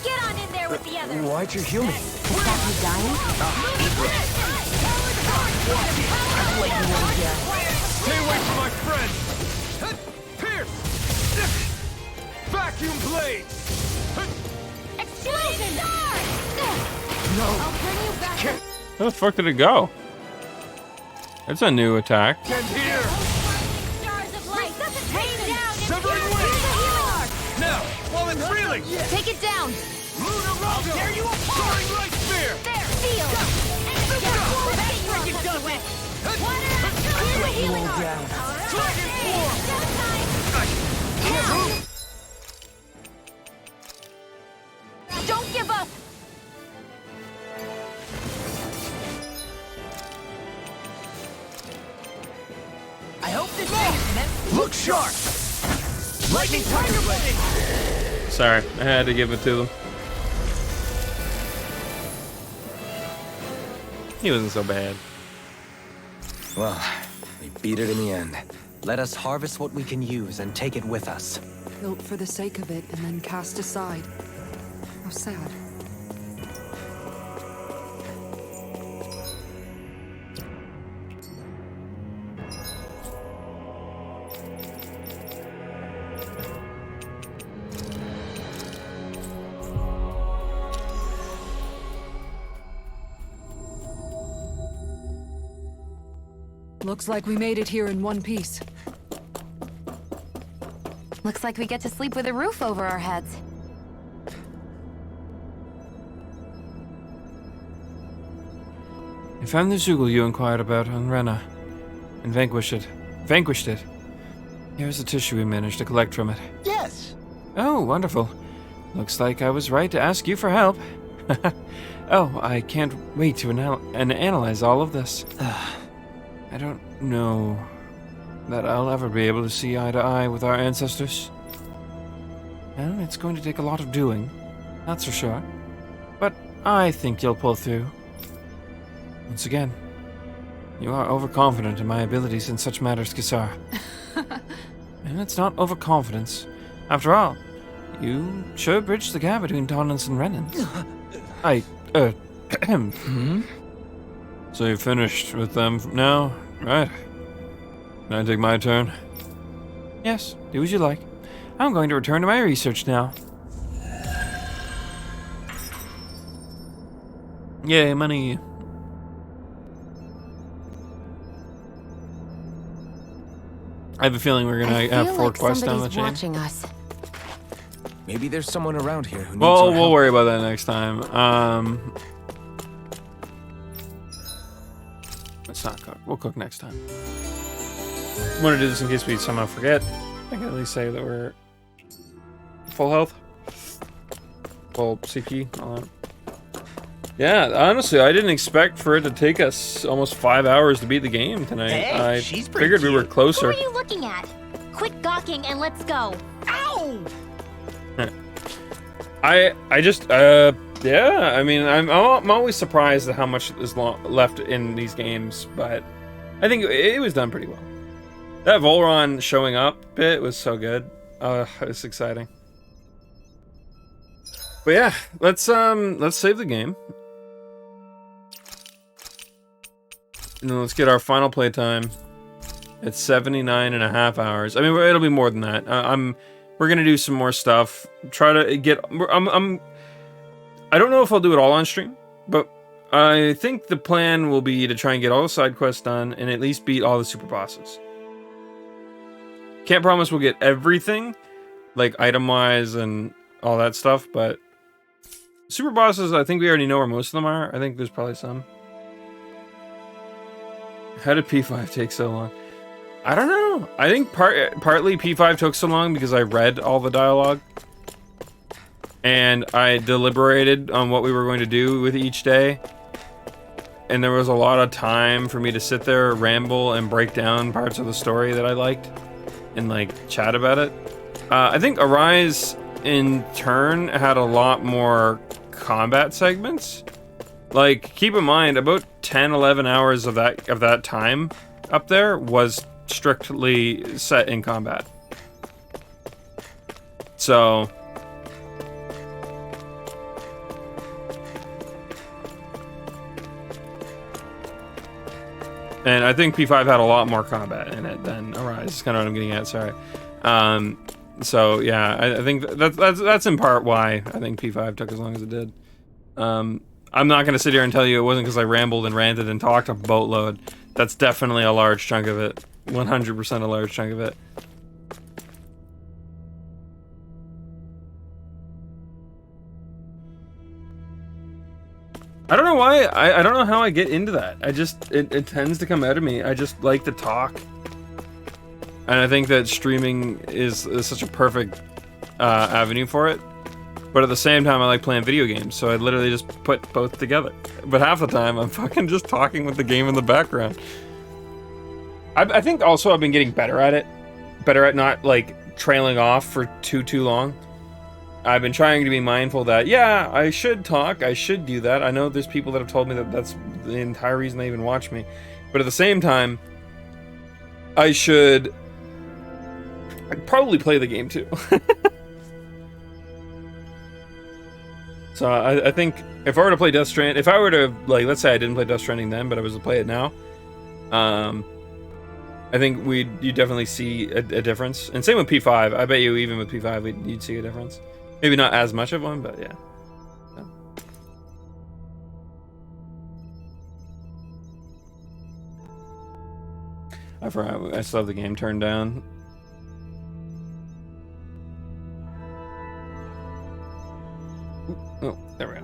Get on in there with the others! Why'd you heal me? Stop you dying? Stay away from my friend! Pierce! Vacuum Blade! Explosion! I'll bring you back. Where the fuck did it go? It's a new attack. And here! Stars of light! Rain down and Severing here's Wing! the healing arc! Now, while it's reeling! Take it down! Lunar Rondo! Tear you apart! Soaring Light Spear! There! Feel! Here's the healing arc! Dragon Swarm! Don't give up! I hope this thing's meant. Look sharp! Lightning Tiger Blade! Sorry, I had to give it to them. He wasn't so bad. Well, we beat it in the end. Let us harvest what we can use and take it with us. Built for the sake of it and then cast aside. How sad. Looks like we made it here in one piece. Looks like we get to sleep with a roof over our heads. I found the Zoogle you inquired about on Rena, and vanquished it. Here's the tissue we managed to collect from it. Yes. Oh, wonderful. Looks like I was right to ask you for help. Oh, I can't wait to analyze all of this. I don't know that I'll ever be able to see eye to eye with our ancestors. Well, it's going to take a lot of doing, that's for sure. But I think you'll pull through. Once again, you are overconfident in my abilities in such matters, Kisar. And it's not overconfidence. After all, you sure bridged the gap between Donans and Renans. So you're finished with them now, right? Can I take my turn? Yes, do as you like. I'm going to return to my research now. Yay, money. I have a feeling we're gonna have 4 quests down the chain. Watching us. Maybe there's someone around here who needs Well, our we'll help. worry about that next time. Let's not cook. We'll cook next time. I want to do this in case we somehow forget. I can at least say that we're full health, full CP, all that. Yeah, honestly, I didn't expect for it to take us almost 5 hours to beat the game tonight. Hey, I she's pretty figured we were cute. closer. Who are you looking at? Quit gawking and let's go. Ow! I just yeah, I mean I'm always surprised at how much is left in these games, but I think it was done pretty well. That Volron showing up bit was so good. It's exciting. But yeah, let's save the game. And then let's get our final playtime at 79.5 hours. I mean, it'll be more than that. We're gonna do some more stuff. Try to get. I don't know if I'll do it all on stream, but I think the plan will be to try and get all the side quests done and at least beat all the super bosses. Can't promise we'll get everything, like item-wise and all that stuff, but super bosses, I think we already know where most of them are. I think there's probably some. How did P5 take so long? I don't know. I think partly P5 took so long because I read all the dialogue. And I deliberated on what we were going to do with each day. and there was a lot of time for me to sit there, ramble, and break down parts of the story that I liked, and like chat about it. I think Arise in turn had a lot more combat segments. Like, keep in mind, about 10, 11 hours of that time up there was strictly set in combat. So, and I think P5 had a lot more combat in it than Arise. That's kind of what I'm getting at. Sorry. So yeah, I think that's in part why I think P5 took as long as it did. I'm not gonna sit here and tell you it wasn't because I rambled and ranted and talked a boatload. That's definitely a large chunk of it. 100% a large chunk of it. I don't know why. I don't know how I get into that. I just it tends to come out of me. I just like to talk. And I think that streaming is such a perfect avenue for it. But at the same time, I like playing video games, so I literally just put both together. But half the time, I'm fucking just talking with the game in the background. I think also I've been getting better at it. Better at not, like, trailing off for too long. I've been trying to be mindful that, yeah, I should talk, I should do that. I know there's people that have told me that that's the entire reason they even watch me. But at the same time, I'd probably play the game too. So I think if I were to play Death Stranding, if I were to, like, let's say I didn't play Death Stranding then, but I was to play it now, I think you'd definitely see a difference. And same with P5. I bet you even with P5 you'd see a difference. Maybe not as much of one, but yeah. So. I forgot. I still have the game turned down. Oh, there we go.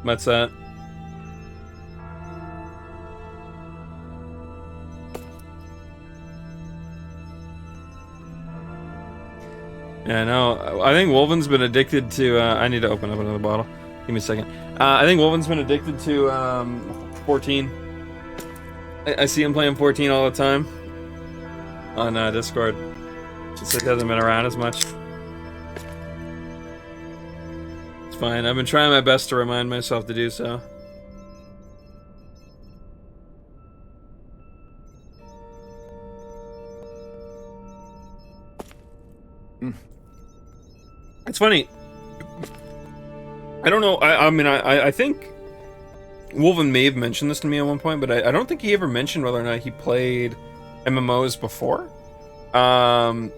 What's that? Yeah, no, I think Wolven's been addicted to, I need to open up another bottle. Give me a second. I think Wolven's been addicted to 14. I see him playing 14 all the time on Discord. Just it hasn't been around as much. It's fine. I've been trying my best to remind myself to do so. It's funny. I don't know. I mean, I think Wolven may have mentioned this to me at one point, but I don't think he ever mentioned whether or not he played MMOs before. So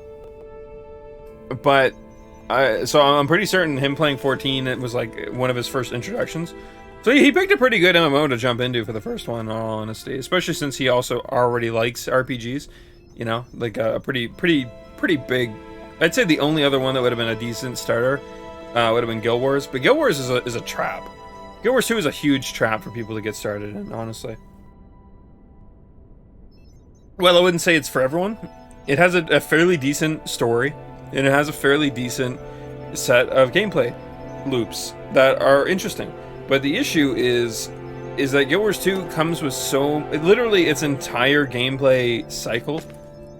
I'm pretty certain him playing 14, it was like one of his first introductions. So he picked a pretty good MMO to jump into for the first one, in all honesty. Especially since he also already likes RPGs. You know, like a pretty big. I'd say the only other one that would have been a decent starter would have been Guild Wars. But Guild Wars is a trap. Guild Wars 2 is a huge trap for people to get started in, honestly. Well, I wouldn't say it's for everyone. It has a fairly decent story, and it has a fairly decent set of gameplay loops that are interesting. But the issue is that Guild Wars 2 comes with literally its entire gameplay cycle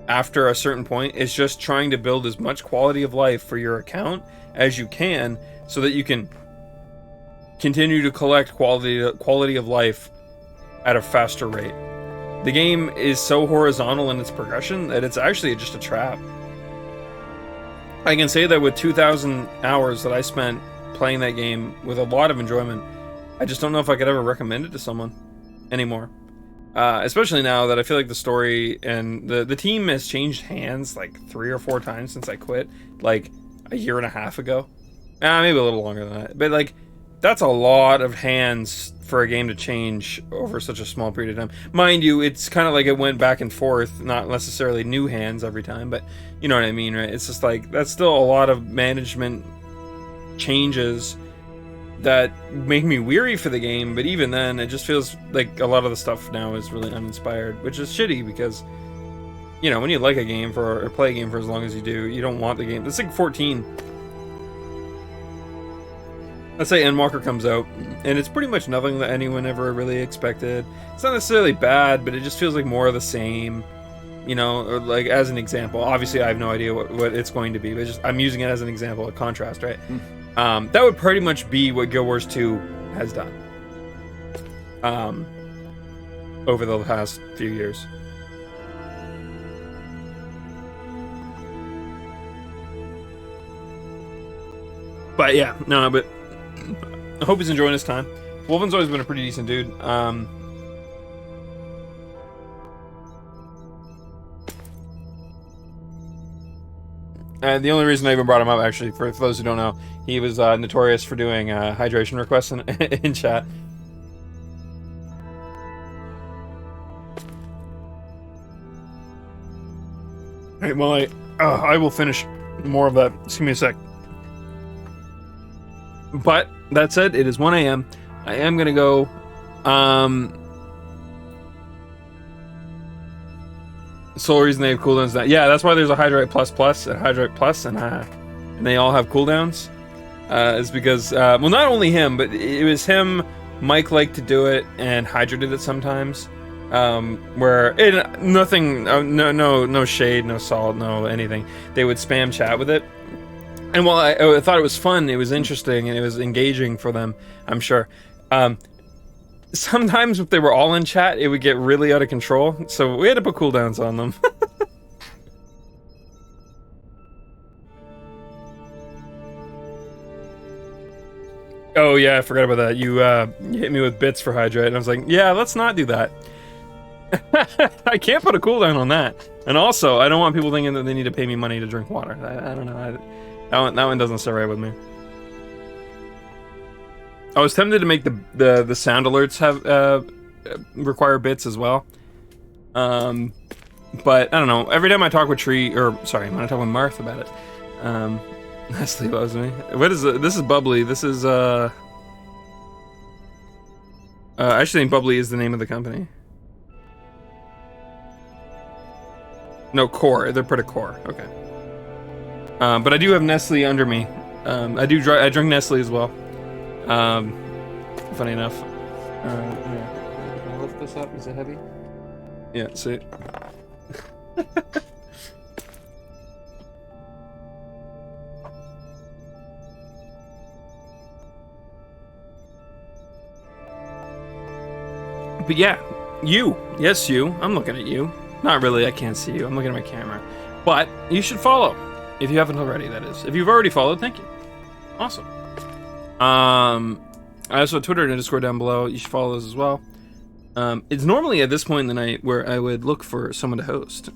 after a certain point is just trying to build as much quality of life for your account as you can so that you can continue to collect quality of life at a faster rate. The game is so horizontal in its progression that it's actually just a trap. I can say that with 2,000 hours that I spent playing that game with a lot of enjoyment, I just don't know if I could ever recommend it to someone anymore. Especially now that I feel like the story and the team has changed hands like 3 or 4 times since I quit, like a year and a half ago. Maybe a little longer than that. But like, that's a lot of hands for a game to change over such a small period of time. Mind you, it's kind of like it went back and forth, not necessarily new hands every time, but you know what I mean, right? It's just like, that's still a lot of management changes that make me weary for the game, but even then, it just feels like a lot of the stuff now is really uninspired, which is shitty because, you know, when you like a game or play a game for as long as you do, you don't want the game. It's like 14. let's say Endwalker comes out, and it's pretty much nothing that anyone ever really expected. It's not necessarily bad, but it just feels like more of the same. You know, or like as an example, obviously I have no idea what it's going to be, but just I'm using it as an example of contrast, right? That would pretty much be what Guild Wars 2 has done over the past few years. But yeah, no, but I hope he's enjoying his time. Wolven's always been a pretty decent dude. The only reason I even brought him up, actually, for those who don't know, he was notorious for doing hydration requests in chat. Alright, well, I will finish more of that. Just give me a sec. But, that said, it is 1 a.m. I am going to go... Sole reason they have cooldowns now. Yeah, that's why there's a Hydrate Plus Plus and Hydrate Plus, and they all have cooldowns. Is because, well, not only him, but it was him, Mike liked to do it, and Hydra did it sometimes. Where nothing, no shade, no salt, no anything. They would spam chat with it. And while I thought it was fun, it was interesting, and it was engaging for them, I'm sure. Sometimes if they were all in chat, it would get really out of control, so we had to put cooldowns on them. Oh yeah, I forgot about that. You hit me with bits for Hydrate, and I was like, yeah, let's not do that. I can't put a cooldown on that. And also, I don't want people thinking that they need to pay me money to drink water. I don't know. That one doesn't sit right with me. I was tempted to make the sound alerts have require bits as well. But I don't know. Every time I talk with when I talk with Marth about it, Nestle loves me. What is it? This is Bubbly. This is I actually think Bubbly is the name of the company. No, Core. They're part of Core. Okay. But I do have Nestle under me. I drink Nestle as well. Funny enough. Yeah. Can I lift this up? Is it heavy? Yeah, see. But yeah, you. Yes, you. I'm looking at you. Not really, I can't see you. I'm looking at my camera. But you should follow. If you haven't already, that is. If you've already followed, thank you. Awesome. I also have Twitter and Discord down below. You should follow those as well. It's normally at this point in the night where I would look for someone to host.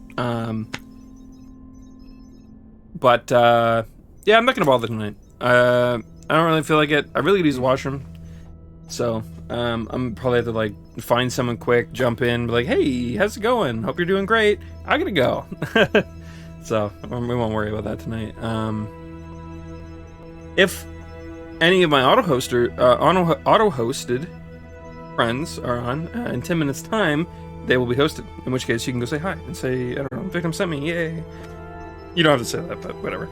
But yeah, I'm not gonna bother tonight. I don't really feel like it. I really could use the washroom. So, I'm probably have to, like, find someone quick, jump in, be like, hey, how's it going? Hope you're doing great. I gotta go. So, we won't worry about that tonight. If any of my auto-hosted friends are on, in 10 minutes time, they will be hosted. In which case, you can go say hi and say, I don't know, Victim sent me, yay. You don't have to say that, but whatever.